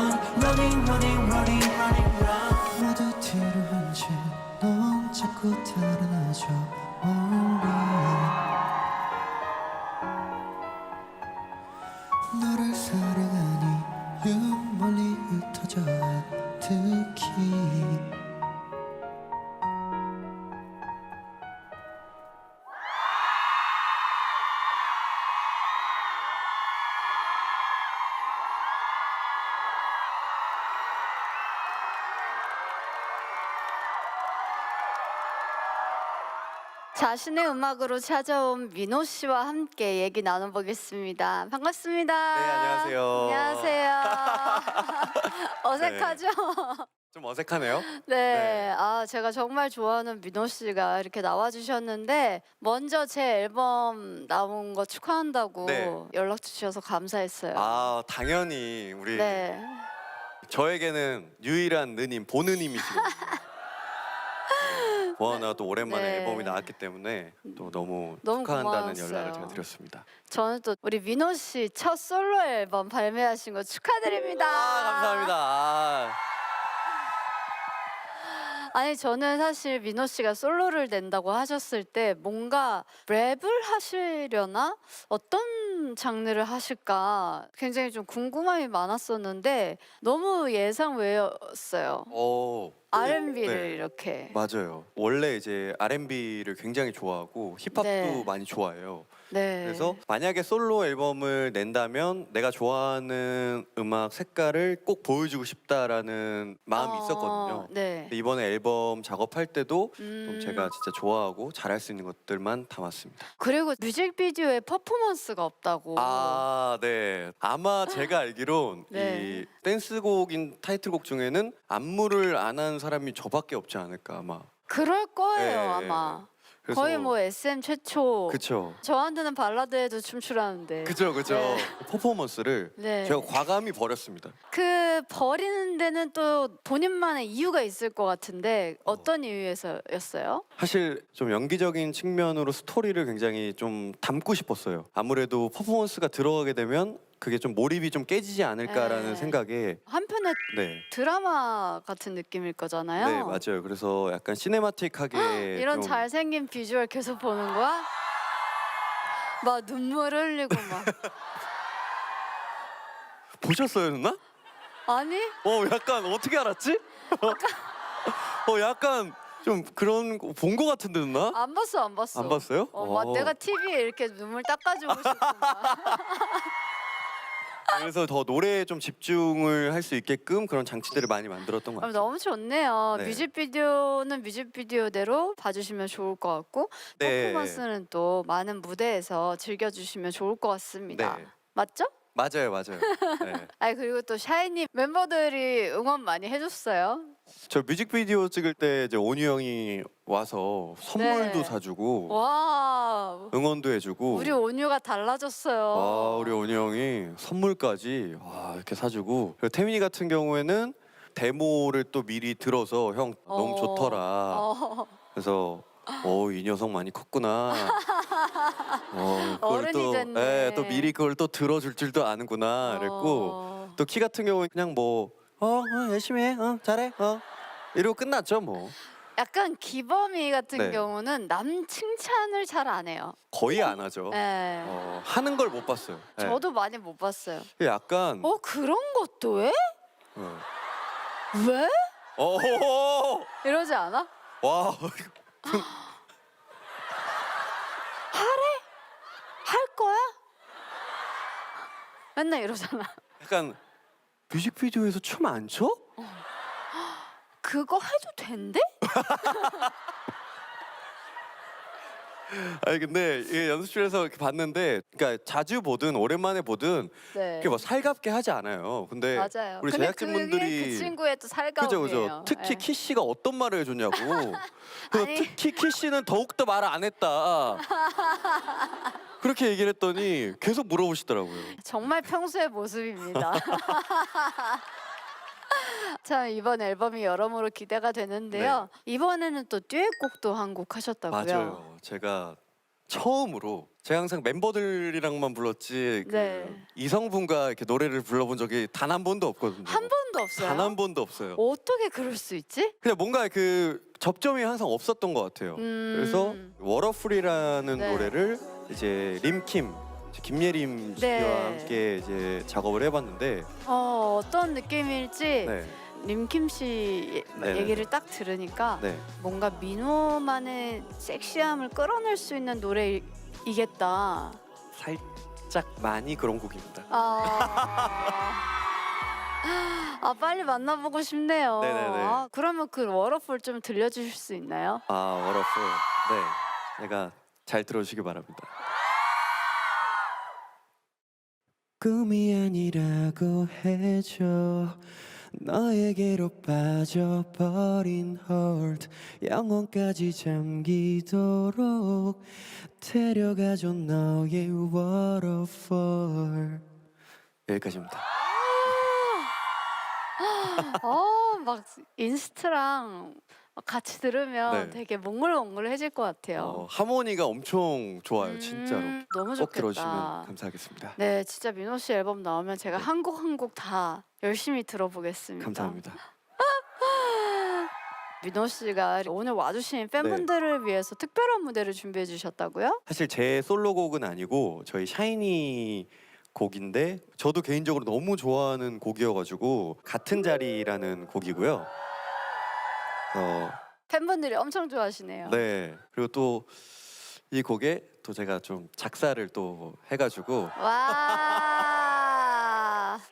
run running running running running run 모두 뒤로 한 채 넌 자꾸 달아나죠 멀리 너를 사랑하니 영 멀리 흩어져 특히 자신의 음악으로 찾아온 민호 씨와 함께 얘기 나눠보겠습니다. 반갑습니다. 네, 안녕하세요. 안녕하세요. 어색하죠? 좀 어색하네요. 네. 아, 제가 정말 좋아하는 민호 씨가 이렇게 나와주셨는데 먼저 제 앨범 나온 거 축하한다고 네. 연락 주셔서 감사했어요. 아, 당연히 우리 네. 저에게는 유일한 느님, 보느님이시거든요. 보아나 또 오랜만에 네. 앨범이 나왔기 때문에 또 너무 너무 축하한다는 고마웠어요. 연락을 제가 드렸습니다. 저는 또 우리 민호 씨 첫 솔로 앨범 발매하신 거 축하드립니다. 감사합니다. 아니 저는 사실 민호 씨가 솔로를 낸다고 하셨을 때 뭔가 랩을 하시려나 어떤 장르를 하실까 굉장히 좀 궁금함이 많았었는데 너무 예상 외였어요. R&B를 네. 이렇게. 맞아요. 원래 이제 R&B를 굉장히 좋아하고 힙합도 네. 많이 좋아해요. 네. 그래서 만약에 솔로 앨범을 낸다면 내가 좋아하는 음악 색깔을 꼭 보여주고 싶다라는 마음이 있었거든요. 네. 근데 이번에 앨범 작업할 때도 좀 제가 진짜 좋아하고 잘할 수 있는 것들만 담았습니다. 그리고 뮤직비디오에 퍼포먼스가 없다고. 아, 네. 아마 제가 알기론 네. 이 댄스곡인 타이틀곡 중에는 안무를 안 한 사람이 저밖에 없지 않을까 아마. 그럴 거예요 네. 아마. 그래서- 거의 뭐 SM 최초. 그쵸. 저한테는 발라드에도 춤추라는데. 그죠, 그죠. 네. 퍼포먼스를 네. 제가 과감히 버렸습니다. 그 버리는 데는 또 본인만의 이유가 있을 것 같은데 어떤 이유에서였어요? 사실 좀 연기적인 측면으로 스토리를 굉장히 좀 담고 싶었어요. 아무래도 퍼포먼스가 들어가게 되면 그게 좀 몰입이 좀 깨지지 않을까라는 네. 생각에 한편의 네. 드라마 같은 느낌일 거잖아요. 네, 맞아요. 그래서 약간 시네마틱하게 이런 좀 잘생긴 비주얼 계속 보는 거야? 막 눈물 흘리고 막. 보셨어요, 누나? 아니? 약간 어떻게 알았지? 약간 좀 그런 본 거 같은데 누나? 안 봤어, 안 봤어. 안 봤어요? 막 내가 TV에 이렇게 눈물 닦아주고 싶구나. 그래서 더 노래에 좀 집중을 할 수 있게끔 그런 장치들을 많이 만들었던 것 같아요. 너무 좋네요. 네. 뮤직비디오는 뮤직비디오대로 봐주시면 좋을 것 같고 네. 퍼포먼스는 또 많은 무대에서 즐겨주시면 좋을 것 같습니다. 네. 맞죠? 맞아요, 맞아요. 네. 아니 그리고 또 샤이니 멤버들이 응원 많이 해줬어요. 저 뮤직비디오 찍을 때 이제 온유 형이 와서 선물도 네. 사주고 와, 응원도 해주고. 우리 온유가 달라졌어요. 와, 우리 온유 형이 선물까지 이렇게 사주고. 그리고 태민이 같은 경우에는 데모를 또 미리 들어서 형 너무 좋더라. 그래서 이 녀석 많이 컸구나. 그걸 어른이 됐네. 또 미리 그걸 또 들어줄 줄도 아는구나. 그랬고 또 키 같은 경우는 그냥 뭐 열심히 해, 잘해, 이러고 끝났죠 뭐. 약간 기범이 같은 네. 경우는 남 칭찬을 잘 안 해요. 거의 안 하죠. 네. 하는 걸 못 봤어요. 네. 저도 많이 못 봤어요. 약간 그런 것도 해? 왜? 이러지 않아? 와. 하래? 할 거야? 맨날 이러잖아. 약간 뮤직비디오에서 춤 안 춰? 그거 해도 된대? 아니 근데 이게 연습실에서 이렇게 봤는데, 그러니까 자주 보든 오랜만에 보든 네. 이렇게 뭐 살갑게 하지 않아요. 근데 맞아요. 우리 근데 제작진분들이 그게 그 친구의 또 살가움이에요. 그죠. 특히 네. 키 씨가 어떤 말을 해줬냐고. 그래서 아니. 특히 키 씨는 더욱 더 말을 안 했다. 그렇게 얘기를 했더니 계속 물어보시더라고요. 정말 평소의 모습입니다. 참 이번 앨범이 여러모로 기대가 되는데요. 이번에는 또 듀엣곡도 한 곡 하셨다고요. 맞아요. 제가 처음으로 제가 항상 멤버들이랑만 불렀지 네. 이성분과 이렇게 노래를 불러본 적이 단 한 번도 없거든요. 한 번도 없어요? 단 한 번도 없어요. 어떻게 그럴 수 있지? 그냥 뭔가 그 접점이 항상 없었던 것 같아요. 그래서 워터풀이라는 네. 노래를 이제 림킴 김예림 씨와 네. 함께 이제 작업을 해봤는데 어떤 느낌일지 네. 림킴 씨 네네. 얘기를 딱 들으니까 네. 뭔가 민호만의 섹시함을 끌어낼 수 있는 노래이겠다. 살짝 많이 그런 곡입니다. 아 빨리 만나보고 싶네요. 네네네. 그러면 그 워터풀 좀 들려주실 수 있나요? 워터풀. 네. 내가 잘 들어주시기 바랍니다. 꿈이 아니라고 해줘 너에게로 빠져버린 홀드 영혼까지 잠기도록 데려가줘 너의 워터풀 여기까지입니다. 막 인스트랑 같이 들으면 네. 되게 몽글몽글해질 것 같아요. 하모니가 엄청 좋아요, 진짜로. 너무 꼭 좋겠다. 들어주시면 감사하겠습니다. 네, 진짜 민호 씨 앨범 나오면 제가 한 곡 한 곡 다 열심히 들어보겠습니다. 감사합니다. 민호 씨가 오늘 와주신 팬분들을 위해서 특별한 무대를 준비해 주셨다고요? 사실 제 솔로곡은 아니고 저희 샤이니 곡인데 저도 개인적으로 너무 좋아하는 곡이어가지고 같은 자리라는 곡이고요. 팬분들이 엄청 좋아하시네요. 네. 그리고 또 이 곡에 또 제가 좀 작사를 또 해가지고 와.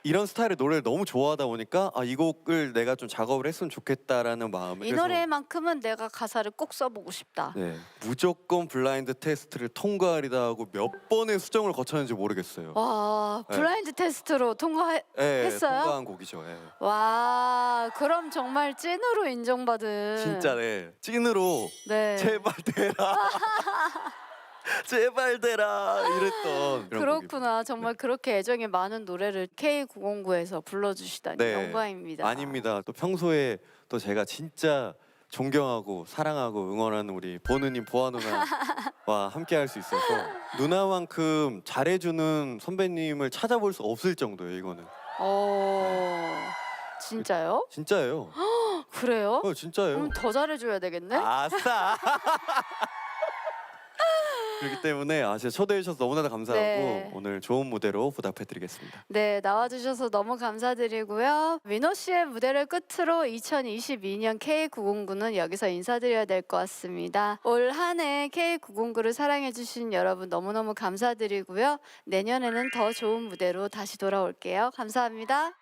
이런 스타일의 노래를 너무 좋아하다 보니까 이 곡을 내가 좀 작업을 했으면 좋겠다라는 마음에 이 노래만큼은 내가 가사를 꼭 써보고 싶다. 네, 무조건 블라인드 테스트를 통과하리다 하고 몇 번의 수정을 거쳤는지 모르겠어요. 와, 네. 블라인드 테스트로 통과했어요? 통과한 곡이죠. 네. 와, 그럼 정말 찐으로 인정받은. 진짜 네, 찐으로 네. 제발 되라. 제발 되라 이랬던 그런 그렇구나. 정말 그렇게 애정이 많은 노래를 K909에서 불러주시다니 네. 영광입니다. 아닙니다. 또 평소에 또 제가 진짜 존경하고 사랑하고 응원하는 우리 보느님 보아 누나와 함께할 수 있어서 누나만큼 잘해주는 선배님을 찾아볼 수 없을 정도예요. 이거는 진짜요? 진짜예요. 그래요? 진짜예요. 그럼 더 잘해줘야 되겠네? 아싸. 그렇기 때문에 진짜 초대해 주셔서 너무나도 감사하고 네. 오늘 좋은 무대로 보답해드리겠습니다. 네, 나와주셔서 너무 감사드리고요. 민호 씨의 무대를 끝으로 2022년 K909는 여기서 인사드려야 될 것 같습니다. 올 한 해 K909를 사랑해주신 여러분 너무너무 감사드리고요. 내년에는 더 좋은 무대로 다시 돌아올게요. 감사합니다.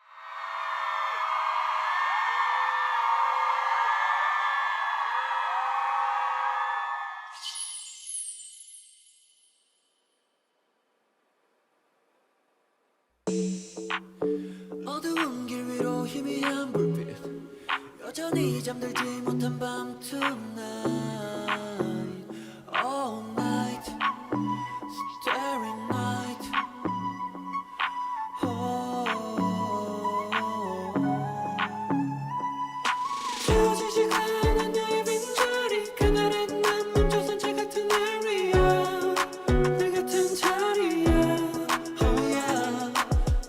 어두운 길 위로 희미한 불빛 여전히 잠들지 못한 밤 tonight all night staring night 채워지지 않은 너의 빈자리 그날은 난 멈춰선 책 같은 area 내 같은 자리야 oh yeah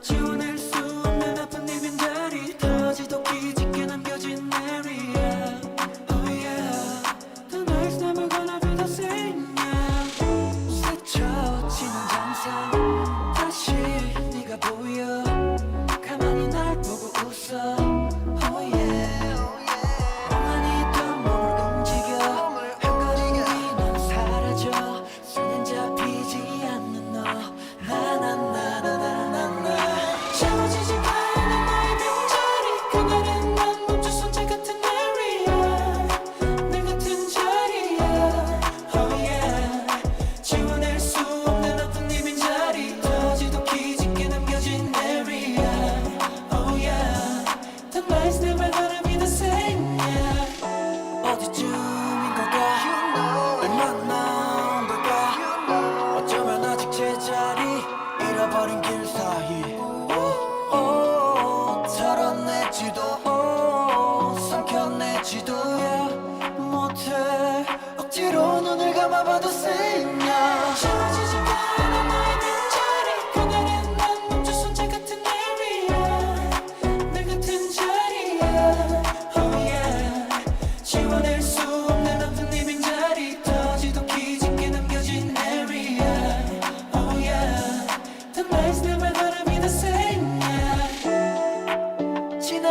지워낼 수 없는 아픈 네 빈자리 더 지독히 짙게 남겨진 area oh yeah The night's never gonna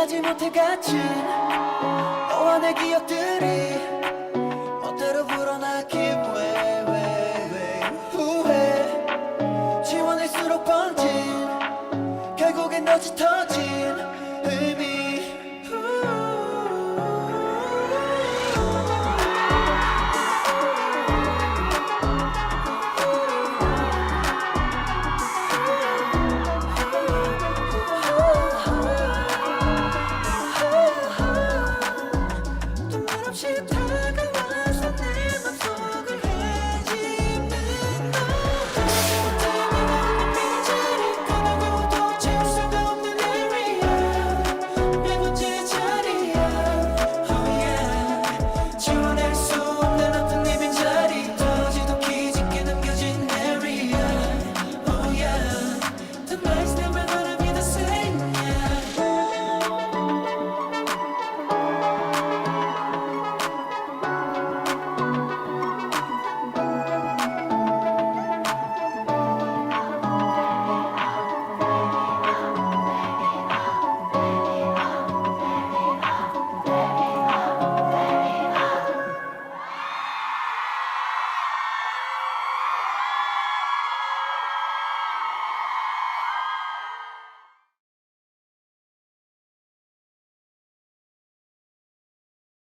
하지 못해 갇힌 너와 내 기억들이 멋대로 불어나기 왜 후회 지원할수록 번진 결국엔 너지 터진